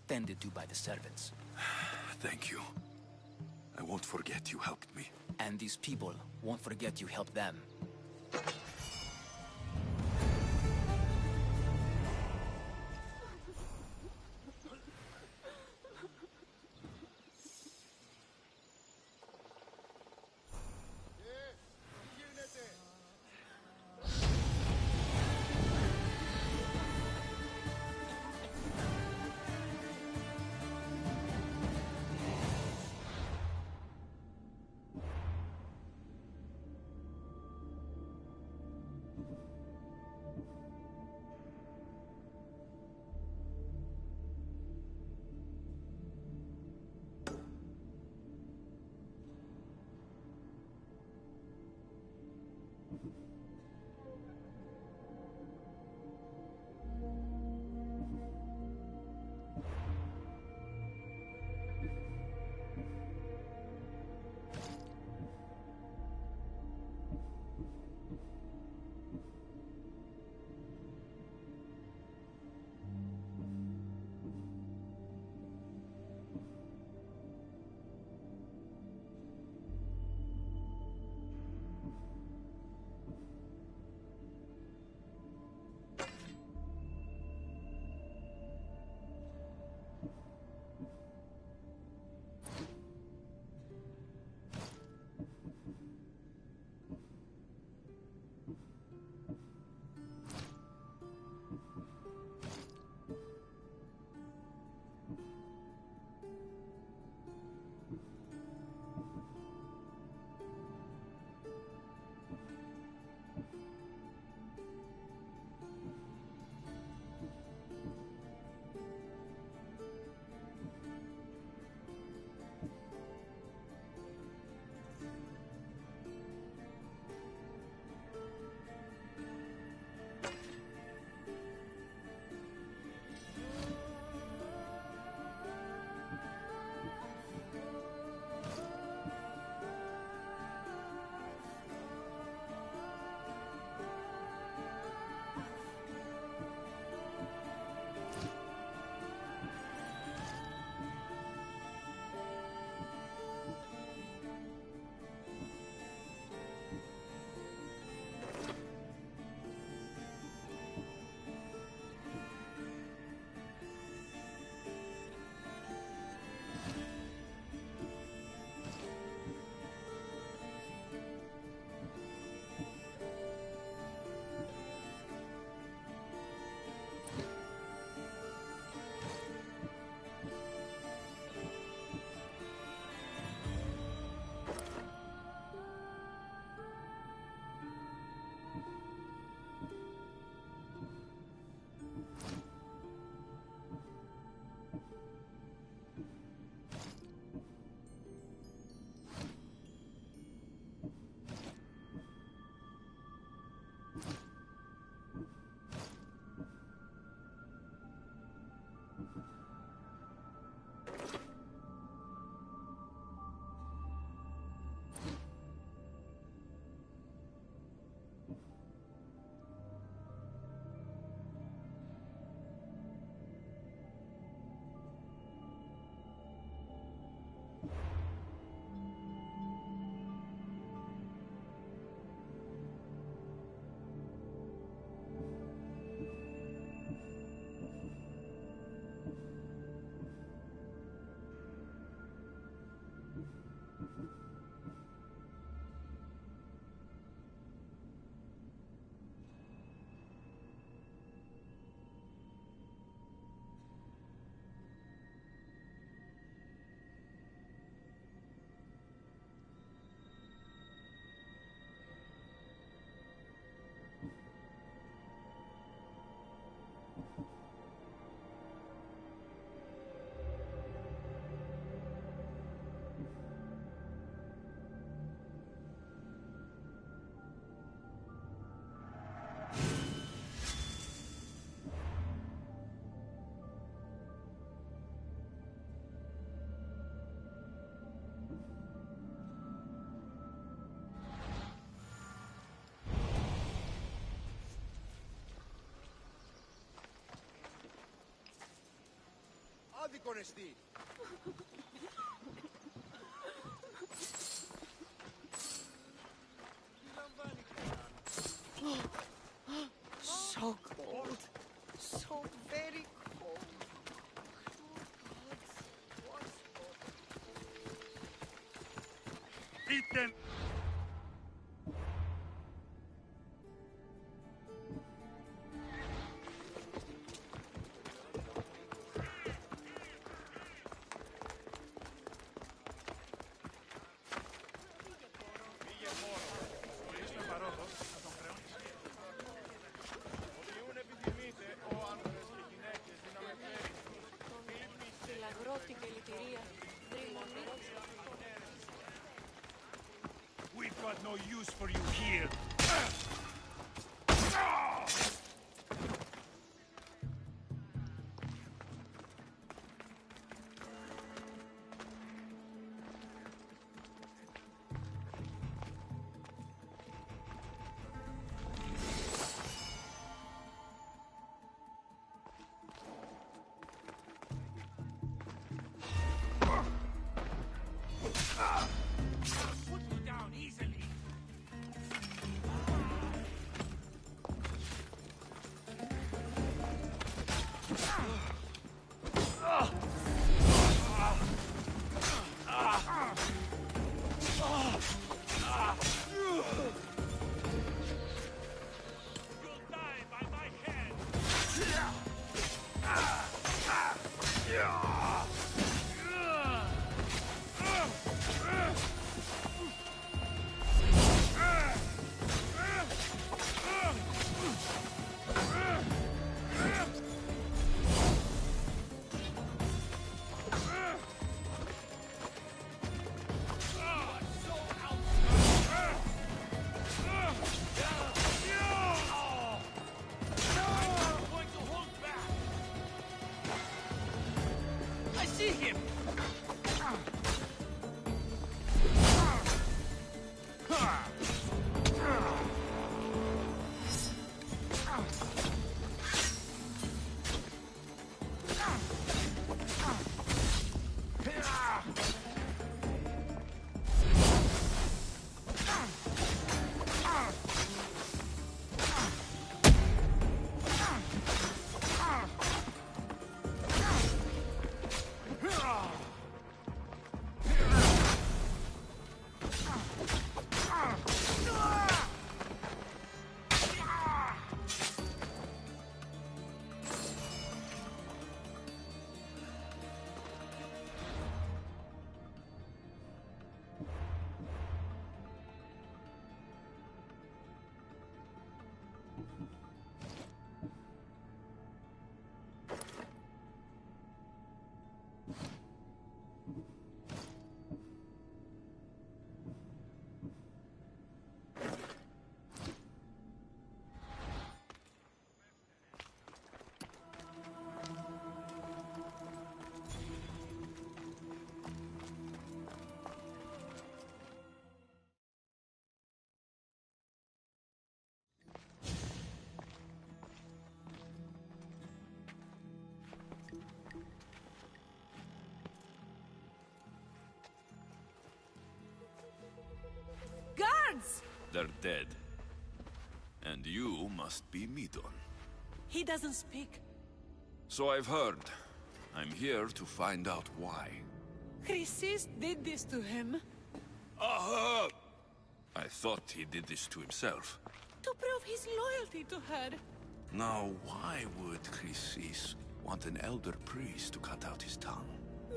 tended to by the servants. Thank you. I won't forget you helped me. And these people won't forget you helped them. άδικον εστί. So cold. So very cold. Eat them! We've got no use for you here. Put you down easily. You'll die by my hand. I see him! Guards! They're dead. And you must be Midon. He doesn't speak. So I've heard. I'm here to find out why. Chrysis did this to him. Aha! I thought he did this to himself. To prove his loyalty to her. Now, why would Chrysis want an elder priest to cut out his tongue?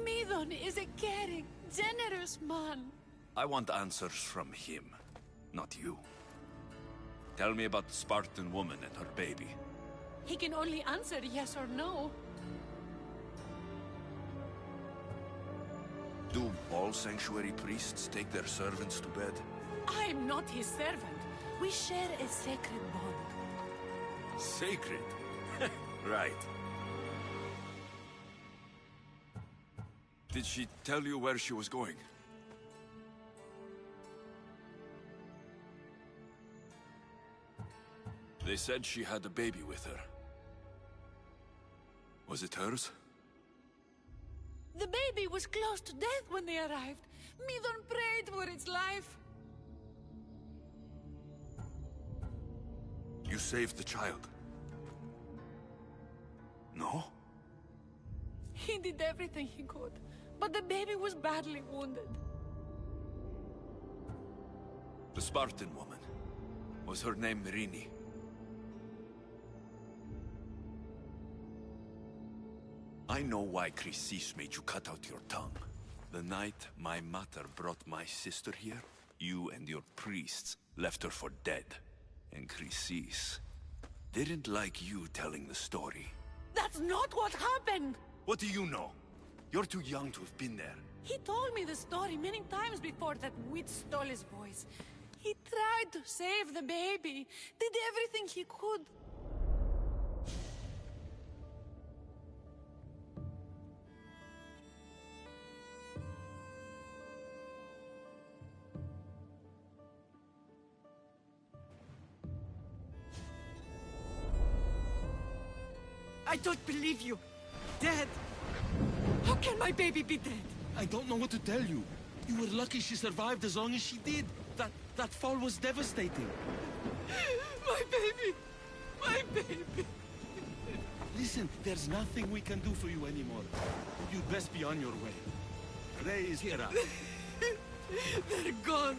Midon is a caring, generous man. I want answers from him, not you. Tell me about the Spartan woman and her baby. He can only answer yes or no. Do all sanctuary priests take their servants to bed? I'm not his servant. We share a sacred bond. Sacred? Right. Did she tell you where she was going? They said she had a baby with her. Was it hers? The baby was close to death when they arrived. Midon prayed for its life. You saved the child. No? He did everything he could, but the baby was badly wounded. The Spartan woman. Was her name Mirini? I know why Chrysis made you cut out your tongue. The night my mater brought my sister here, you and your priests left her for dead. And Chrysis didn't like you telling the story. That's not what happened! What do you know? You're too young to have been there. He told me the story many times before that witch stole his voice. He tried to save the baby, did everything he could. I don't believe you. Dead. How can my baby be dead? I don't know what to tell you. You were lucky she survived as long as she did. That fall was devastating. My baby! My baby! Listen, there's nothing we can do for you anymore. You'd best be on your way. Praise Hera. They're gone.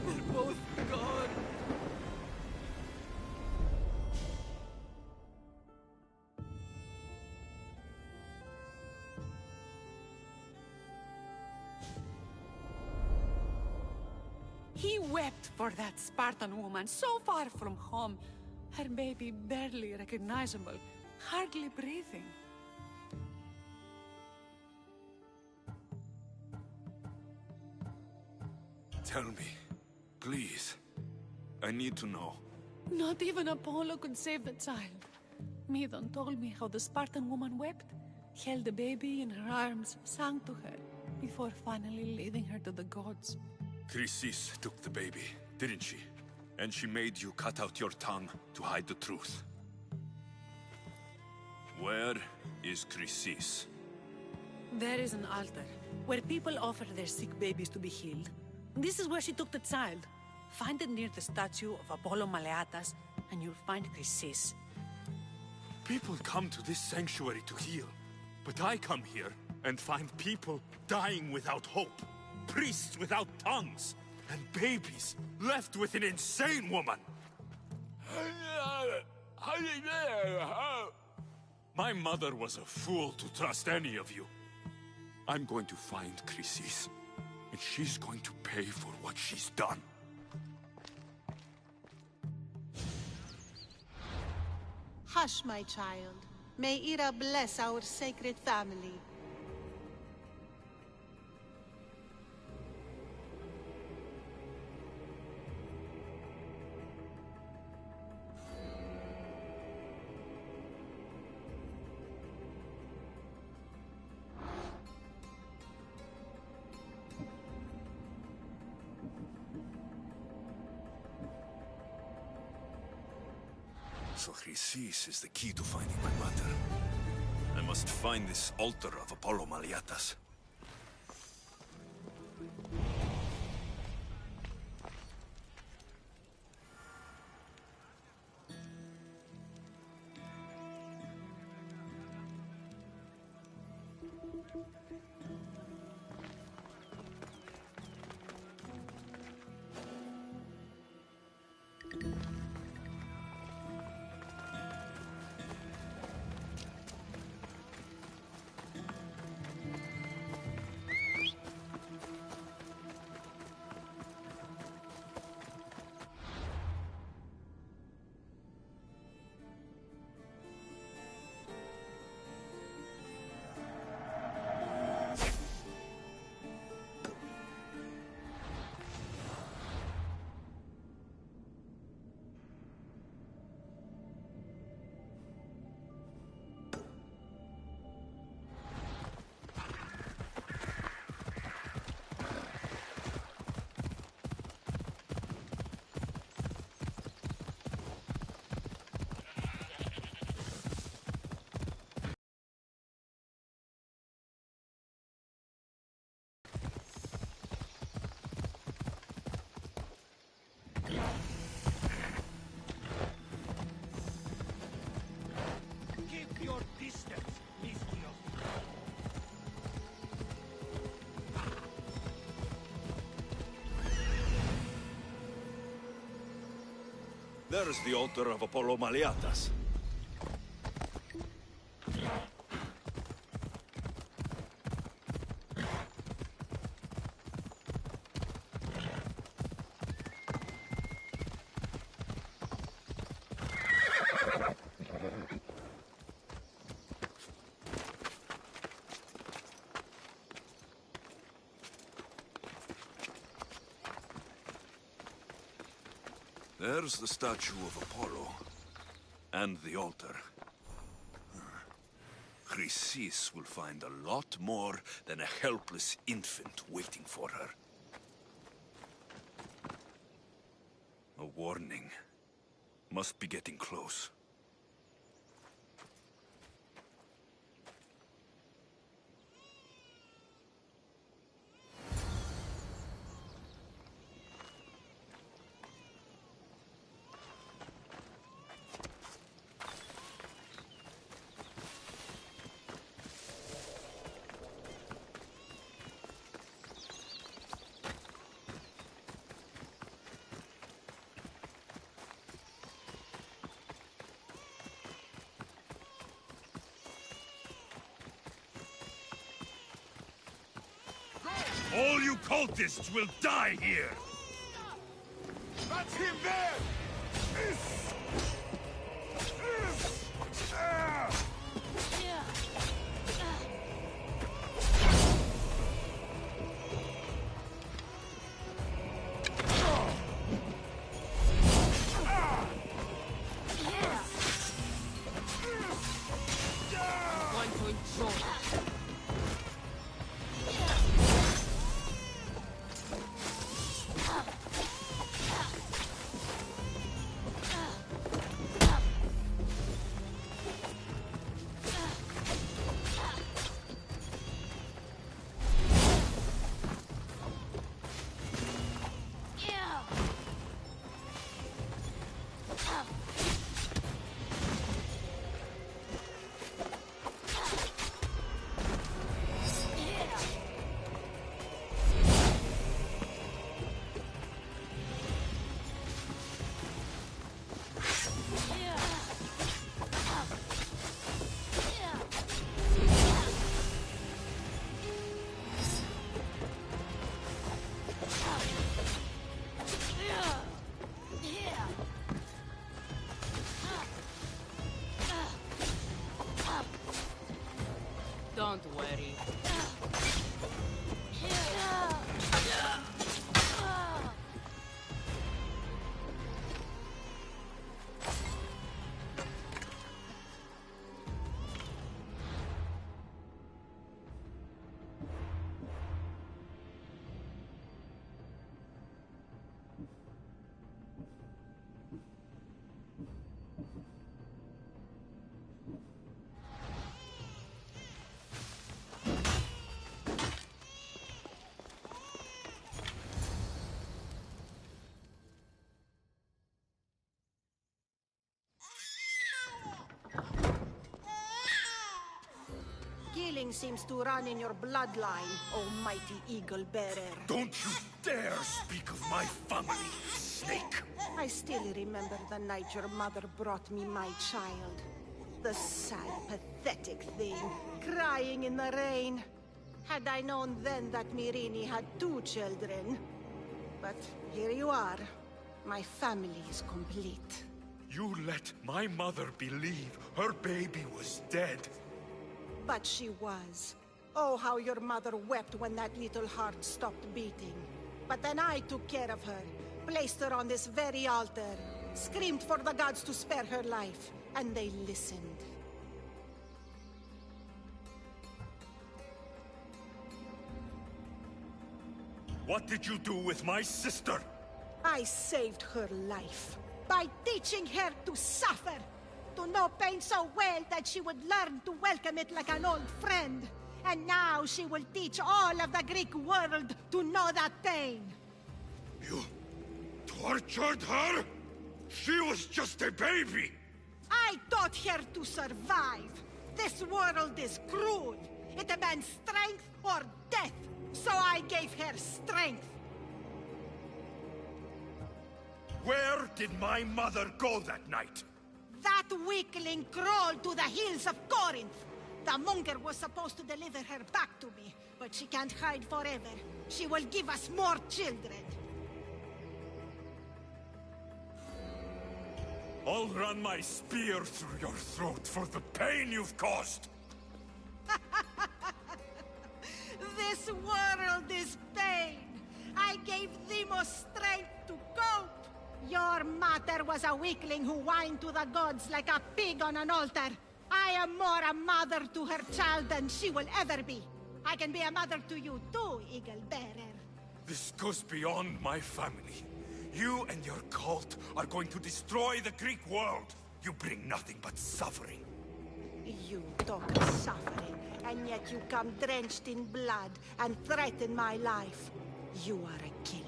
They're both gone. He wept for that Spartan woman, so far from home. Her baby barely recognizable, hardly breathing. Tell me, please. I need to know. Not even Apollo could save the child. Midon told me how the Spartan woman wept, held the baby in her arms, sang to her, before finally leading her to the gods. Chrysis took the baby, didn't she? And she made you cut out your tongue to hide the truth. Where is Chrysis? There is an altar, where people offer their sick babies to be healed. This is where she took the child. Find it near the statue of Apollo Maleatas, and you'll find Chrysis. People come to this sanctuary to heal. But I come here and find people dying without hope. Priests without tongues. And babies left with an insane woman. My mother was a fool to trust any of you. I'm going to find Chrysis, and she's going to pay for what she's done. Hush, my child. May Ira bless our sacred family. So Chrysis is the key to finding my mother. I must find this altar of Apollo Maleatas. There's the altar of Apollo Maliatas. There's the statue of Apollo. And the altar. Chrysis will find a lot more than a helpless infant waiting for her. A warning. Must be getting close. All you cultists will die here! That's him there! Don't worry. Killing seems to run in your bloodline, almighty eagle bearer. Don't you dare speak of my family, snake! I still remember the night your mother brought me my child. The sad, pathetic thing, crying in the rain. Had I known then that Myrini had 2 children. But here you are. My family is complete. You let my mother believe her baby was dead. But she was. Oh, how your mother wept when that little heart stopped beating. But then I took care of her, placed her on this very altar, screamed for the gods to spare her life, and they listened. What did you do with my sister? I saved her life by teaching her to suffer. To know pain so well that she would learn to welcome it like an old friend. And now she will teach all of the Greek world to know that pain. You tortured her? She was just a baby! I taught her to survive. This world is cruel. It demands strength or death. So I gave her strength. Where did my mother go that night? That weakling crawled to the hills of Corinth. The monger was supposed to deliver her back to me, but she can't hide forever. She will give us more children. I'll run my spear through your throat for the pain you've caused! This world is pain. I gave Demos strength to cope. Your mother was a weakling who whined to the gods like a pig on an altar. I am more a mother to her child than she will ever be. I can be a mother to you too, Eagle Bearer. This goes beyond my family. You and your cult are going to destroy the Greek world. You bring nothing but suffering. You talk of suffering, and yet you come drenched in blood and threaten my life. You are a killer,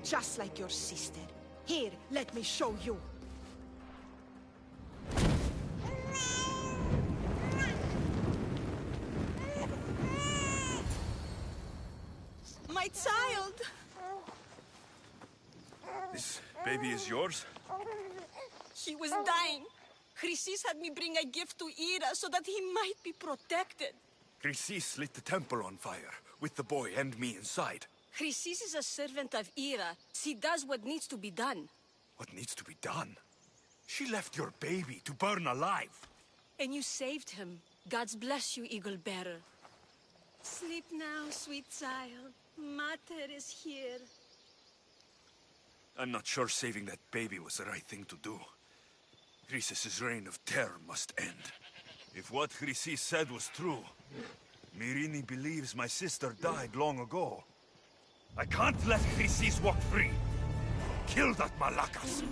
just like your sister. Here, let me show you. My child! This baby is yours? He was dying. Chrysis had me bring a gift to Ira so that he might be protected. Chrysis lit the temple on fire, with the boy and me inside. Chrysis is a servant of Ira. She does what needs to be done. What needs to be done? She left your baby to burn alive. And you saved him. God's bless you, Eagle Bearer. Sleep now, sweet child. Mater is here. I'm not sure saving that baby was the right thing to do. Chrysis' reign of terror must end. If what Chrysis said was true, Myrini believes my sister died long ago. I can't let Chrysis walk free. Kill that Malakas!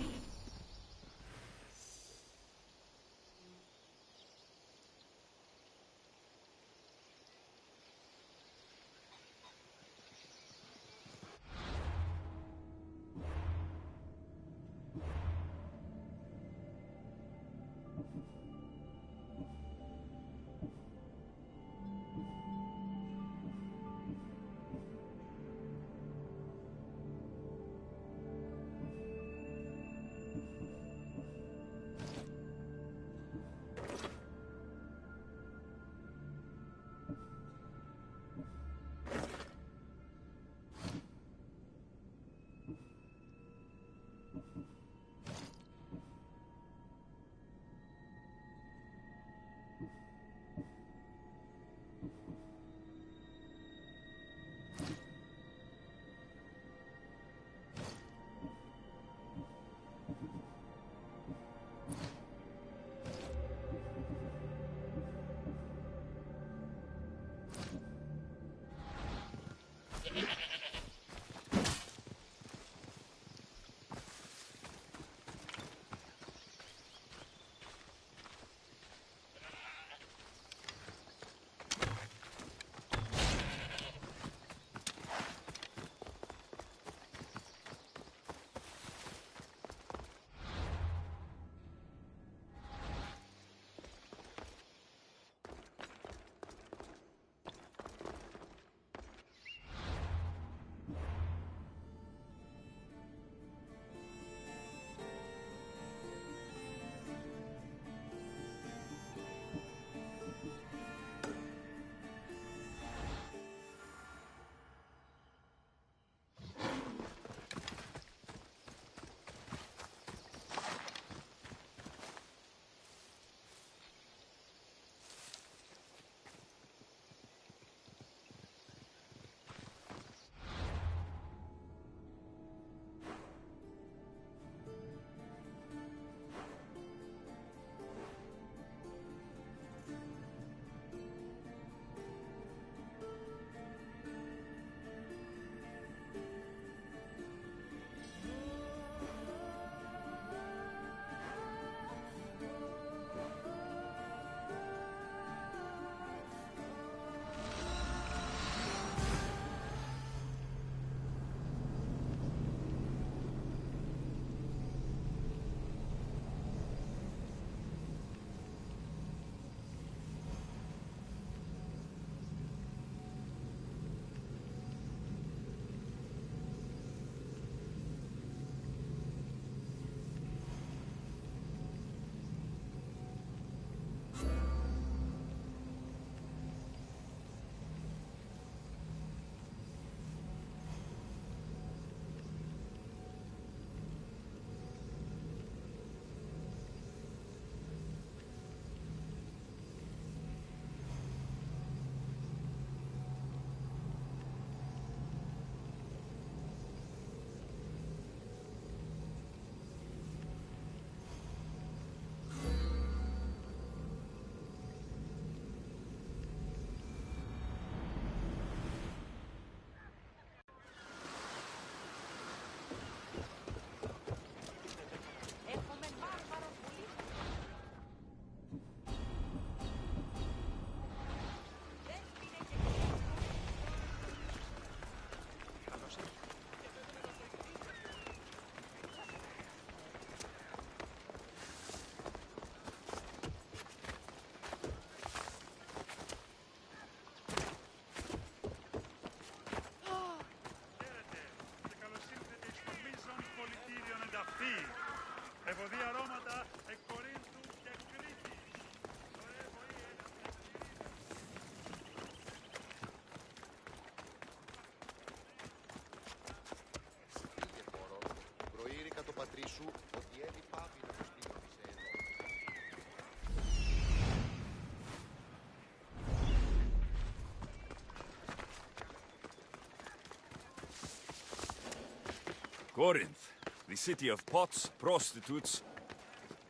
Corinth, the city of pots, prostitutes,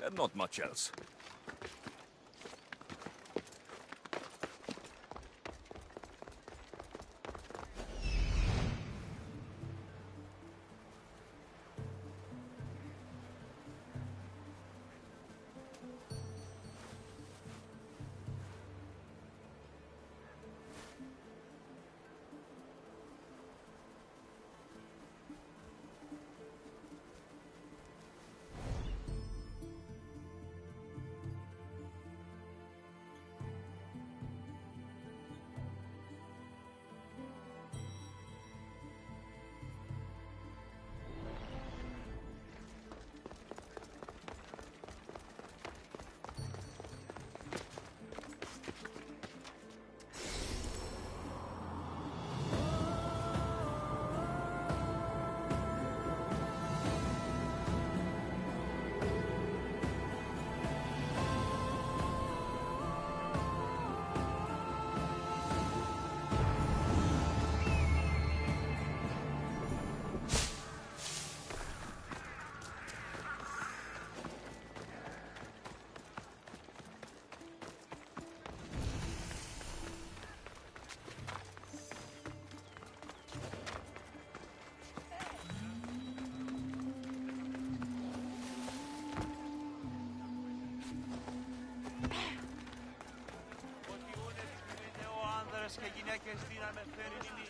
and not much else. και γυναίκες δύναμε φέρει νημή.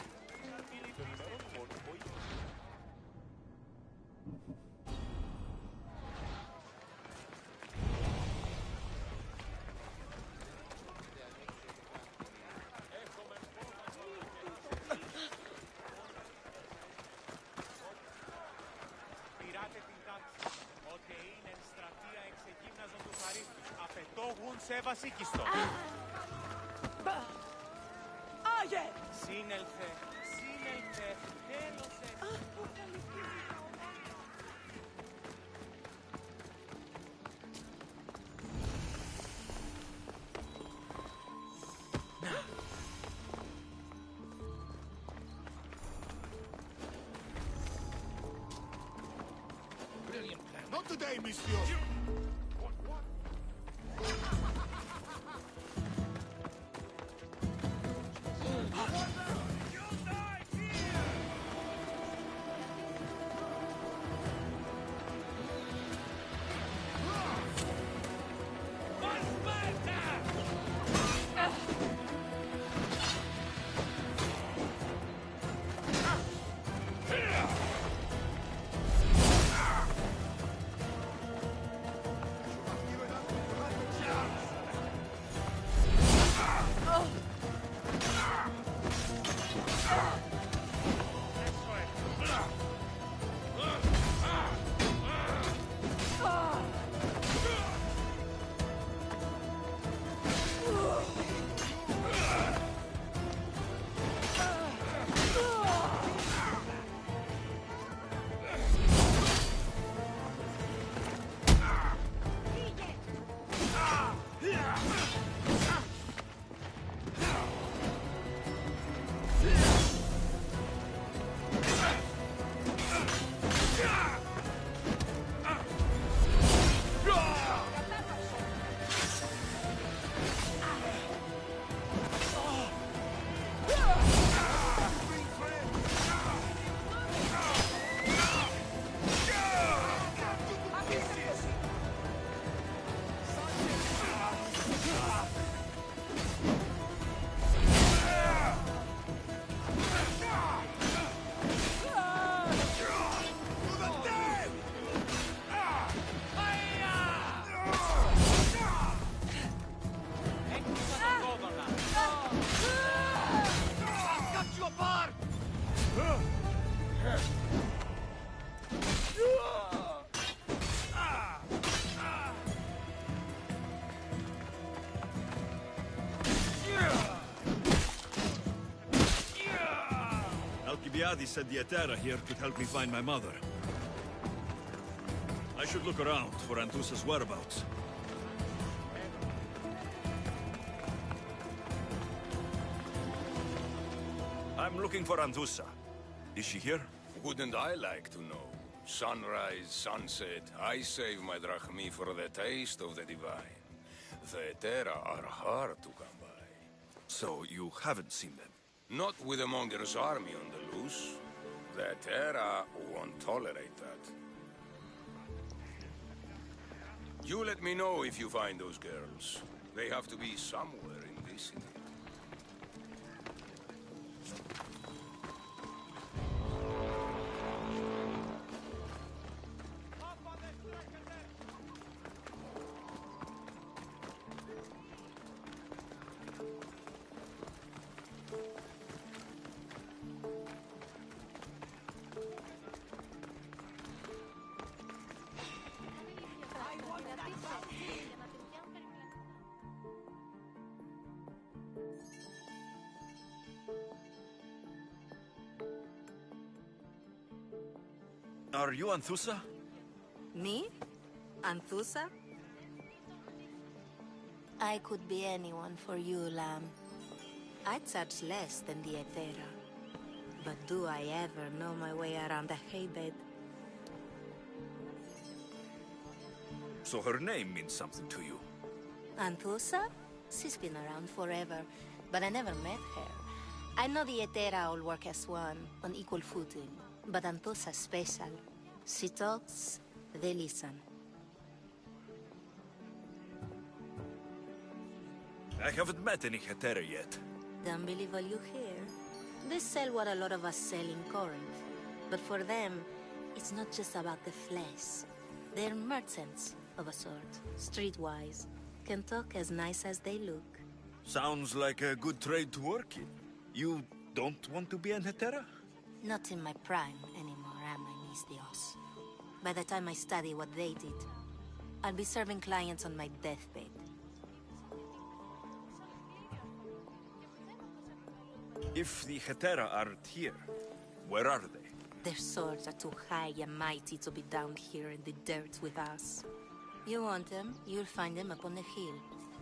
Πειράτε την τάξη. Ότε είναι στρατεία εξεγύμναζον του χαρίστη. Απαιτώγουν σε βασίκιστο. Άγιε! Σύνελθε, σύνελθε, τέλωσε. Brilliant plan. Not today, monsieur. Alcibiades said the Etera here could help me find my mother. I should look around for Anthusa's whereabouts. I'm looking for Anthusa. Is she here? Wouldn't I like to know? Sunrise, sunset, I save my drachmi for the taste of the divine. The Terra are hard to come by. So you haven't seen them? Not with the Monger's army on the loose. The Terra won't tolerate that. You let me know if you find those girls. They have to be somewhere in this city. Are you Anthusa? Me? Anthusa? I could be anyone for you, Lamb. I charge less than the Aethera. But do I ever know my way around a haybed? So her name means something to you? Anthusa? She's been around forever, but I never met her. I know the Aethera all work as one, on equal footing. But Anthusa's special. She talks, they listen. I haven't met any Hetera yet. Don't believe all you hear. They sell what a lot of us sell in Corinth. But for them, it's not just about the flesh. They're merchants, of a sort, streetwise. Can talk as nice as they look. Sounds like a good trade to work in. You don't want to be an Hetera? Not in my prime anymore, am I, Miss Dios? By the time I study what they did, I'll be serving clients on my deathbed. If the Hetera aren't here, where are they? Their swords are too high and mighty to be down here in the dirt with us. You want them, you'll find them up on the hill.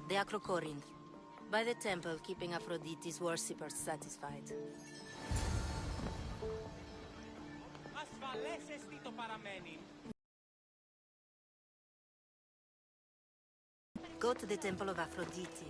The Acro Corinth. By the temple, keeping Aphrodite's worshippers satisfied. Go to the temple of Aphrodite.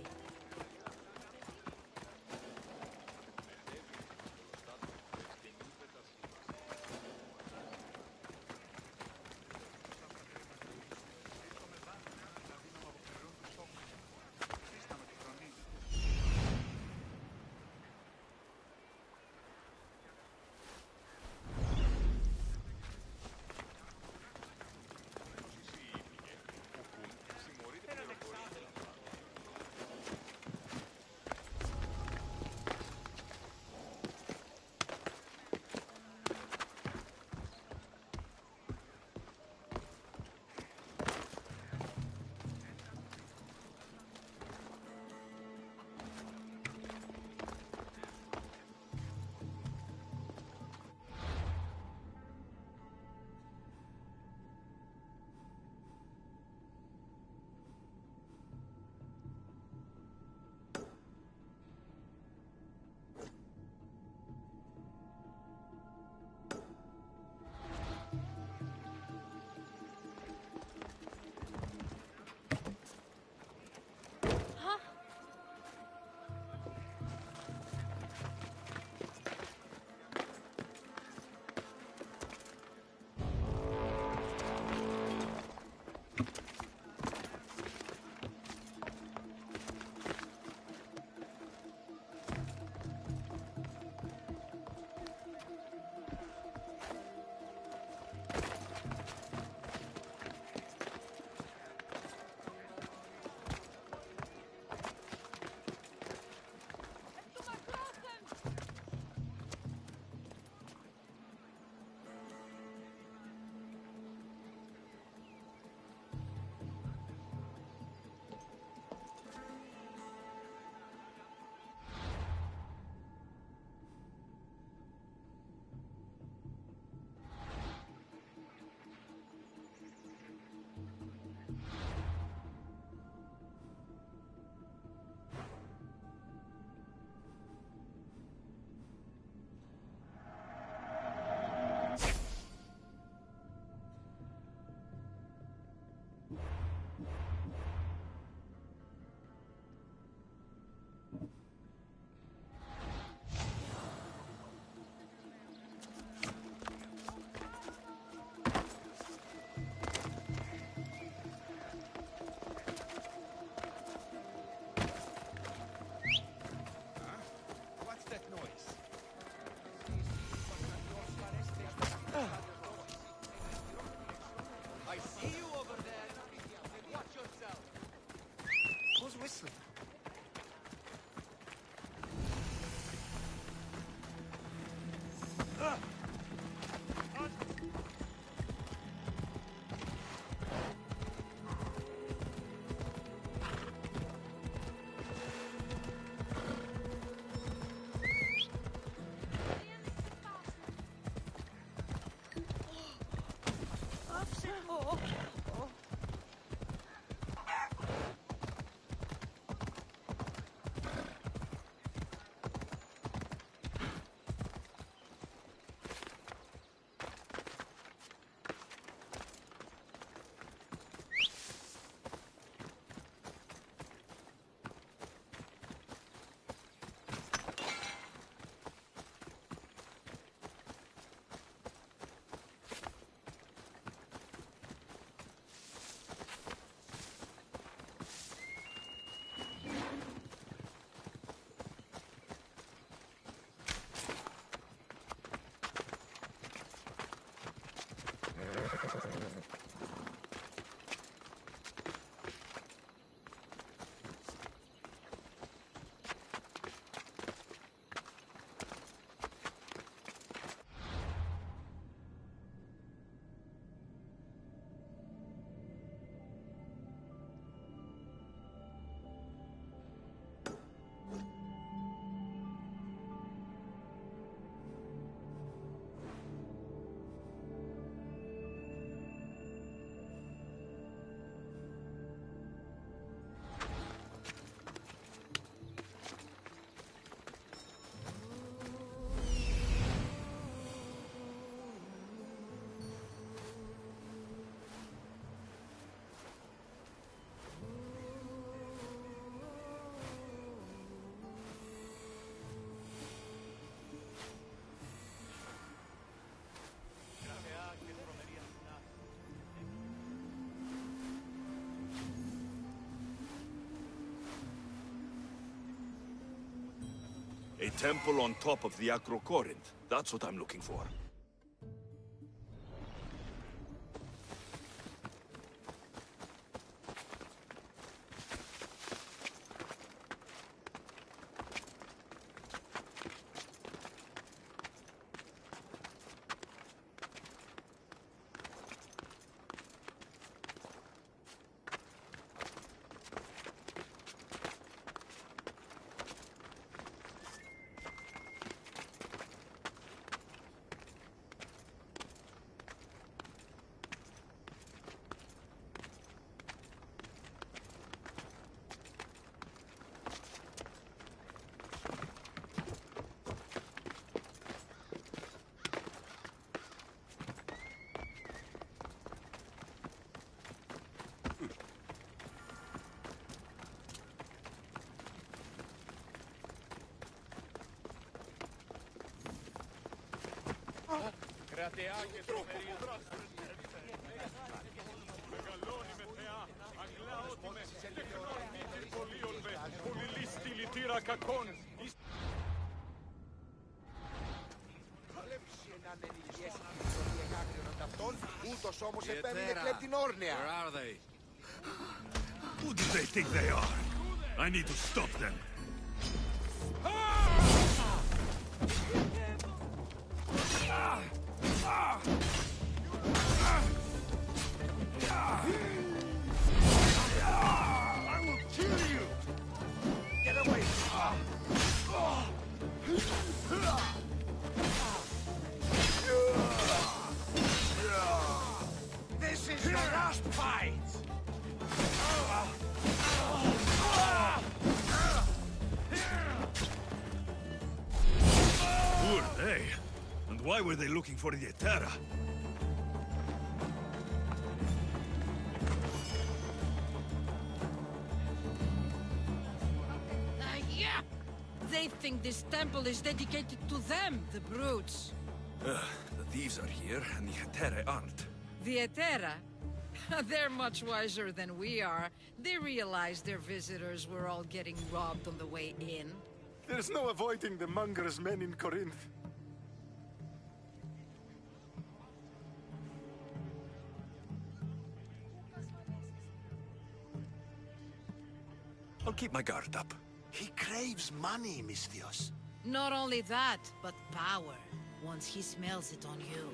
Oh. A temple on top of the Acrocorinth. That's what I'm looking for. Κρατεά και τρομερία. Μεγαλώνει με θεά, αγλάωτιμε, τεχνώνει πολύολβε, πολυλή στη λυτήρα κακών. Παλέψει έναν ενηλιές στην εγάγριον ταυτών, ούτως όμως επέμεινε κλέπτην όρνεα. Where are they? Who do they think they are? I need to stop them. I will kill you! Get away! This is your last fight! Who are they? And why were they looking for the Etera? Yeah! They think this temple is dedicated to them, the brutes. The thieves are here, and the Hetere aren't. The Etera? They're much wiser than we are. They realized their visitors were all getting robbed on the way in. There's no avoiding the monger's men in Corinth. I'll keep my guard up. He craves money, Misthios. Not only that, but power. Once he smells it on you,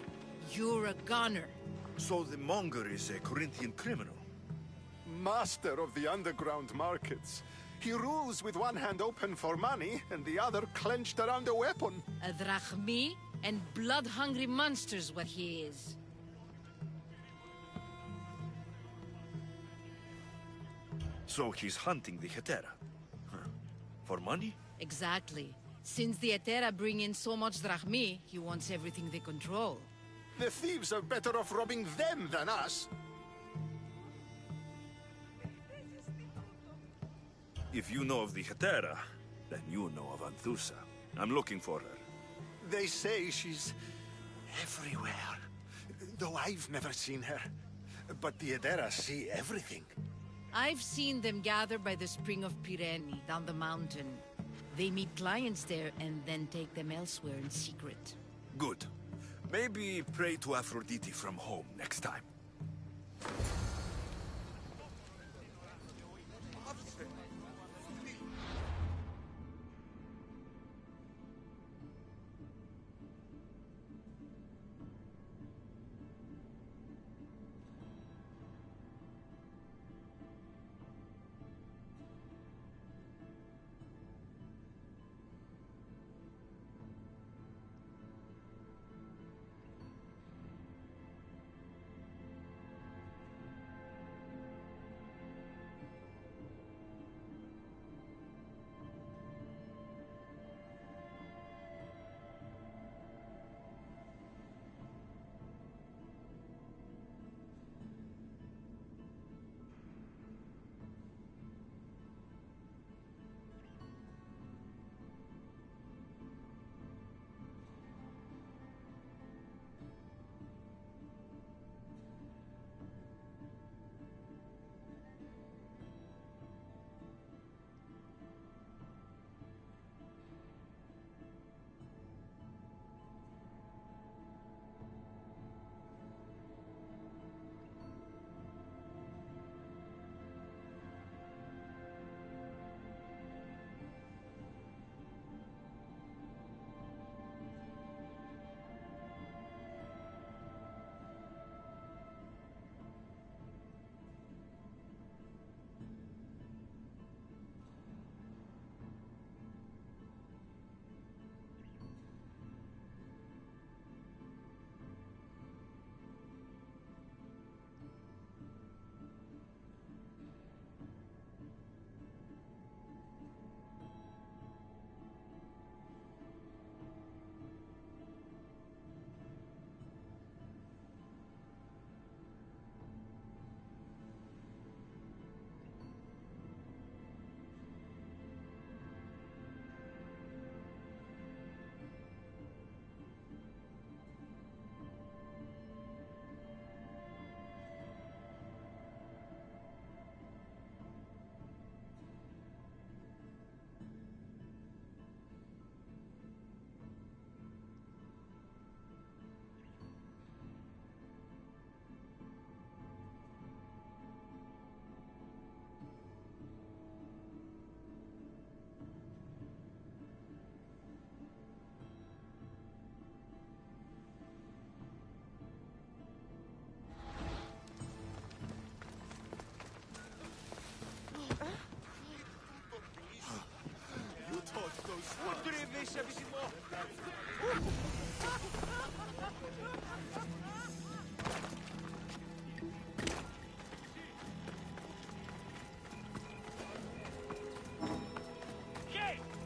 you're a gunner. So the monger is a Corinthian criminal? Master of the underground markets. He rules with one hand open for money and the other clenched around a weapon. A drachmi and blood-hungry monster's what he is. So he's hunting the Hetera. Huh. For money? Exactly. Since the Etera bring in so much drachmi, he wants everything they control. The thieves are better off robbing them than us. If you know of the Hetera, then you know of Anthusa. I'm looking for her. They say she's everywhere. Though I've never seen her. But the Edera see everything. I've seen them gather by the spring of Pireni, down the mountain. They meet clients there and then take them elsewhere in secret. Good. Maybe pray to Aphrodite from home next time.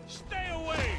Stay away!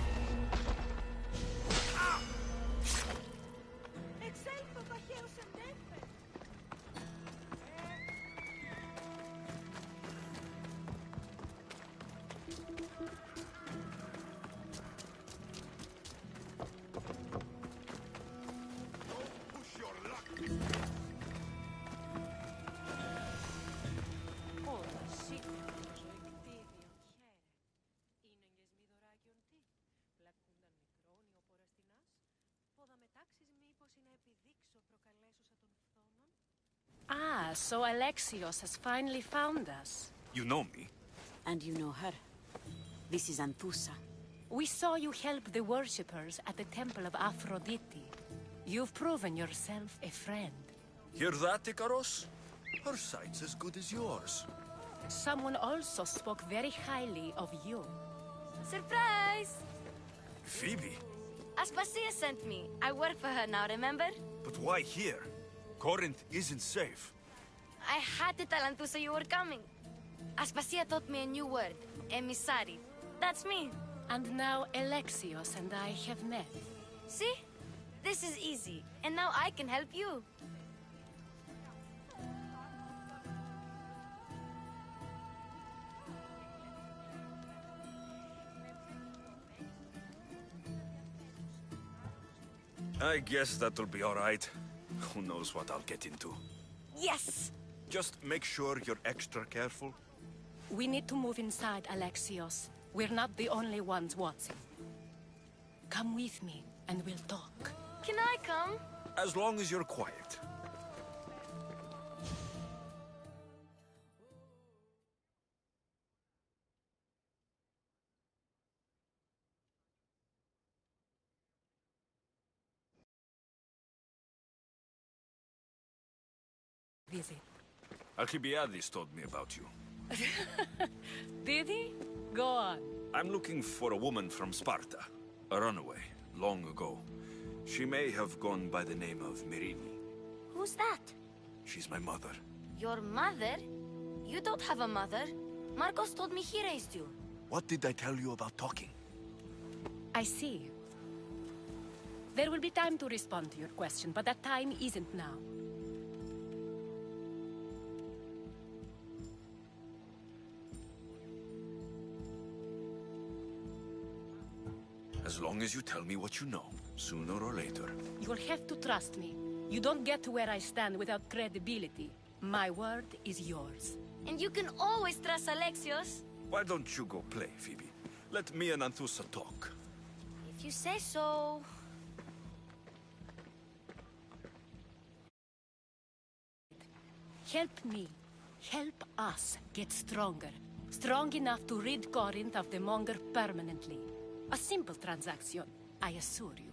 Ah, so Alexios has finally found us. You know me? And you know her. This is Anthusa. We saw you help the worshippers at the Temple of Aphrodite. You've proven yourself a friend. Hear that, Ikaros? Her sight's as good as yours. Someone also spoke very highly of you. Surprise! Phoebe? Aspasia sent me. I work for her now, remember? But why here? Corinth isn't safe. I had to tell Anthusa you were coming. Aspasia taught me a new word. Emissary. That's me. And now Alexios and I have met. See? This is easy. And now I can help you. I guess that'll be all right. Who knows what I'll get into. Yes! Just make sure you're extra careful. We need to move inside, Alexios. We're not the only ones watching. Come with me, and we'll talk. Can I come? As long as you're quiet. Visit. Alcibiades told me about you. Did he? Go on. I'm looking for a woman from Sparta. A runaway, long ago. She may have gone by the name of Myrrine. Who's that? She's my mother. Your mother? You don't have a mother. Marcos told me he raised you. What did I tell you about talking? I see. There will be time to respond to your question, but that time isn't now. As long as you tell me what you know, sooner or later. You will have to trust me. You don't get to where I stand without credibility. My word is yours. And you can always trust Alexios. Why don't you go play, Phoebe? Let me and Anthusa talk. If you say so. Help me. Help us get stronger. Strong enough to rid Corinth of the Monger permanently. A simple transaction, I assure you.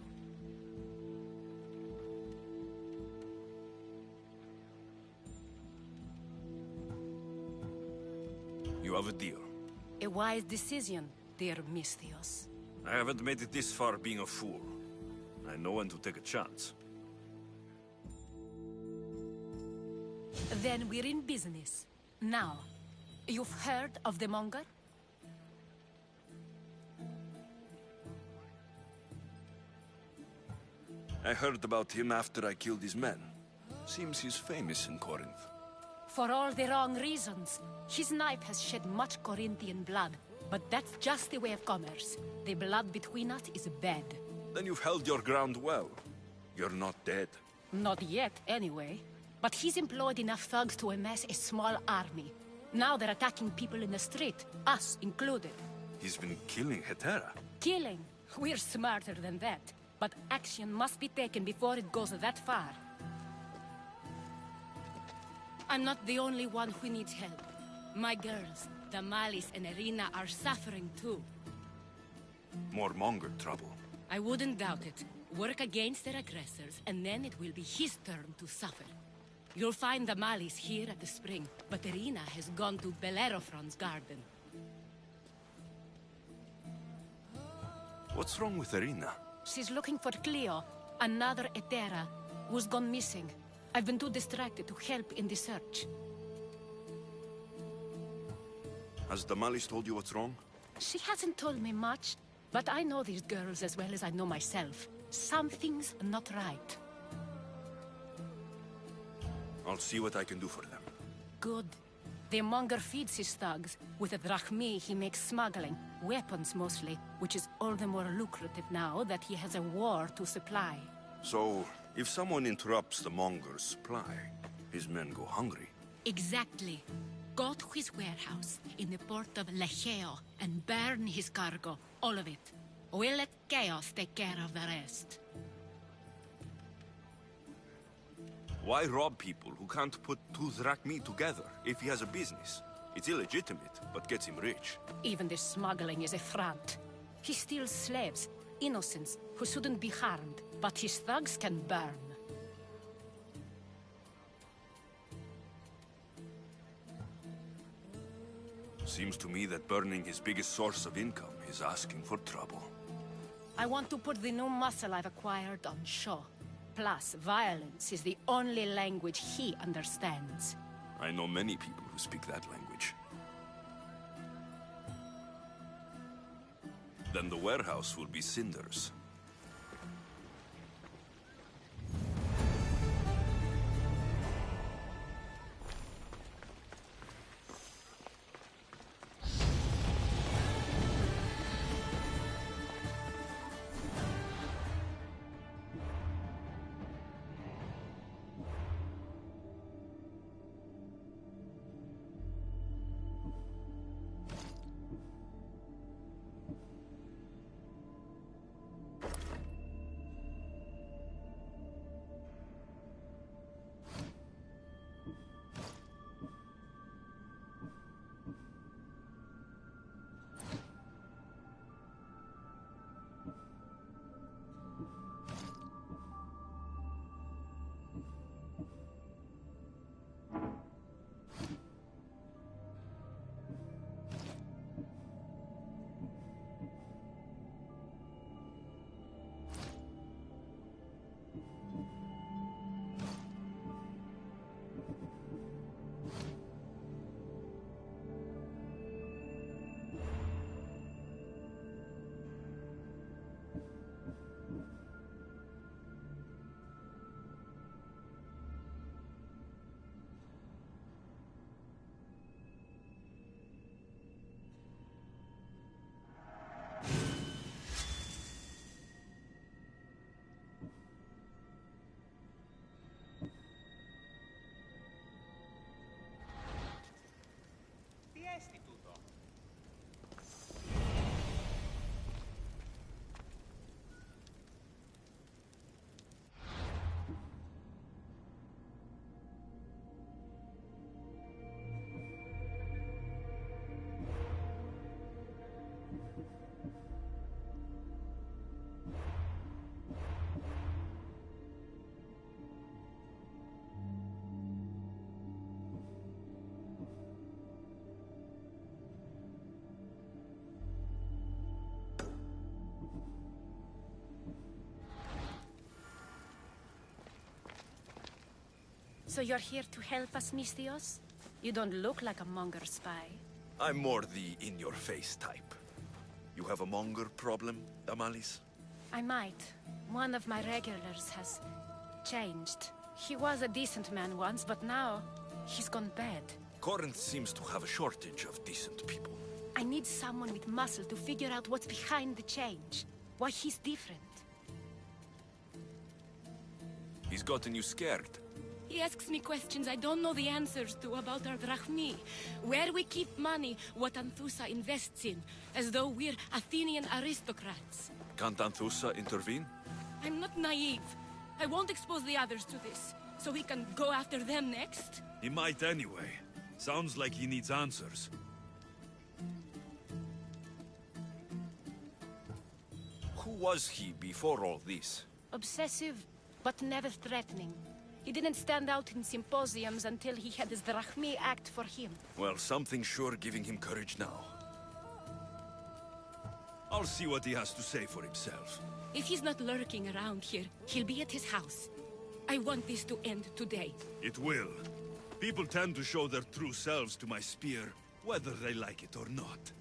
You have a deal. A wise decision, dear Misthios. I haven't made it this far being a fool. I know when to take a chance. Then we're in business. Now, you've heard of the Monger? I heard about him after I killed his men. Seems he's famous in Corinth. For all the wrong reasons. His knife has shed much Corinthian blood, but that's just the way of commerce. The blood between us is bad. Then you've held your ground well. You're not dead. Not yet, anyway. But he's employed enough thugs to amass a small army. Now they're attacking people in the street, us included. He's been killing Hetera. Killing? We're smarter than that. But action must be taken before it goes that far. I'm not the only one who needs help. My girls, Damalis and Irina, are suffering too. More Monger trouble. I wouldn't doubt it. Work against their aggressors, and then it will be his turn to suffer. You'll find Damalis here at the spring, but Irina has gone to Bellerophon's garden. What's wrong with Irina? She's looking for Cleo, another Hetera, who's gone missing. I've been too distracted to help in the search. Has Damalis told you what's wrong? She hasn't told me much, but I know these girls as well as I know myself. Something's not right. I'll see what I can do for them. Good. The Monger feeds his thugs. With the drachmi, he makes smuggling. Weapons, mostly, which is all the more lucrative now that he has a war to supply. So, if someone interrupts the Monger's supply, his men go hungry. Exactly. Go to his warehouse in the port of Lecheo and burn his cargo, all of it. We'll let Chaos take care of the rest. Why rob people who can't put two drachmi together if he has a business? It's illegitimate, but gets him rich. Even the smuggling is a front. He steals slaves, innocents, who shouldn't be harmed, but his thugs can burn. Seems to me that burning his biggest source of income is asking for trouble. I want to put the new muscle I've acquired on show. Plus, violence is the only language he understands. I know many people who speak that language. Then the warehouse will be cinders. So you're here to help us, Misthios? You don't look like a monger spy. I'm more the in-your-face type. You have a monger problem, Damalis? I might. One of my regulars has changed. He was a decent man once, but now he's gone bad. Corinth seems to have a shortage of decent people. I need someone with muscle to figure out what's behind the change. Why he's different. He's gotten you scared. He asks me questions I don't know the answers to about our drachmi. Where we keep money, what Anthusa invests in. As though we're Athenian aristocrats. Can't Anthusa intervene? I'm not naive. I won't expose the others to this. So we can go after them next? He might anyway. Sounds like he needs answers. Who was he before all this? Obsessive, but never threatening. He didn't stand out in symposiums until he had his drachmi act for him. Well, something's sure giving him courage now. I'll see what he has to say for himself. If he's not lurking around here, he'll be at his house. I want this to end today. It will. People tend to show their true selves to my spear, whether they like it or not.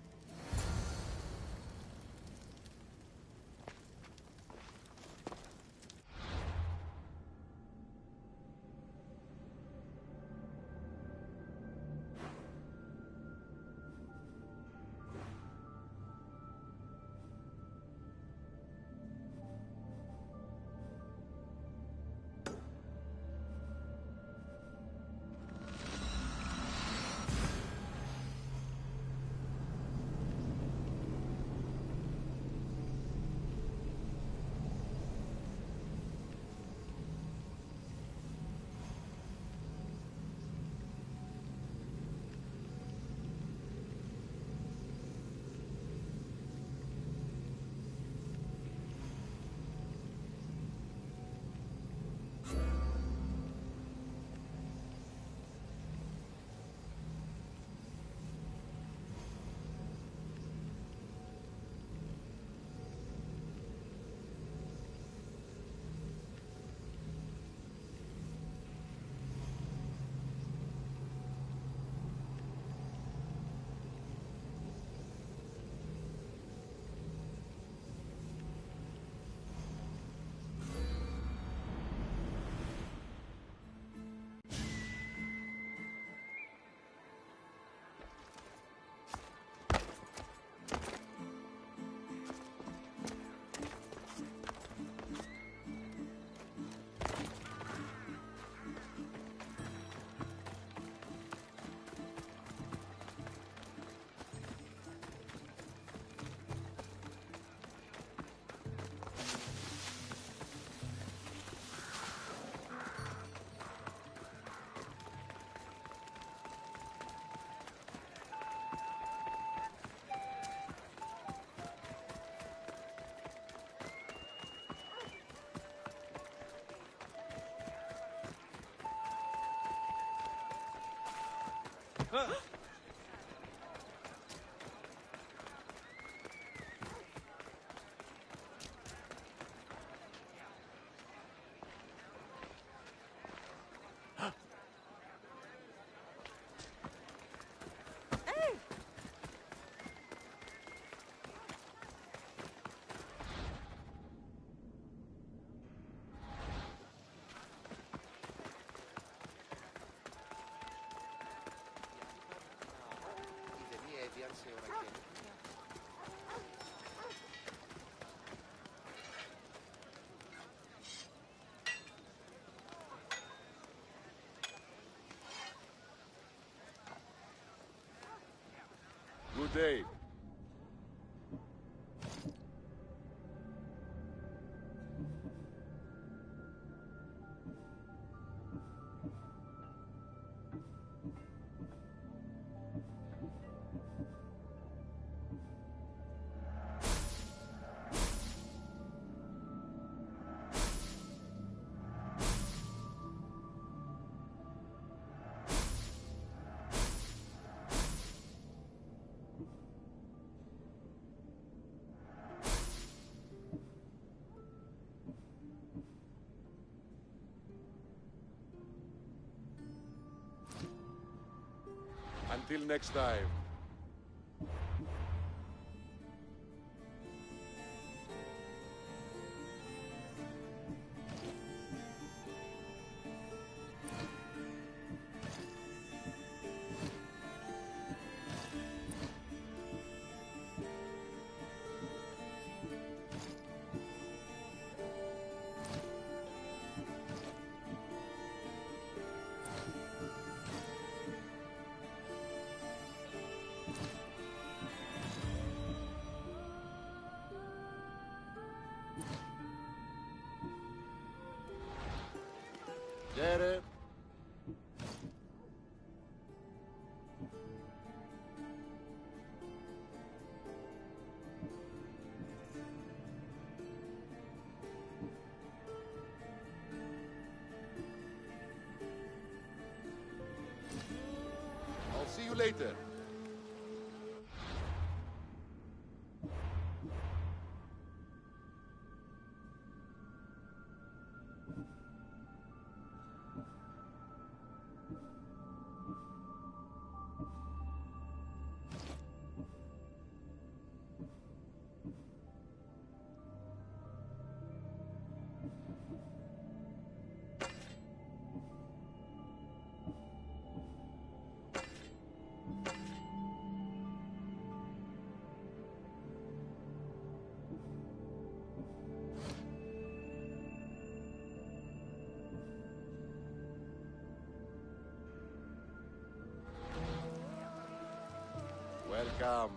Good day. Until next time. Get it? I'll see you later. Welcome.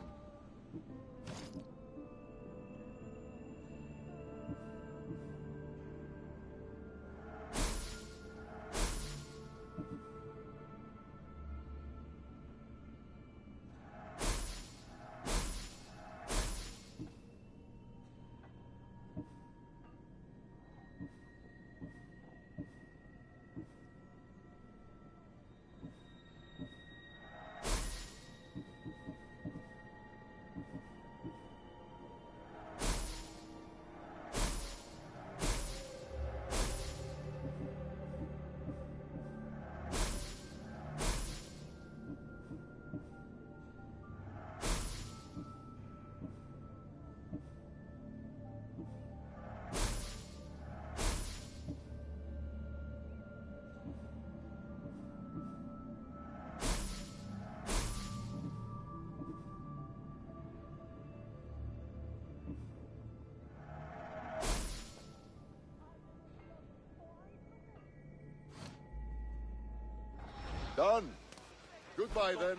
Done. Goodbye then.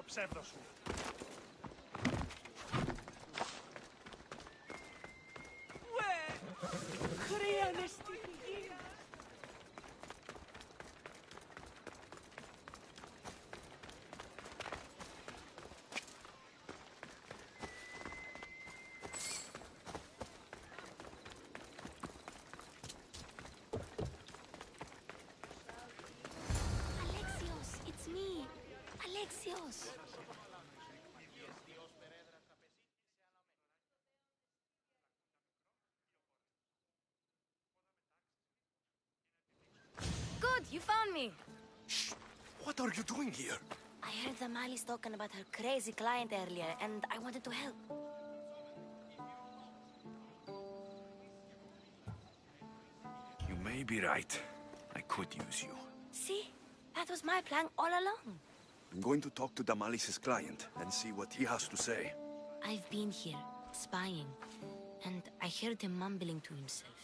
ψεύδο σου. Χρειάνε στη γη. Alexios, it's me. Alexios. Good, you found me. What are you doing here? I heard the Mali's talking about her crazy client earlier, and I wanted to help. You may be right. I could use you. See? That was my plan all along. I'm going to talk to Damalis's client and see what he has to say. I've been here, spying, and I heard him mumbling to himself.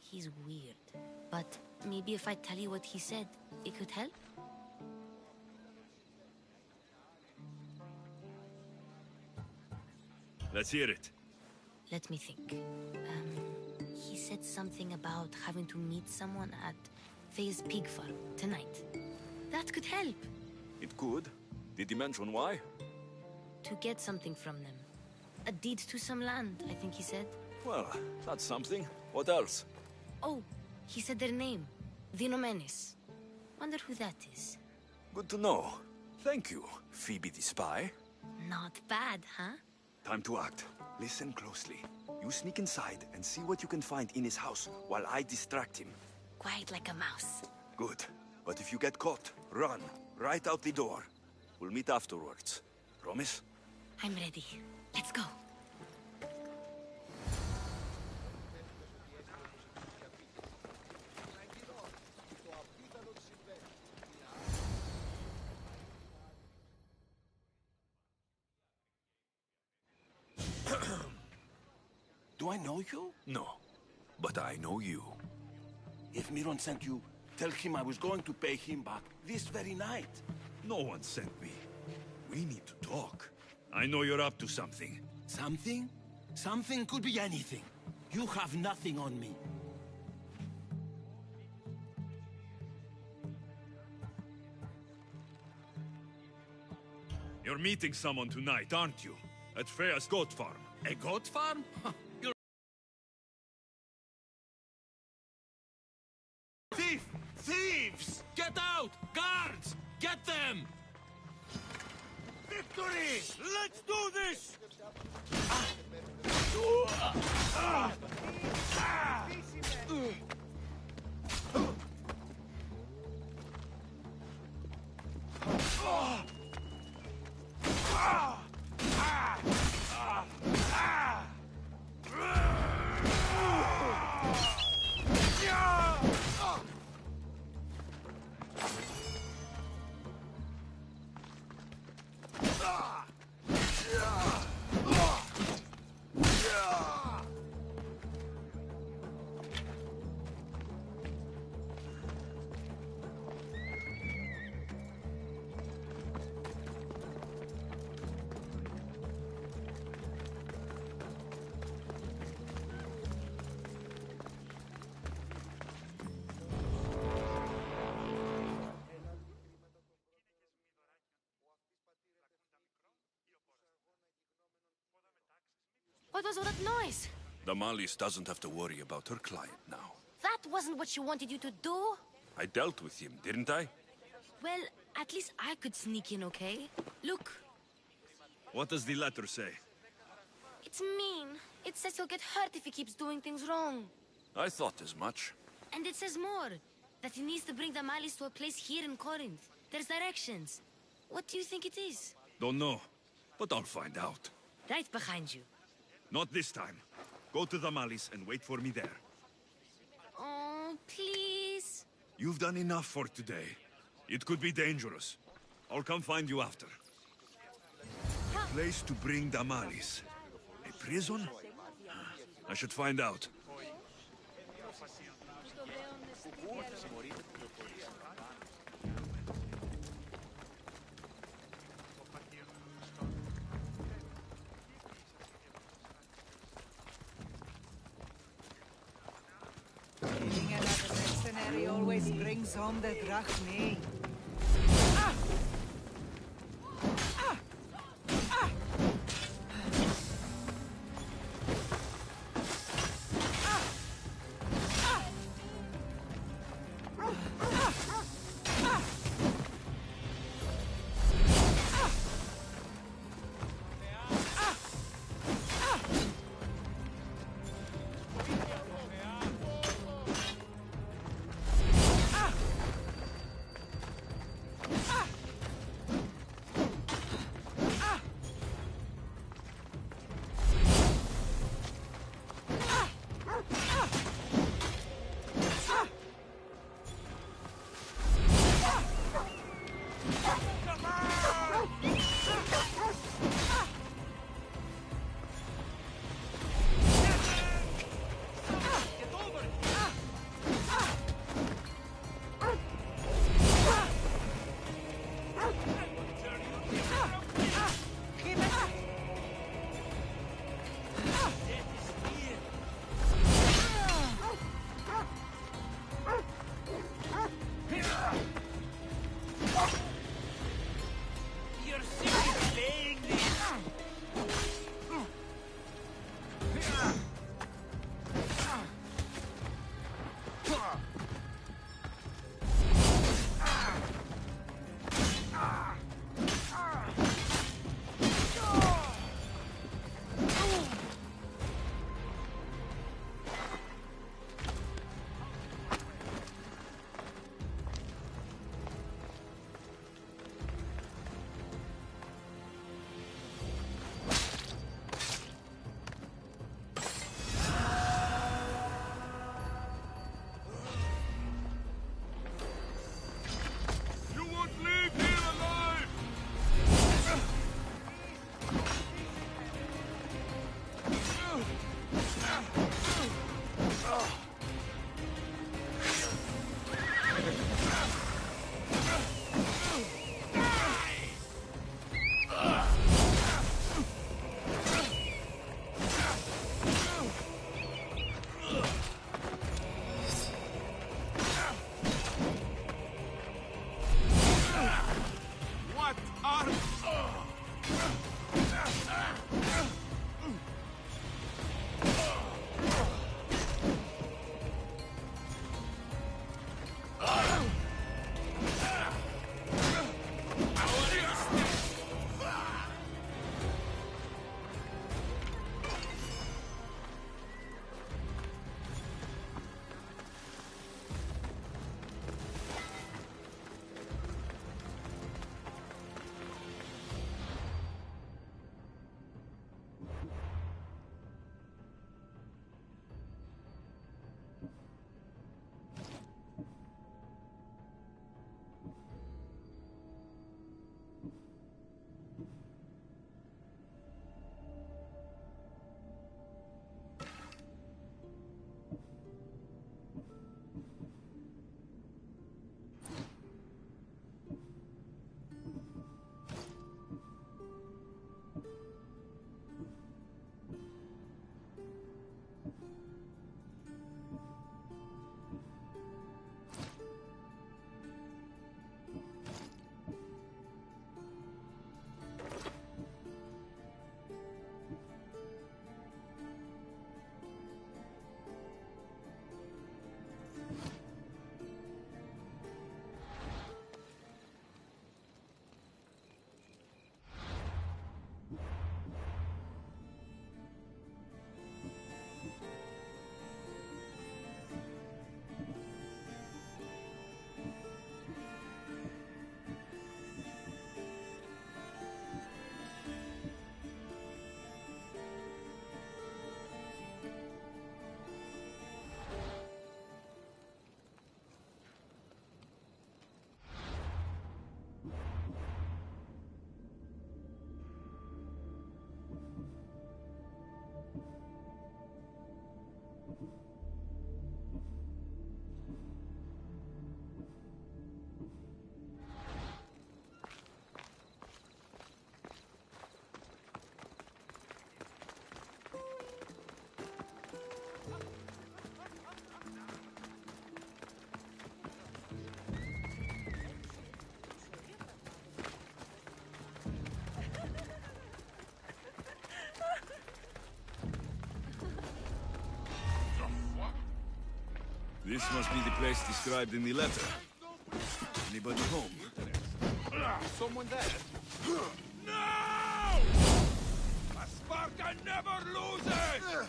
He's weird. But maybe if I tell you what he said, it could help? Let's hear it. Let me think. He said something about having to meet someone at Faye's pig farm tonight. That could help. It could. Did he mention why? To get something from them. A deed to some land, I think he said. Well, that's something. What else? Oh, he said their name. Vinomenes. Wonder who that is. Good to know. Thank you, Phoebe the spy. Not bad, huh? Time to act. Listen closely. You sneak inside and see what you can find in his house while I distract him. Quiet like a mouse. Good. But if you get caught, run. Right out the door. We'll meet afterwards. Promise? I'm ready. Let's go. Do I know you? No. But I know you. If Miron sent you, tell him I was going to pay him back this very night. No one sent me. We need to talk. I know you're up to something. Something? Something could be anything. You have nothing on me. You're meeting someone tonight, aren't you? At Freya's goat farm. A goat farm? You're... Thief! Thieves! Get out! Guards! Get them! Victory! Let's do this! What was all that noise? Damalis doesn't have to worry about her client now. That wasn't what she wanted you to do. I dealt with him, didn't I? Well, at least I could sneak in, okay? Look, What does the letter say? it's mean. It says he'll get hurt if he keeps doing things wrong. I thought as much. And it says more. That he needs to bring the Malis to a place here in Corinth. There's directions. What do you think it is? Don't know, but I'll find out. Right behind you. Not this time. Go to the Malis and wait for me there. Oh, please. You've done enough for today. It could be dangerous. I'll come find you after. A place to bring Damalis. A prison? I should find out. always brings home the drachmae. This must be the place described in the letter. Anybody home? Someone there? No! A Spartan never loses!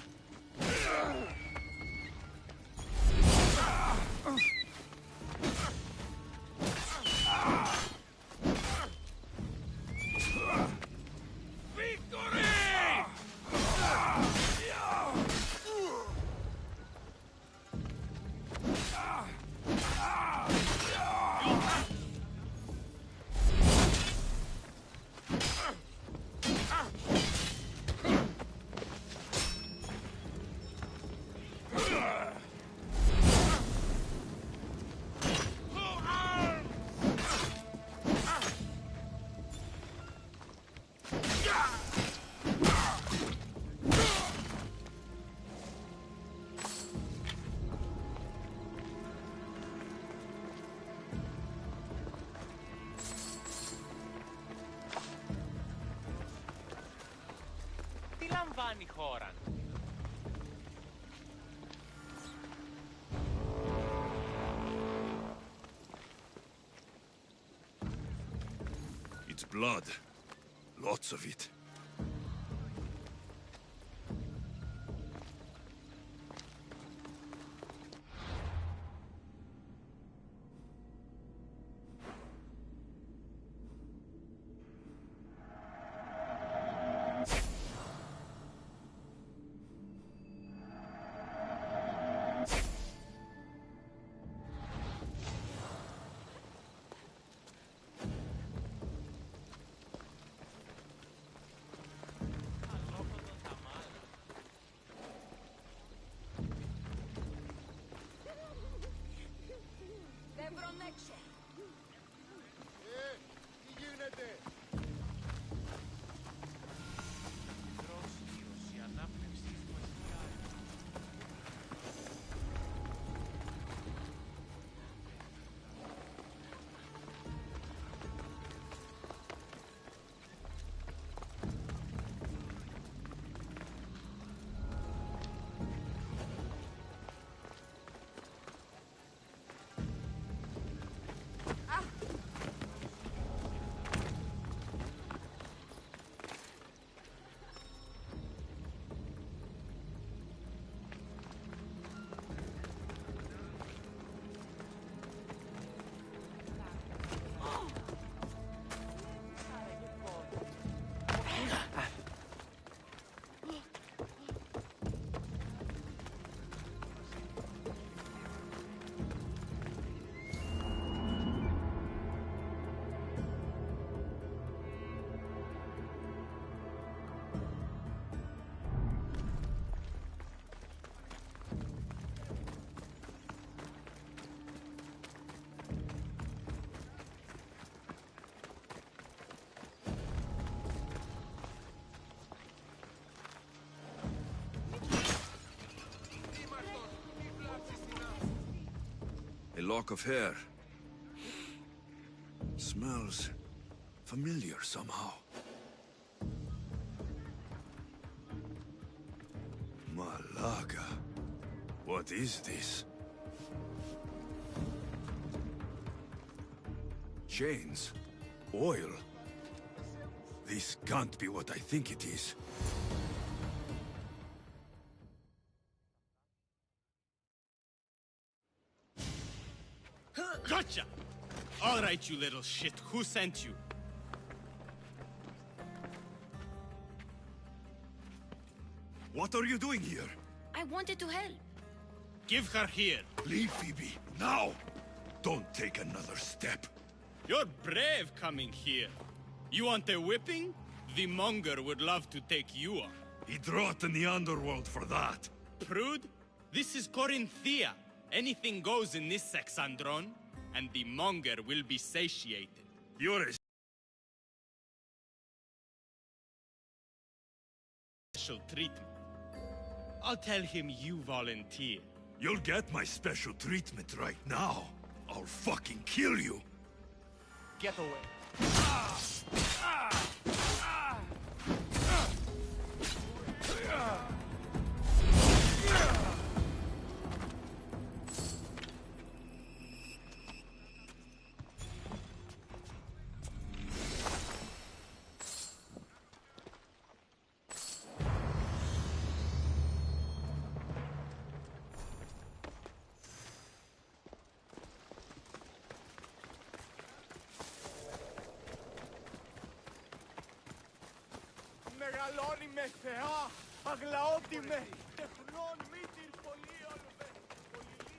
Τι λαμβάνει η χώρα? It's blood. Lots of it. Τι γίνεται? Η ανάπνευση του εστιάζει. A lock of hair. Smells familiar somehow. Malaga. What is this? Chains. Oil. This can't be what I think it is. Gotcha! All right, you little shit. Who sent you? What are you doing here? I wanted to help. Give her here. Leave, Phoebe, now! Don't take another step. You're brave coming here. You want a whipping? The monger would love to take you on. He'd rot in the underworld for that. Prude, this is Corinthia. Anything goes in this Sexandron, and the monger will be satiated. You're a special treatment. I'll tell him you volunteer. You'll get my special treatment right now. I'll fucking kill you. Get away. μεγαλώνει με θεά, αγλαώτη με, τεχνών μύτηρ πολίων με, πολυλίστη.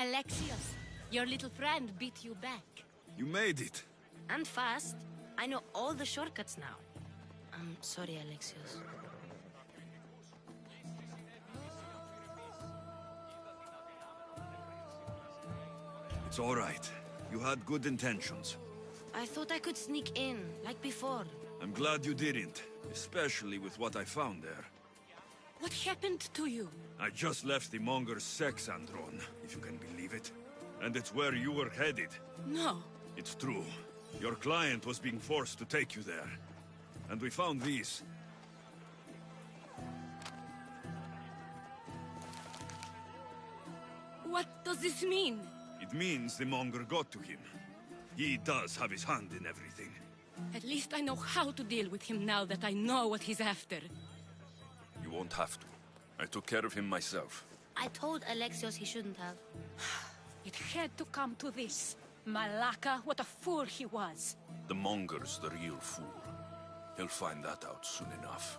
Alexios, your little friend beat you back. You made it. And fast. I know all the shortcuts now. I'm sorry, Alexios. It's all right. You had good intentions. I thought I could sneak in, like before. I'm glad you didn't, especially with what I found there. What happened to you? I just left the Monger's sex andron, if you can believe it. And it's where you were headed. No. It's true. Your client was being forced to take you there. And we found these. What does this mean? It means the Monger got to him. He does have his hand in everything. At least I know how to deal with him now that I know what he's after. You won't have to. I took care of him myself. I told Alexios he shouldn't have. It had to come to this. Malaka, what a fool he was. The Monger's the real fool. He'll find that out soon enough.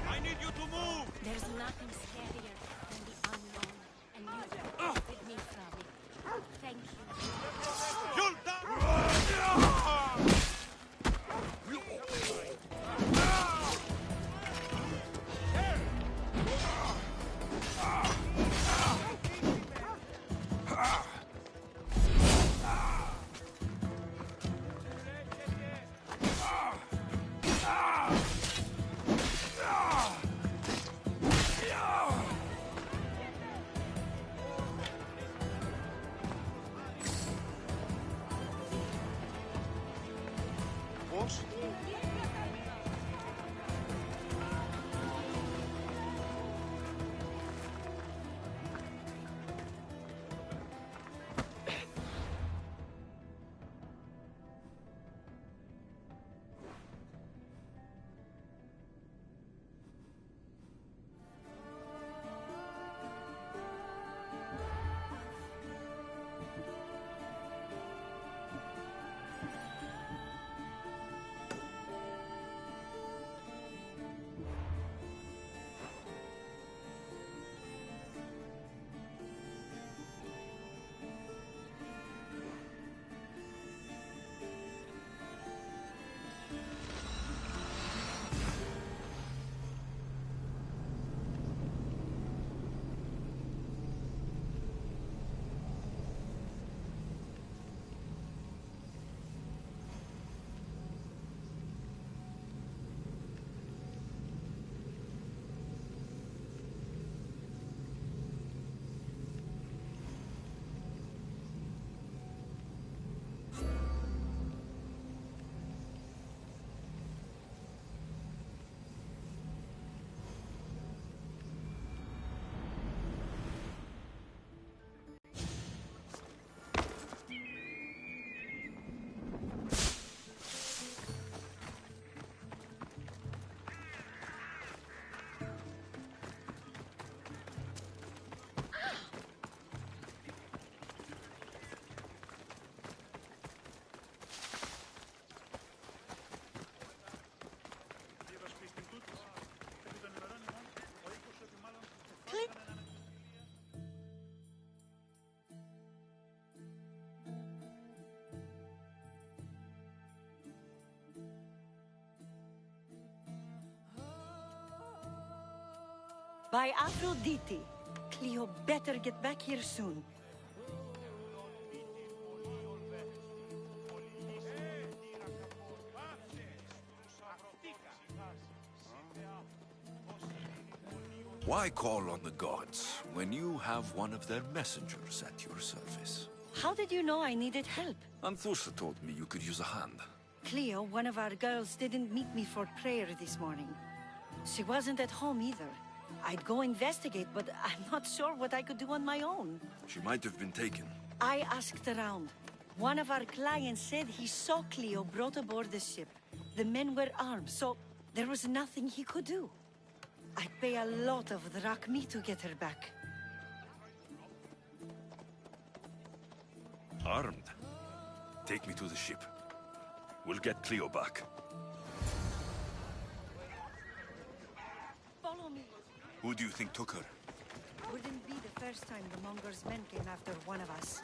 I need you to move! There's nothing scarier than the unknown, and you protected me from it. Thank you. By Aphrodite. Cleo better get back here soon. Why call on the gods when you have one of their messengers at your service? How did you know I needed help? Anthusa told me you could use a hand. Cleo, one of our girls, didn't meet me for prayer this morning. She wasn't at home either. I'd go investigate, but I'm not sure what I could do on my own. She might have been taken. I asked around. One of our clients said he saw Cleo brought aboard the ship. The men were armed, so there was nothing he could do. I'd pay a lot of drachmi to get her back. Armed? Take me to the ship. We'll get Cleo back. Follow me. Who do you think took her? Wouldn't be the first time the Monger's men came after one of us.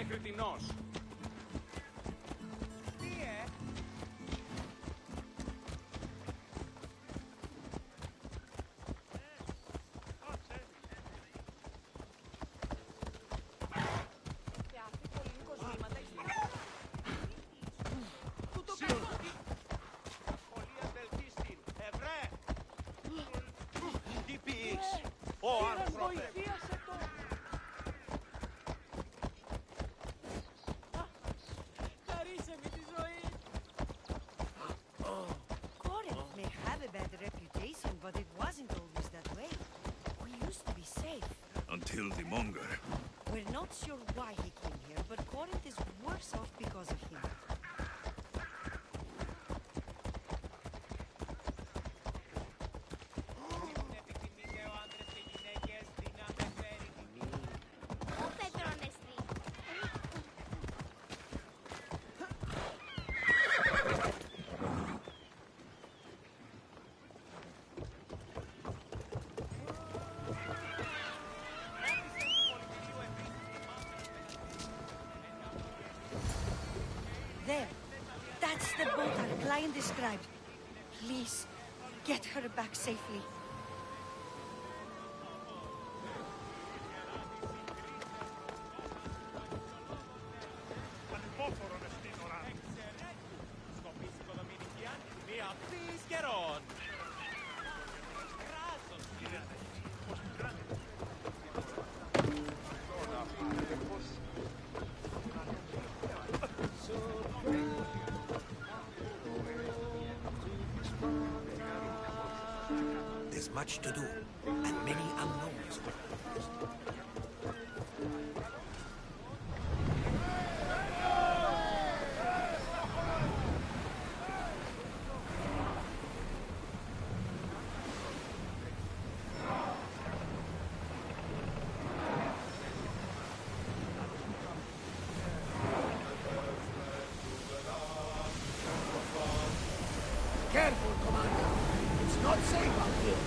Κρετινός. Τι πεις, ο άνθρωπε. But it wasn't always that way. We used to be safe. Until the Monger. We're not sure why he came here, but Corinth is worse off because of him. There. That's the boat our client described. Please, get her back safely. There's much to do, and many unknowns. Careful, Commander. It's not safe out here.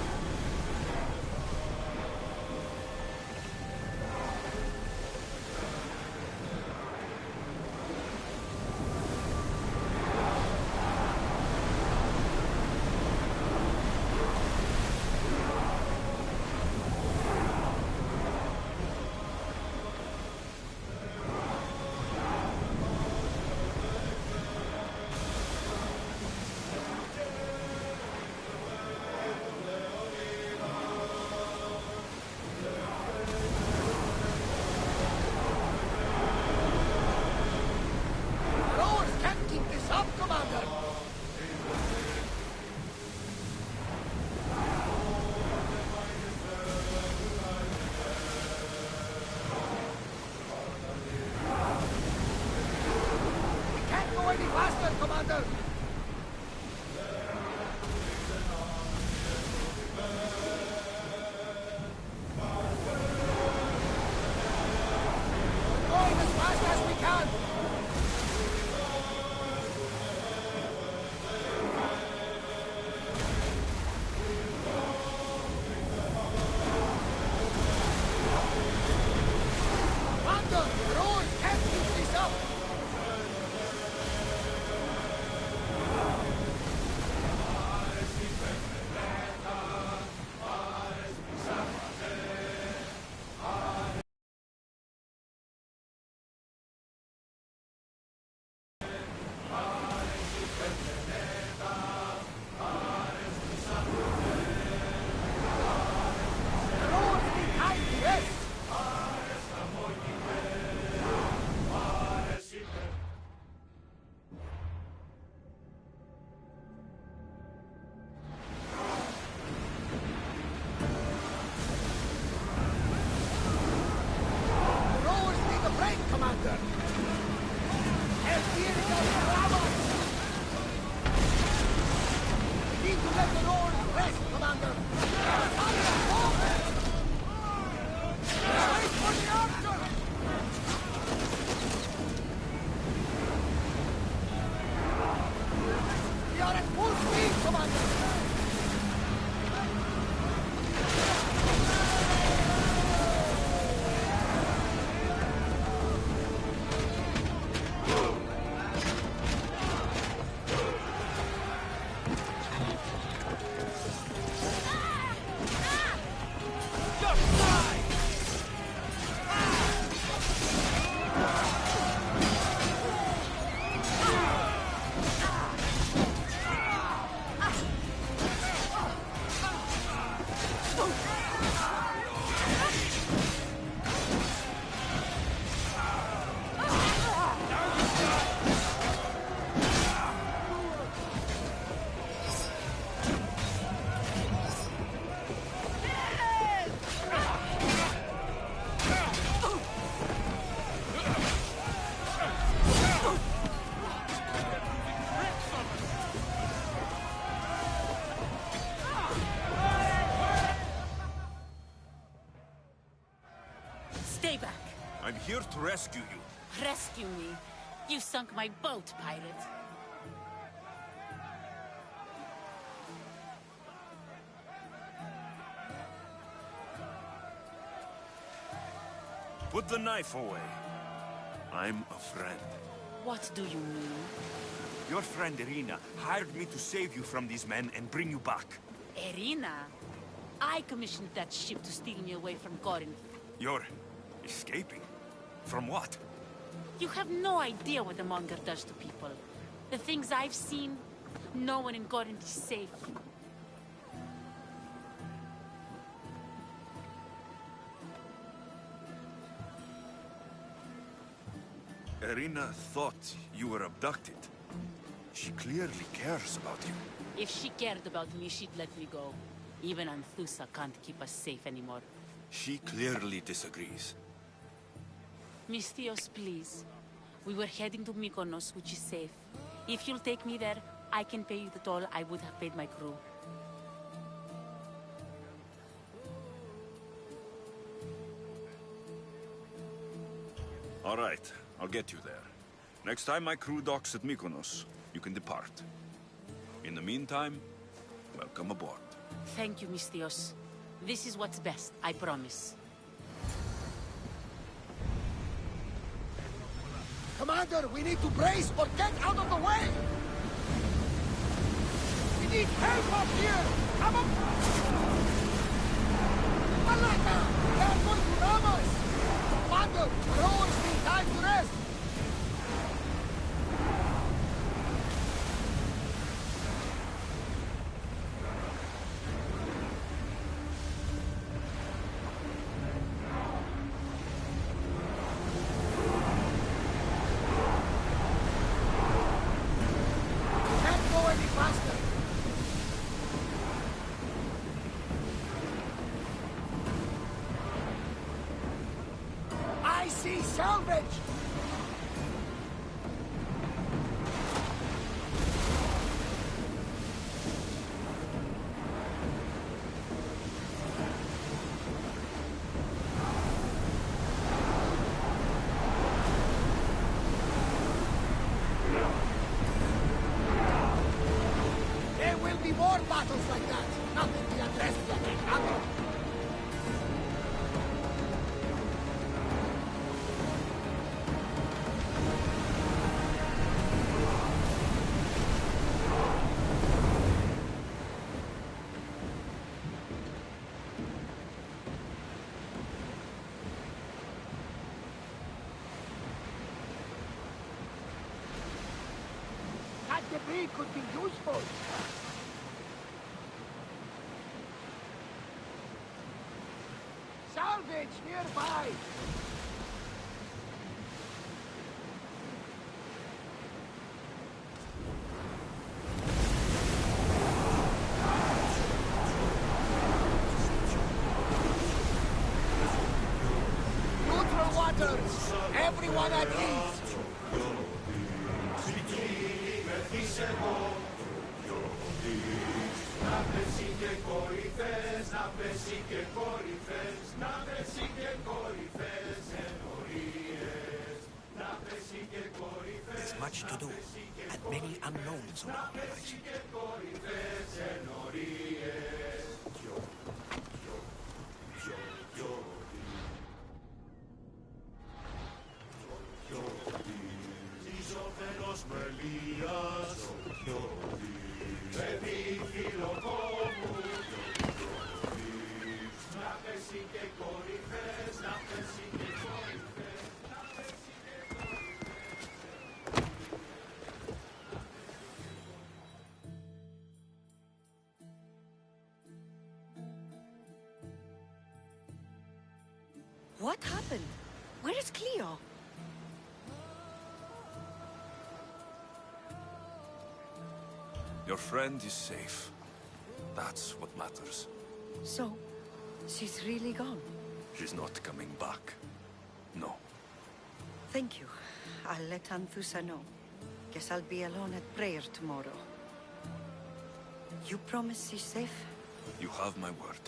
Commander! I'm here to rescue you. Rescue me. You sunk my boat, pirate. Put the knife away. I'm a friend. What do you mean? Your friend Irina hired me to save you from these men and bring you back. Irina? I commissioned that ship to steal me away from Corinth. You're escaping? From what? You have no idea what the Monger does to people. The things I've seen, no one in Corinth is safe. Irina thought you were abducted. She clearly cares about you. If she cared about me, she'd let me go. Even Anthusa can't keep us safe anymore. She clearly disagrees. Misthios, please. We were heading to Mykonos, which is safe. If you'll take me there, I can pay you the toll I would have paid my crew. All right, I'll get you there. Next time my crew docks at Mykonos, you can depart. In the meantime, welcome aboard. Thank you, Misthios. This is what's best, I promise. Commander, we need to brace or get out of the way! We need help up here! Come on! Malaka! They're going to ram us! Commander, rowers need time to rest! Salvage! There will be more battles like that. Nothing to address yet. Nothing. That debris could be useful. Salvage nearby. Neutral waters. Everyone at ease. There's much to do, and many unknowns along the horizon. What happened? Where is Cleo? Your friend is safe. That's what matters. So, she's really gone? She's not coming back. No. Thank you. I'll let Anthusa know. Guess I'll be alone at prayer tomorrow. You promise she's safe? You have my word.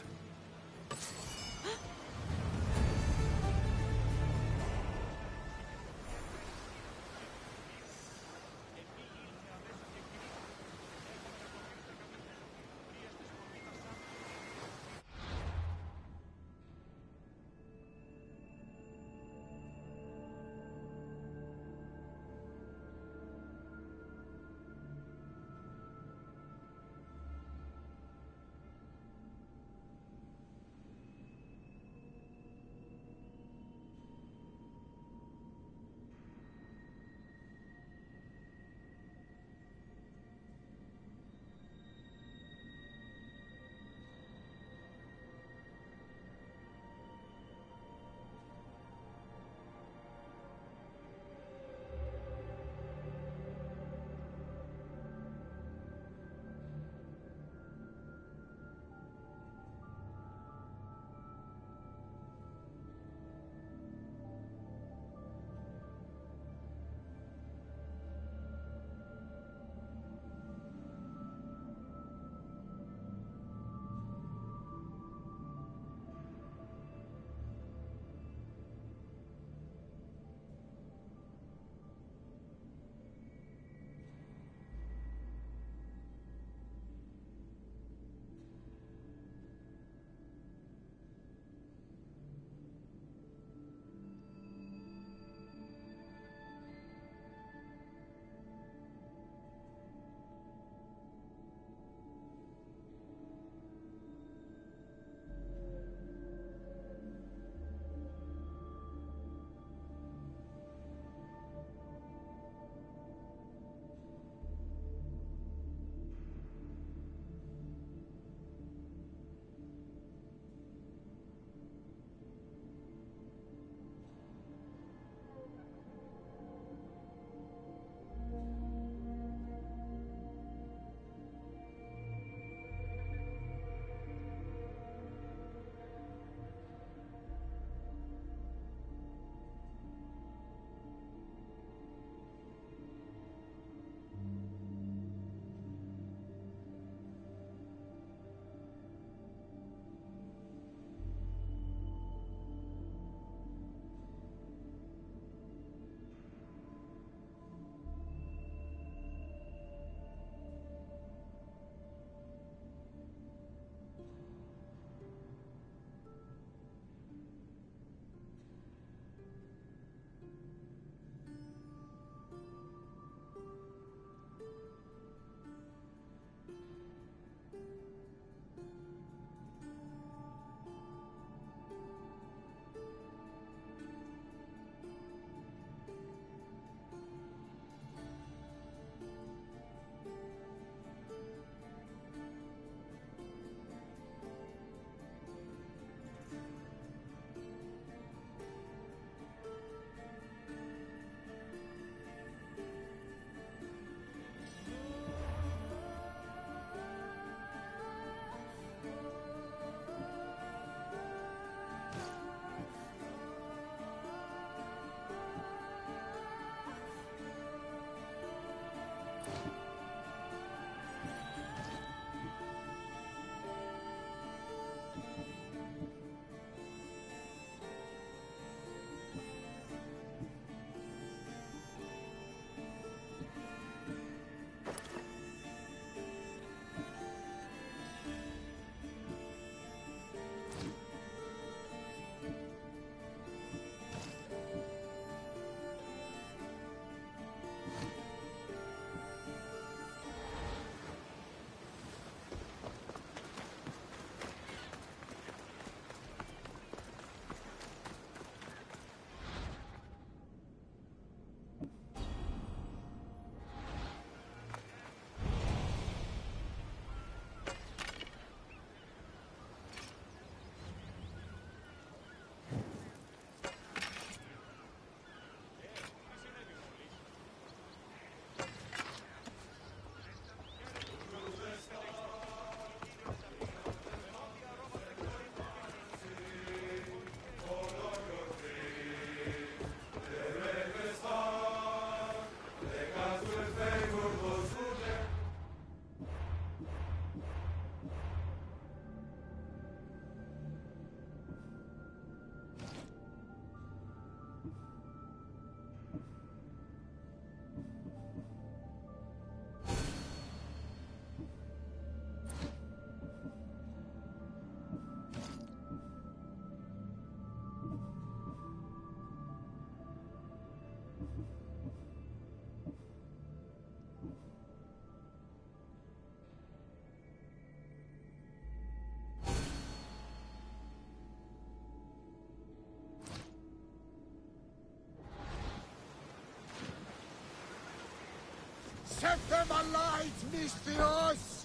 Set them alight, Misthios!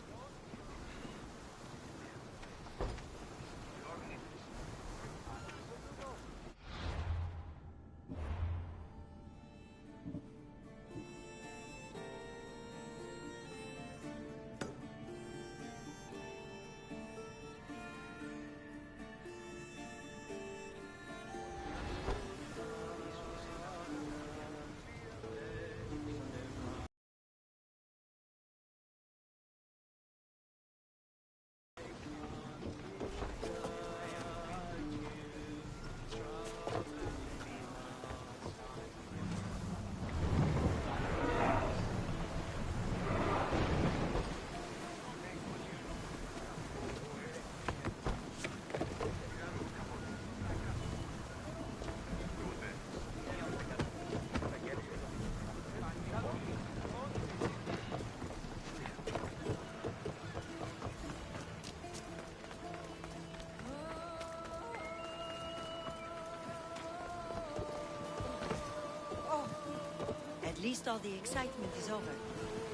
At least all the excitement is over.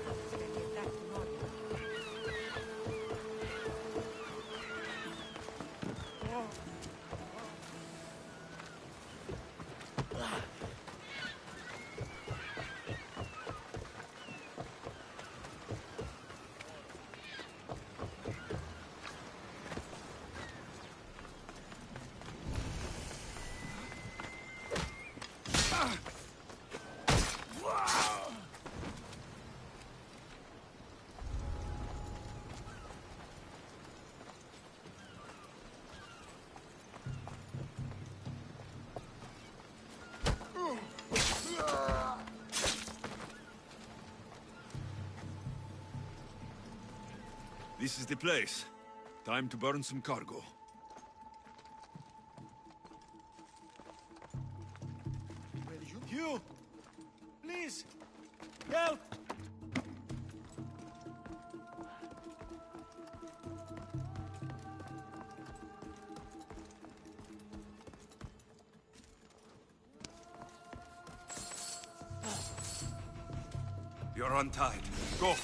Let's get back to normal. This is the place. Time to burn some cargo. You! Please! Help! You're untied. Go!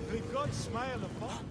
The gods smile upon.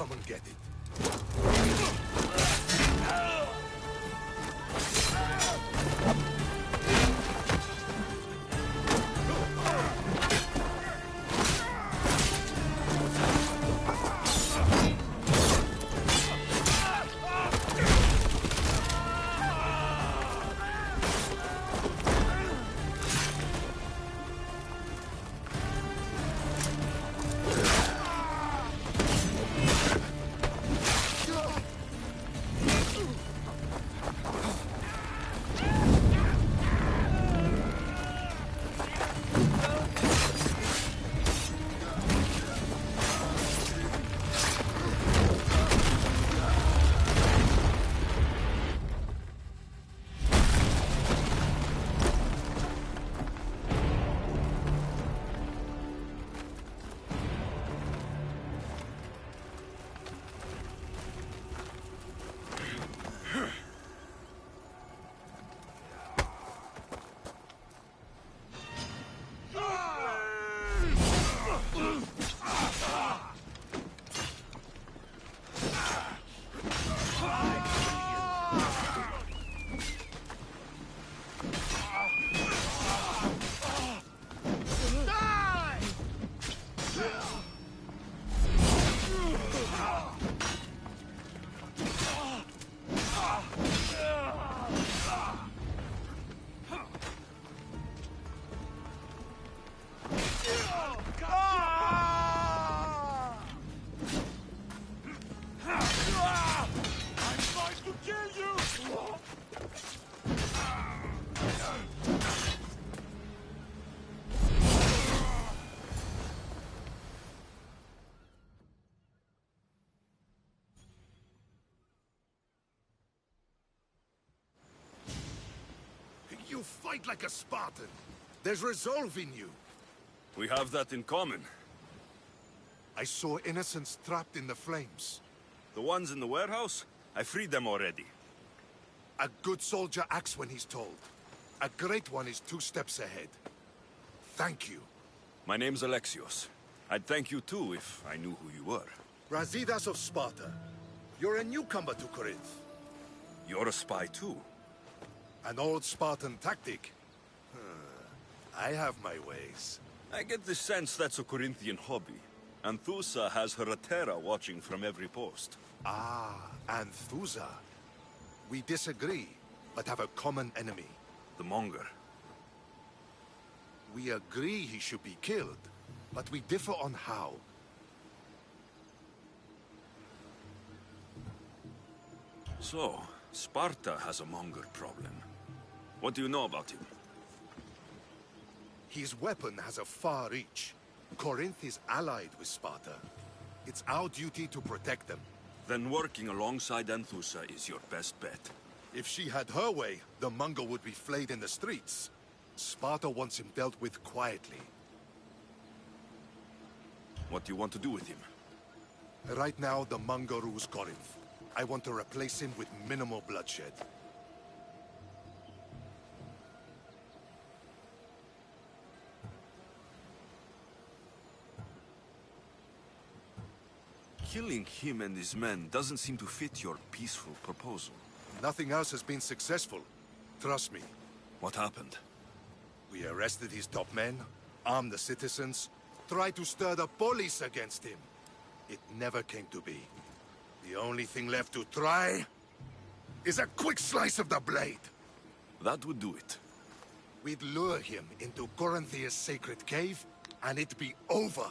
come and get it. You fight like a Spartan. There's resolve in you. We have that in common. I saw innocents trapped in the flames. The ones in the warehouse? I freed them already. A good soldier acts when he's told. A great one is 2 steps ahead. Thank you. My name's Alexios. I'd thank you too if I knew who you were. Brasidas of Sparta. You're a newcomer to Corinth. You're a spy too. An old Spartan tactic. I have my ways. I get the sense that's a Corinthian hobby. Anthusa has her Atera watching from every post. Ah, Anthusa. We disagree, but have a common enemy. The Monger. We agree he should be killed, but we differ on how. So, Sparta has a Monger problem. What do you know about him? His weapon has a far reach. Corinth is allied with Sparta. It's our duty to protect them. Then working alongside Anthusa is your best bet. If she had her way, the Monger would be flayed in the streets. Sparta wants him dealt with quietly. What do you want to do with him? Right now, the Monger rules Corinth. I want to replace him with minimal bloodshed. Killing him and his men doesn't seem to fit your peaceful proposal. Nothing else has been successful. Trust me. What happened? We arrested his top men, armed the citizens, tried to stir the police against him. It never came to be. The only thing left to try is a quick slice of the blade. That would do it. We'd lure him into Corinthia's sacred cave, and it'd be over.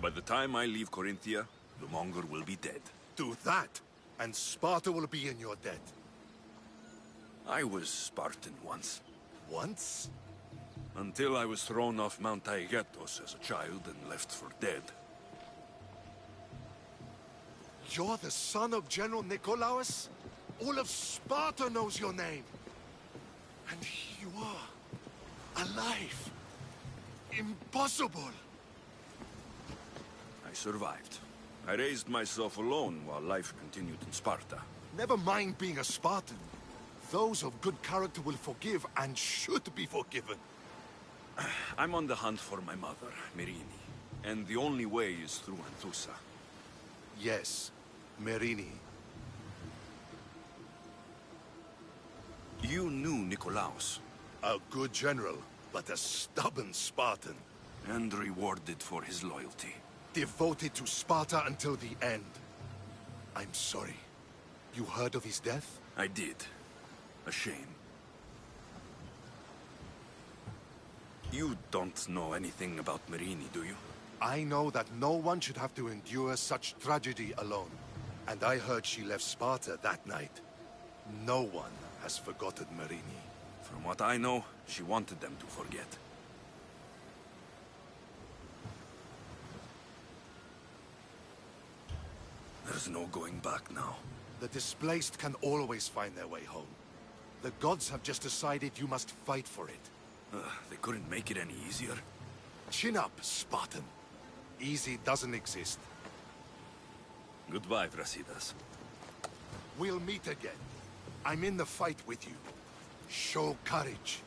By the time I leave Corinthia, the Monger will be dead. Do that, and Sparta will be in your debt. I was Spartan once. Once? Until I was thrown off Mount Taygetos as a child and left for dead. You're the son of General Nikolaos? All of Sparta knows your name. And here you are, alive. Impossible. I survived. I raised myself alone while life continued in Sparta. Never mind being a Spartan. Those of good character will forgive and should be forgiven. I'm on the hunt for my mother, Myrrine. And the only way is through Anthusa. Yes, Myrrine. You knew Nikolaos. A good general, but a stubborn Spartan. And rewarded for his loyalty. Devoted to Sparta until the end. I'm sorry. You heard of his death? I did. A shame. You don't know anything about Myrrine, do you? I know that no one should have to endure such tragedy alone. And I heard she left Sparta that night. No one has forgotten Myrrine. From what I know, she wanted them to forget. There's no going back now. The displaced can always find their way home. The gods have just decided you must fight for it. They couldn't make it any easier. Chin up, Spartan. Easy doesn't exist. Goodbye, Brasidas. We'll meet again. I'm in the fight with you. Show courage.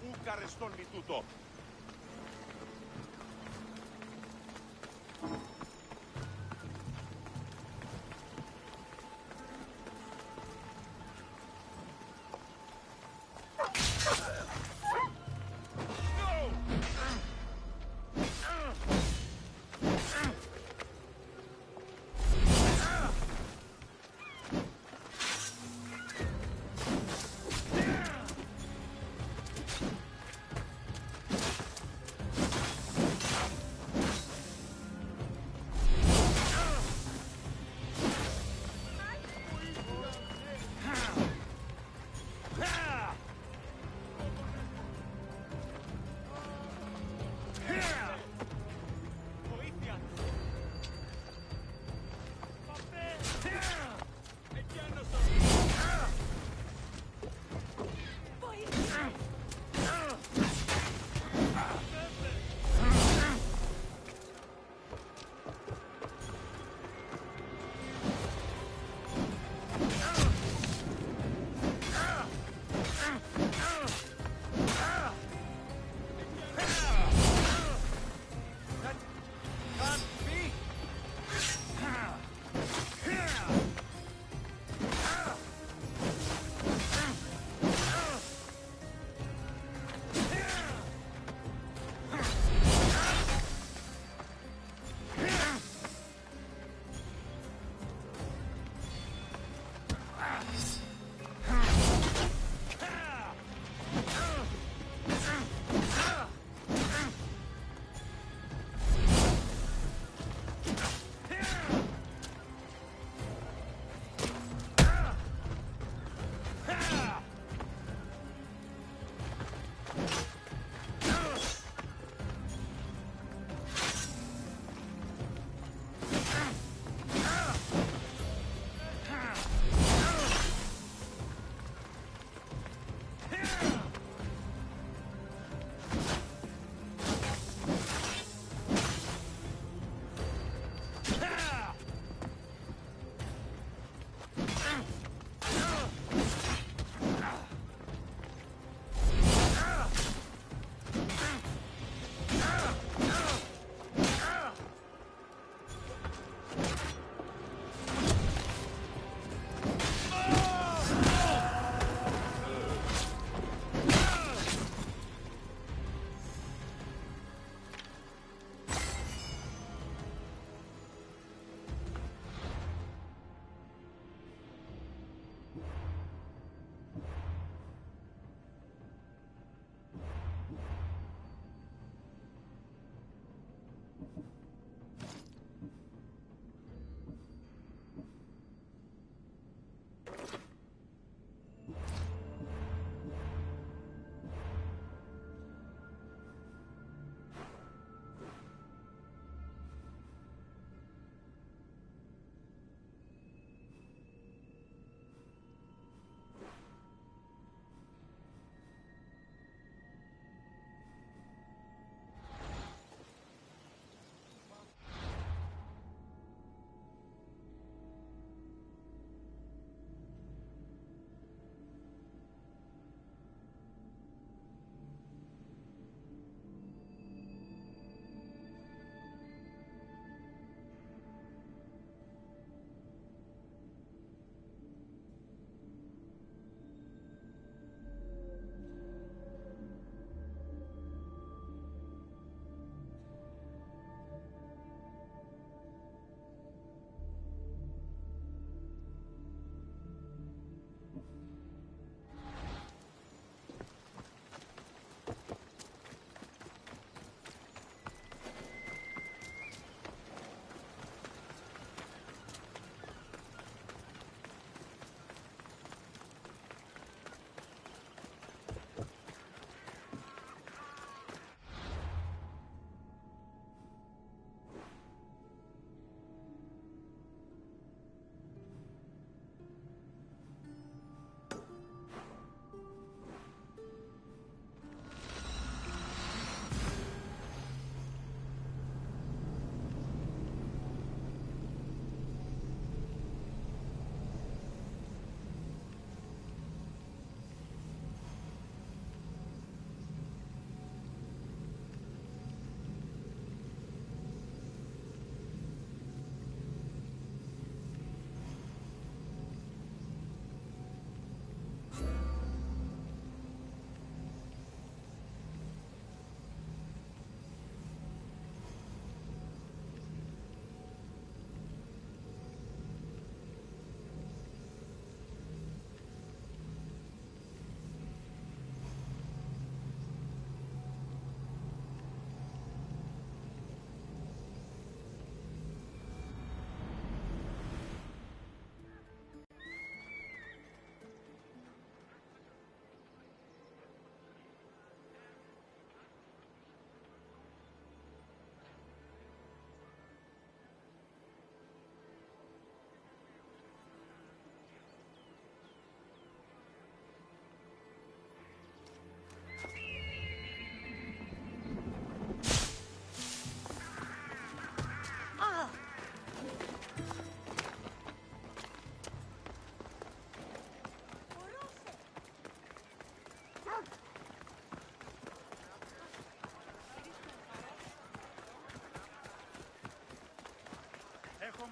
Nunca restò mi tutto.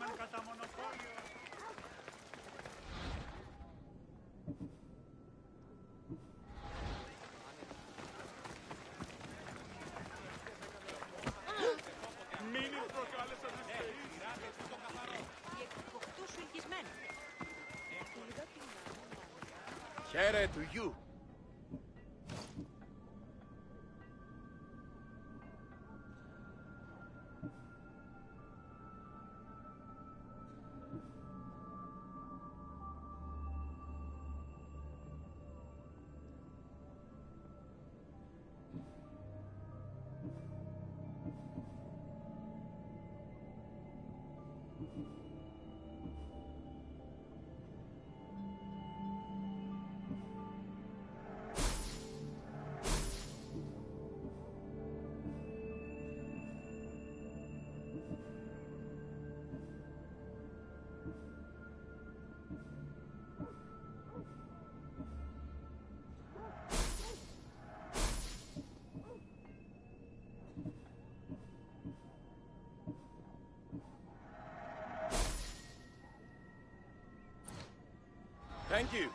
εργαζόμενοι κατά μονοπόλιο. Μην προκάλεσαν εσείς. Οι εκποκτού σου ελκυσμένοι. Χαίρε του γιου. Thank you.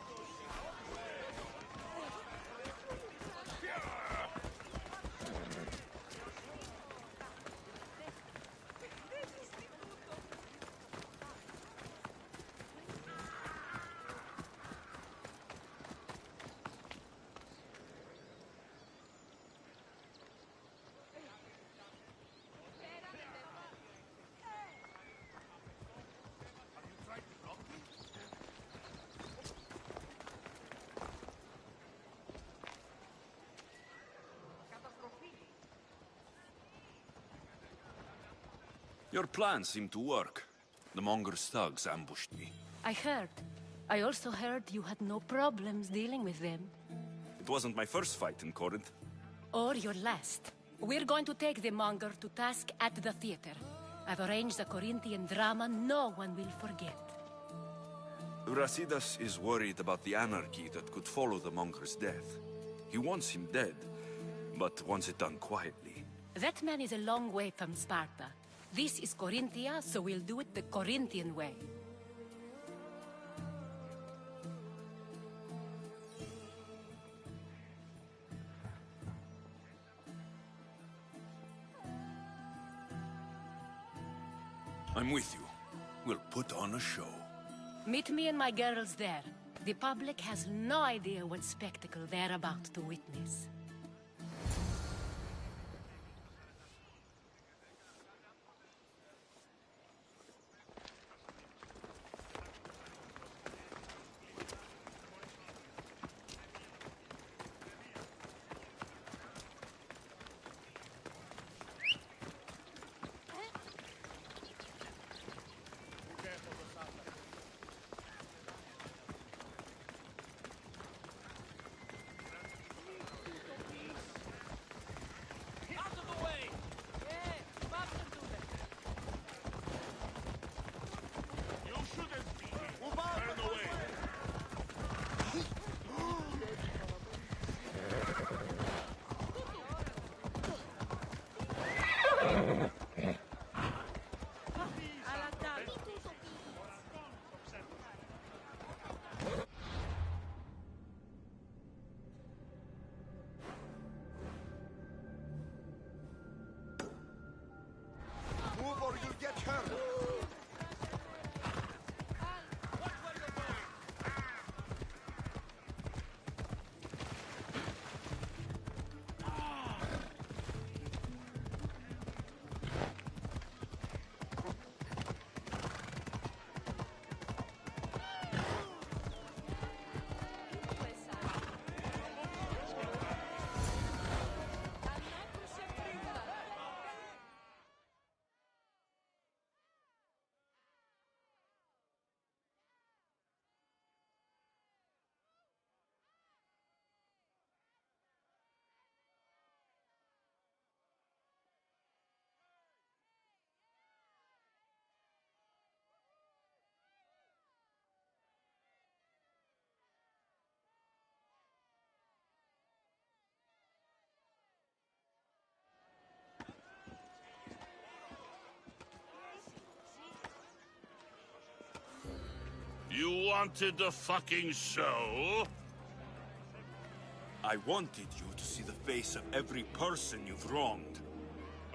Your plan seemed to work. The Monger's thugs ambushed me. I heard. I also heard you had no problems dealing with them. It wasn't my first fight in Corinth. Or your last. We're going to take the Monger to task at the theater. I've arranged a Corinthian drama no one will forget. Brasidas is worried about the anarchy that could follow the Monger's death. He wants him dead, but wants it done quietly. That man is a long way from Sparta. This is Corinthia, so we'll do it the Corinthian way. I'm with you. We'll put on a show. Meet me and my girls there. The public has no idea what spectacle they're about to witness. wanted a fucking show? I wanted you to see the face of every person you've wronged.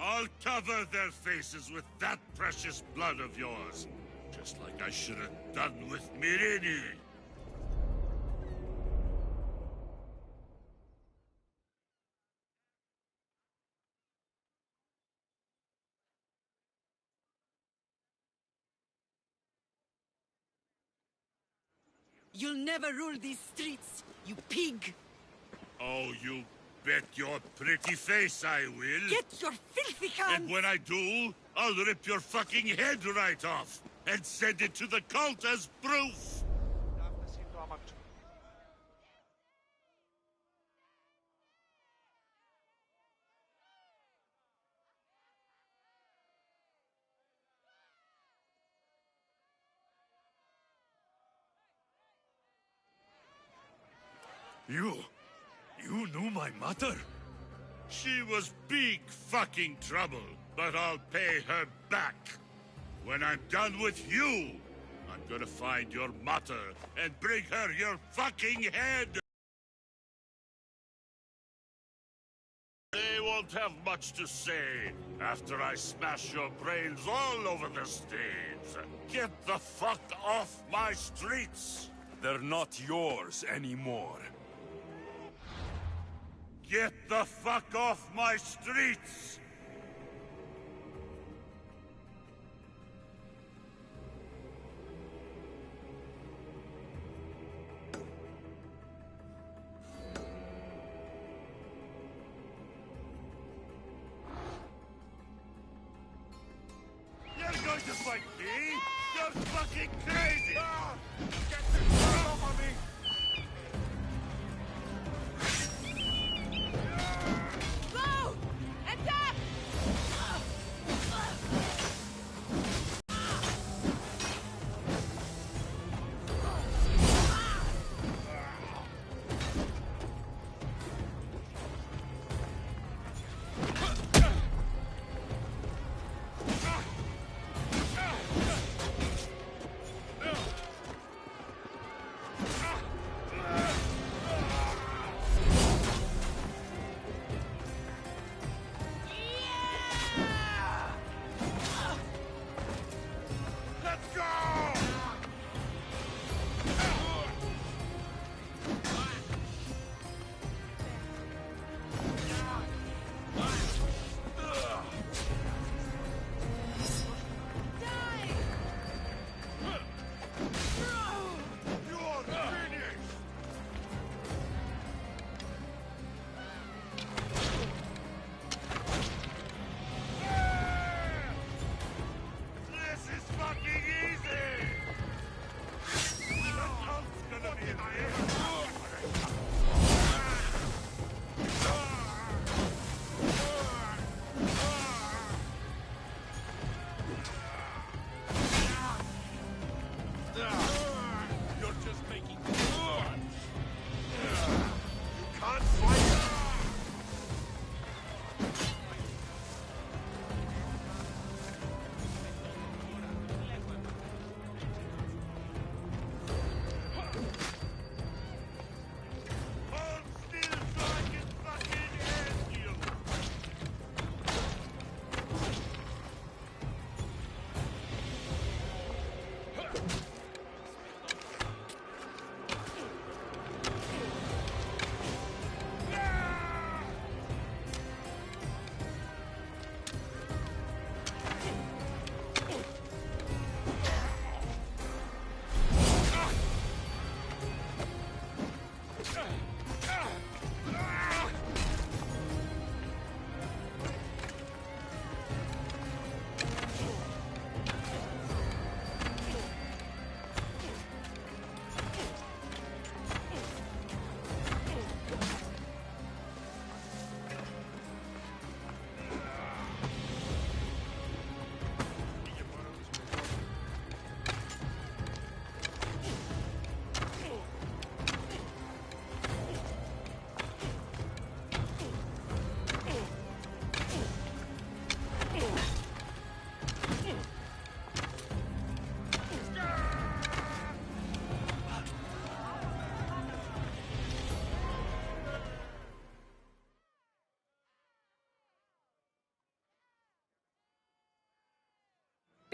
I'll cover their faces with that precious blood of yours. Just like I should have done with Myrini. You'll never rule these streets, you pig! Oh, you bet your pretty face I will. Get your filthy hands! And when I do, I'll rip your fucking head right off and send it to the cult as proof. You knew my mother? She was big fucking trouble, but I'll pay her back. When I'm done with you, I'm gonna find your mother and bring her your fucking head! They won't have much to say after I smash your brains all over the stage. Get the fuck off my streets! They're not yours anymore. Get the fuck off my streets! You're going to fight me? You're fucking crazy! Get this off of me! Go! Attack!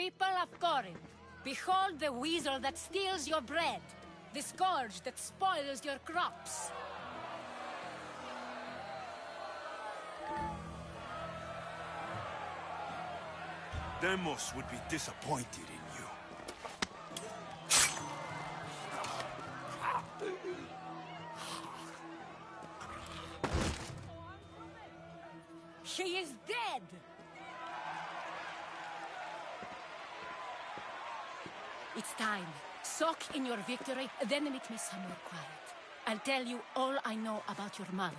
People of Corinth, behold the weasel that steals your bread, the scourge that spoils your crops. Demos would be disappointed in you. She is dead! It's time. Soak in your victory, then meet me somewhere quiet. I'll tell you all I know about your mother.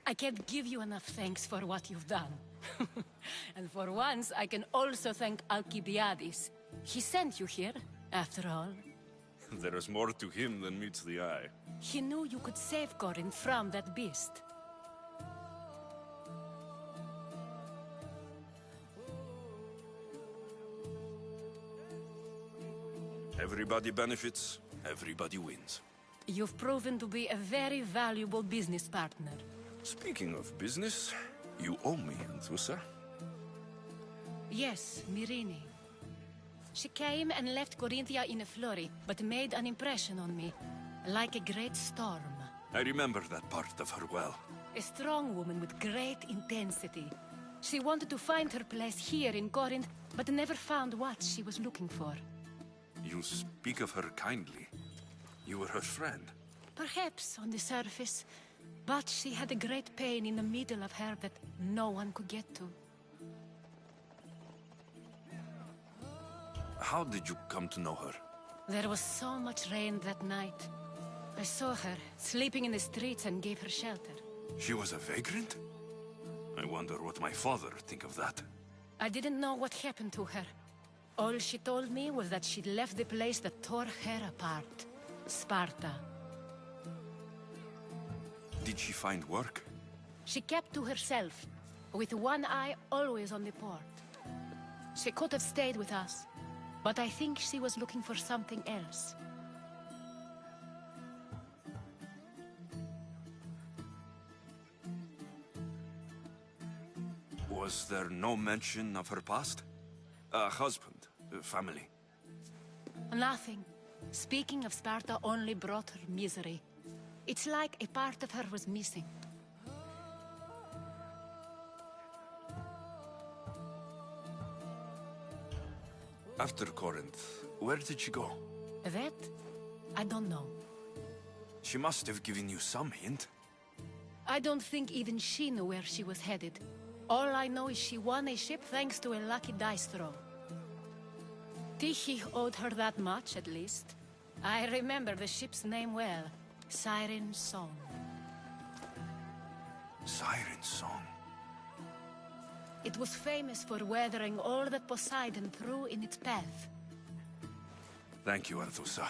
I can't give you enough thanks for what you've done. And for once, I can also thank Alcibiades. He sent you here, after all. There is more to him than meets the eye. He knew you could save Corinth from that beast. Everybody benefits, everybody wins. You've proven to be a very valuable business partner. Speaking of business, you owe me, Anthusa. Yes, Myrrine. She came and left Corinthia in a flurry, but made an impression on me, like a great storm. I remember that part of her well. A strong woman with great intensity. She wanted to find her place here in Corinth, but never found what she was looking for. You speak of her kindly. You were her friend. Perhaps on the surface, but she had a great pain in the middle of her that no one could get to. How did you come to know her? There was so much rain that night. I saw her, sleeping in the streets, and gave her shelter. She was a vagrant? I wonder what my father think of that. I didn't know what happened to her. All she told me was that she'd left the place that tore her apart. Sparta. Did she find work? She kept to herself, with one eye always on the port. She could have stayed with us, but I think she was looking for something else. Was there no mention of her past? A husband, a family? Nothing. Speaking of Sparta only brought her misery. It's like a part of her was missing. After Corinth, where did she go? That? I don't know. She must have given you some hint. I don't think even she knew where she was headed. All I know is she won a ship thanks to a lucky dice throw. Tyche owed her that much, at least. I remember the ship's name well. Siren Song. Siren Song? It was famous for weathering all that Poseidon threw in its path. Thank you, Anthusa.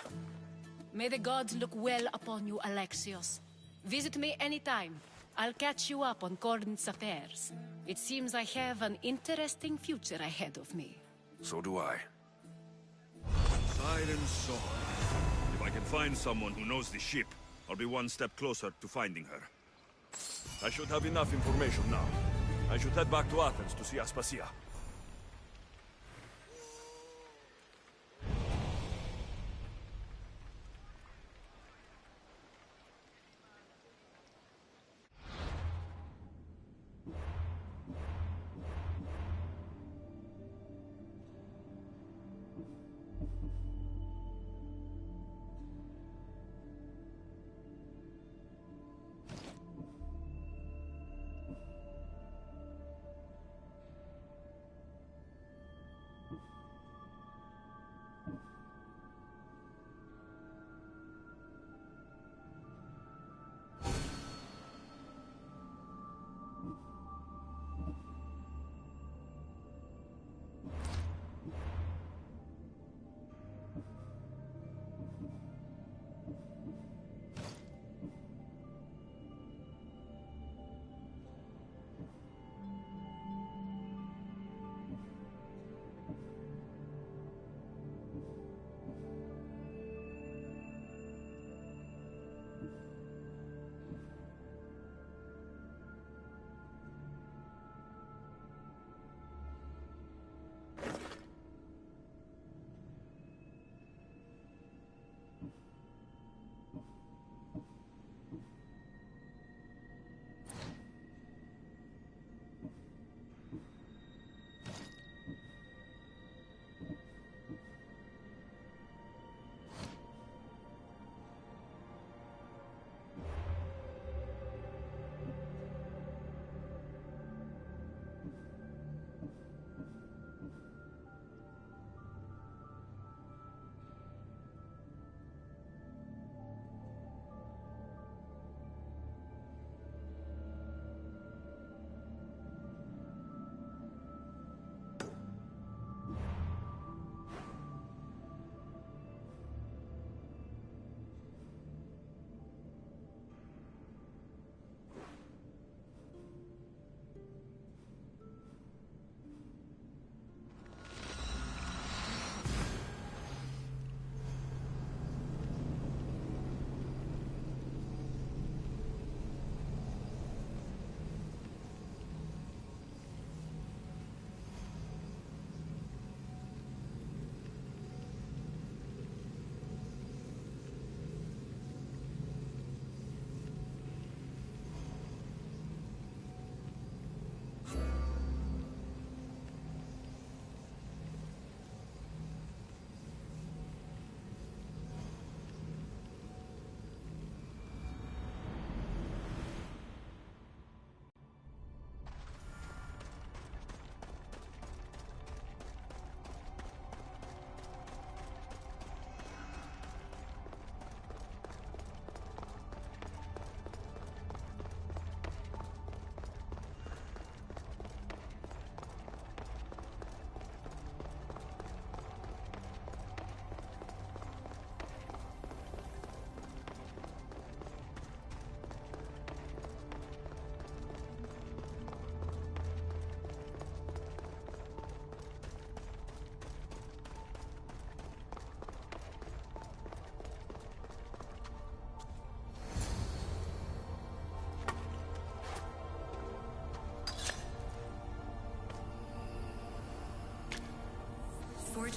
May the gods look well upon you, Alexios. Visit me anytime. I'll catch you up on Corinth's affairs. It seems I have an interesting future ahead of me. So do I. Siren Song. If I can find someone who knows the ship, I'll be one step closer to finding her. I should have enough information now. I should head back to Athens to see Aspasia.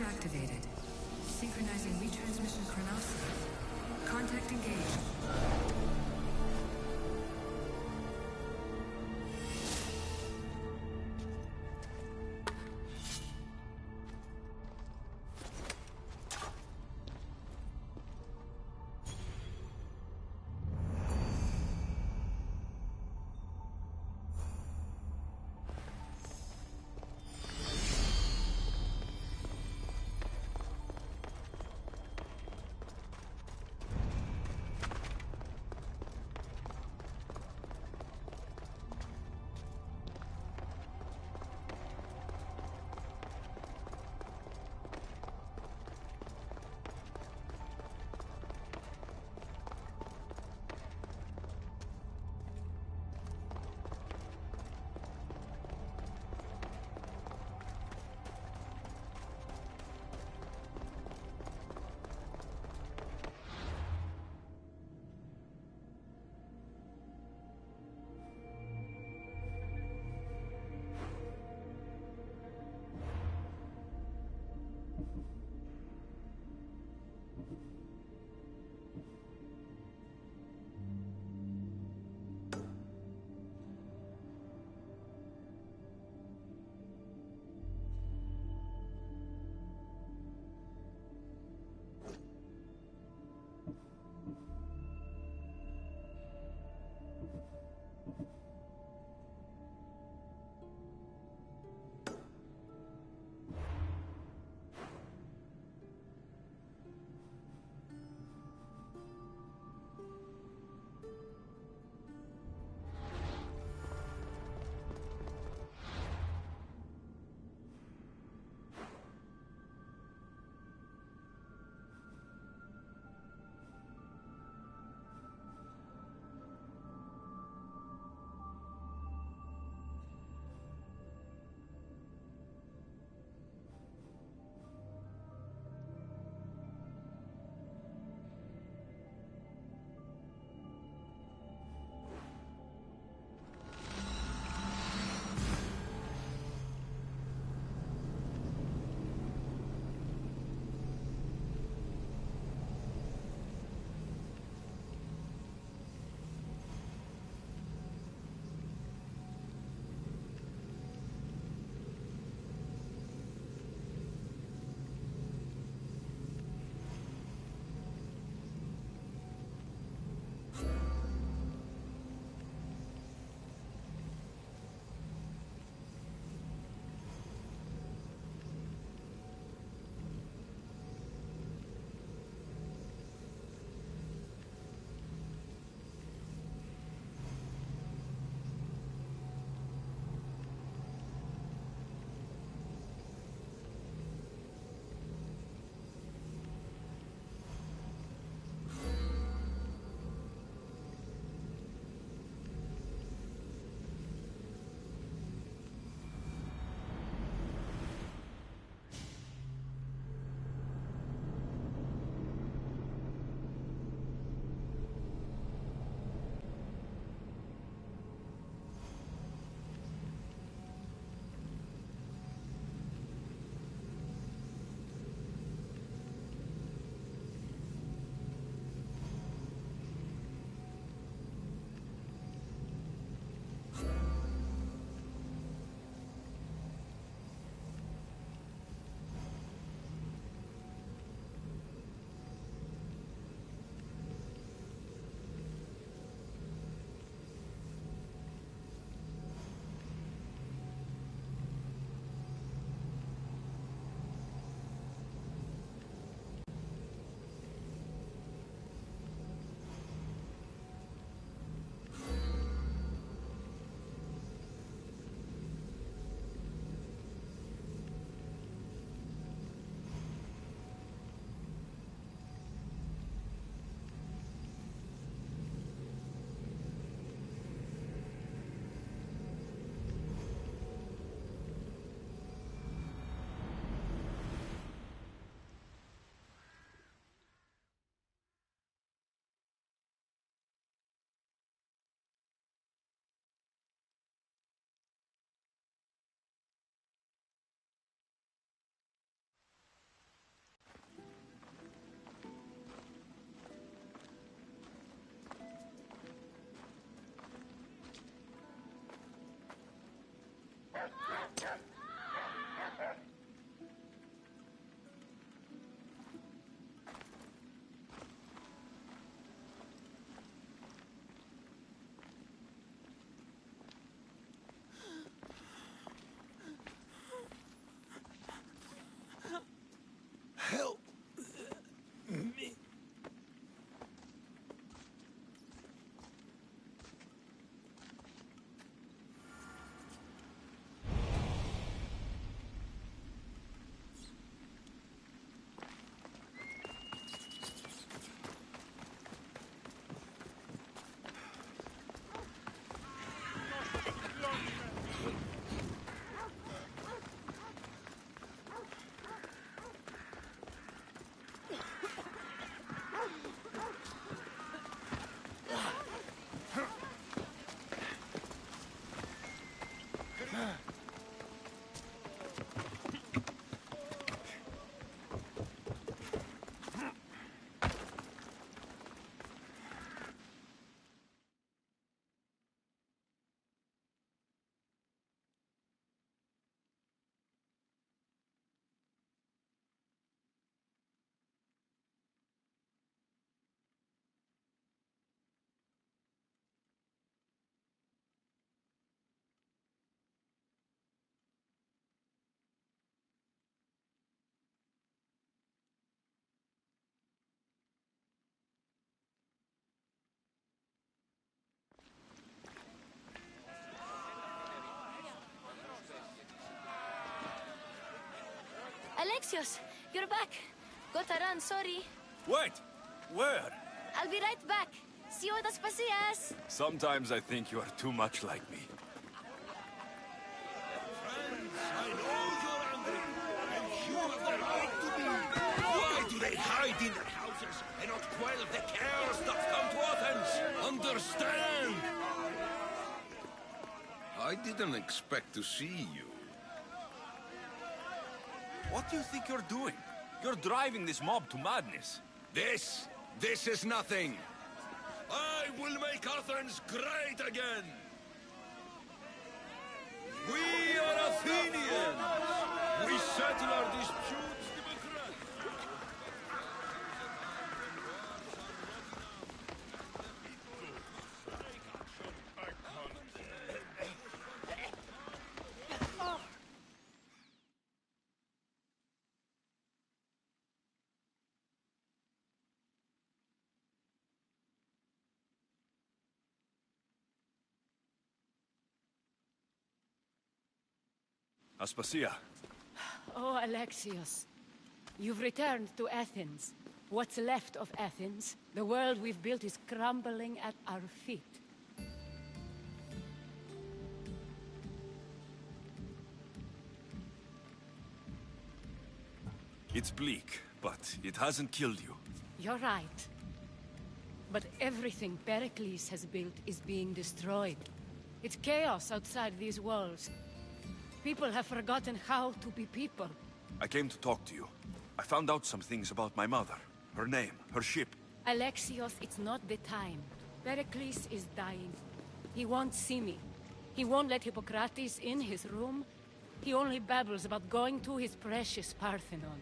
Switch activated. Synchronizing retransmission chronicity. Contact engaged. Alexios, you're back. Gotta run, sorry. Wait! Where? I'll be right back. See you at Aspasias. Sometimes I think you are too much like me. I know you're angry, and you have the right to be. Why do they hide in their houses and not quell the chaos that's come to Athens? Understand? I didn't expect to see you. What do you think you're doing? You're driving this mob to madness. This is nothing. I will make Athens great again. We are Athenians. We settle our disputes democratically. Aspasia. Oh, Alexios. You've returned to Athens. What's left of Athens, the world we've built is crumbling at our feet. It's bleak, but it hasn't killed you. You're right. But everything Pericles has built is being destroyed. It's chaos outside these walls. People have forgotten how to be people. I came to talk to you. I found out some things about my mother. Her name, her ship. Alexios, it's not the time. Pericles is dying. He won't see me. He won't let Hippocrates in his room. He only babbles about going to his precious Parthenon.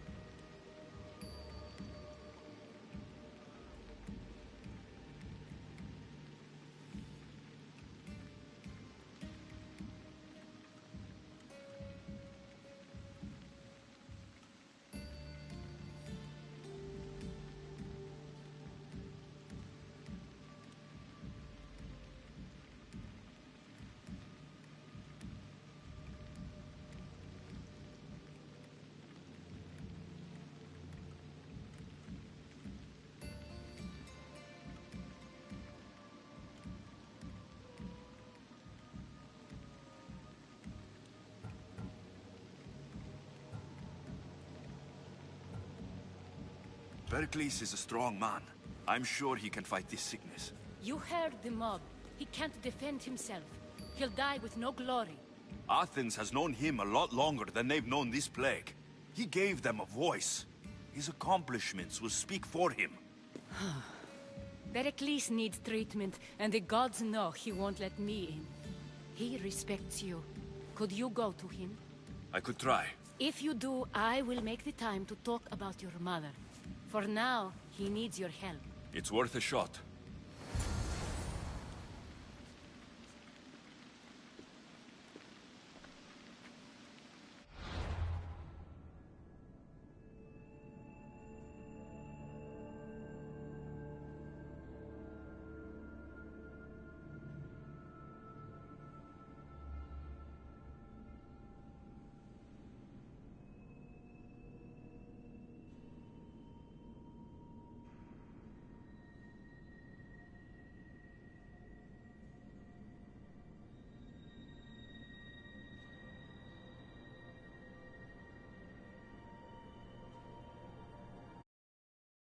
Pericles is a strong man. I'm sure he can fight this sickness. You heard the mob. He can't defend himself. He'll die with no glory. Athens has known him a lot longer than they've known this plague. He gave them a voice. His accomplishments will speak for him. Pericles needs treatment, and the gods know he won't let me in. He respects you. Could you go to him? I could try. If you do, I will make the time to talk about your mother. For now, he needs your help. It's worth a shot.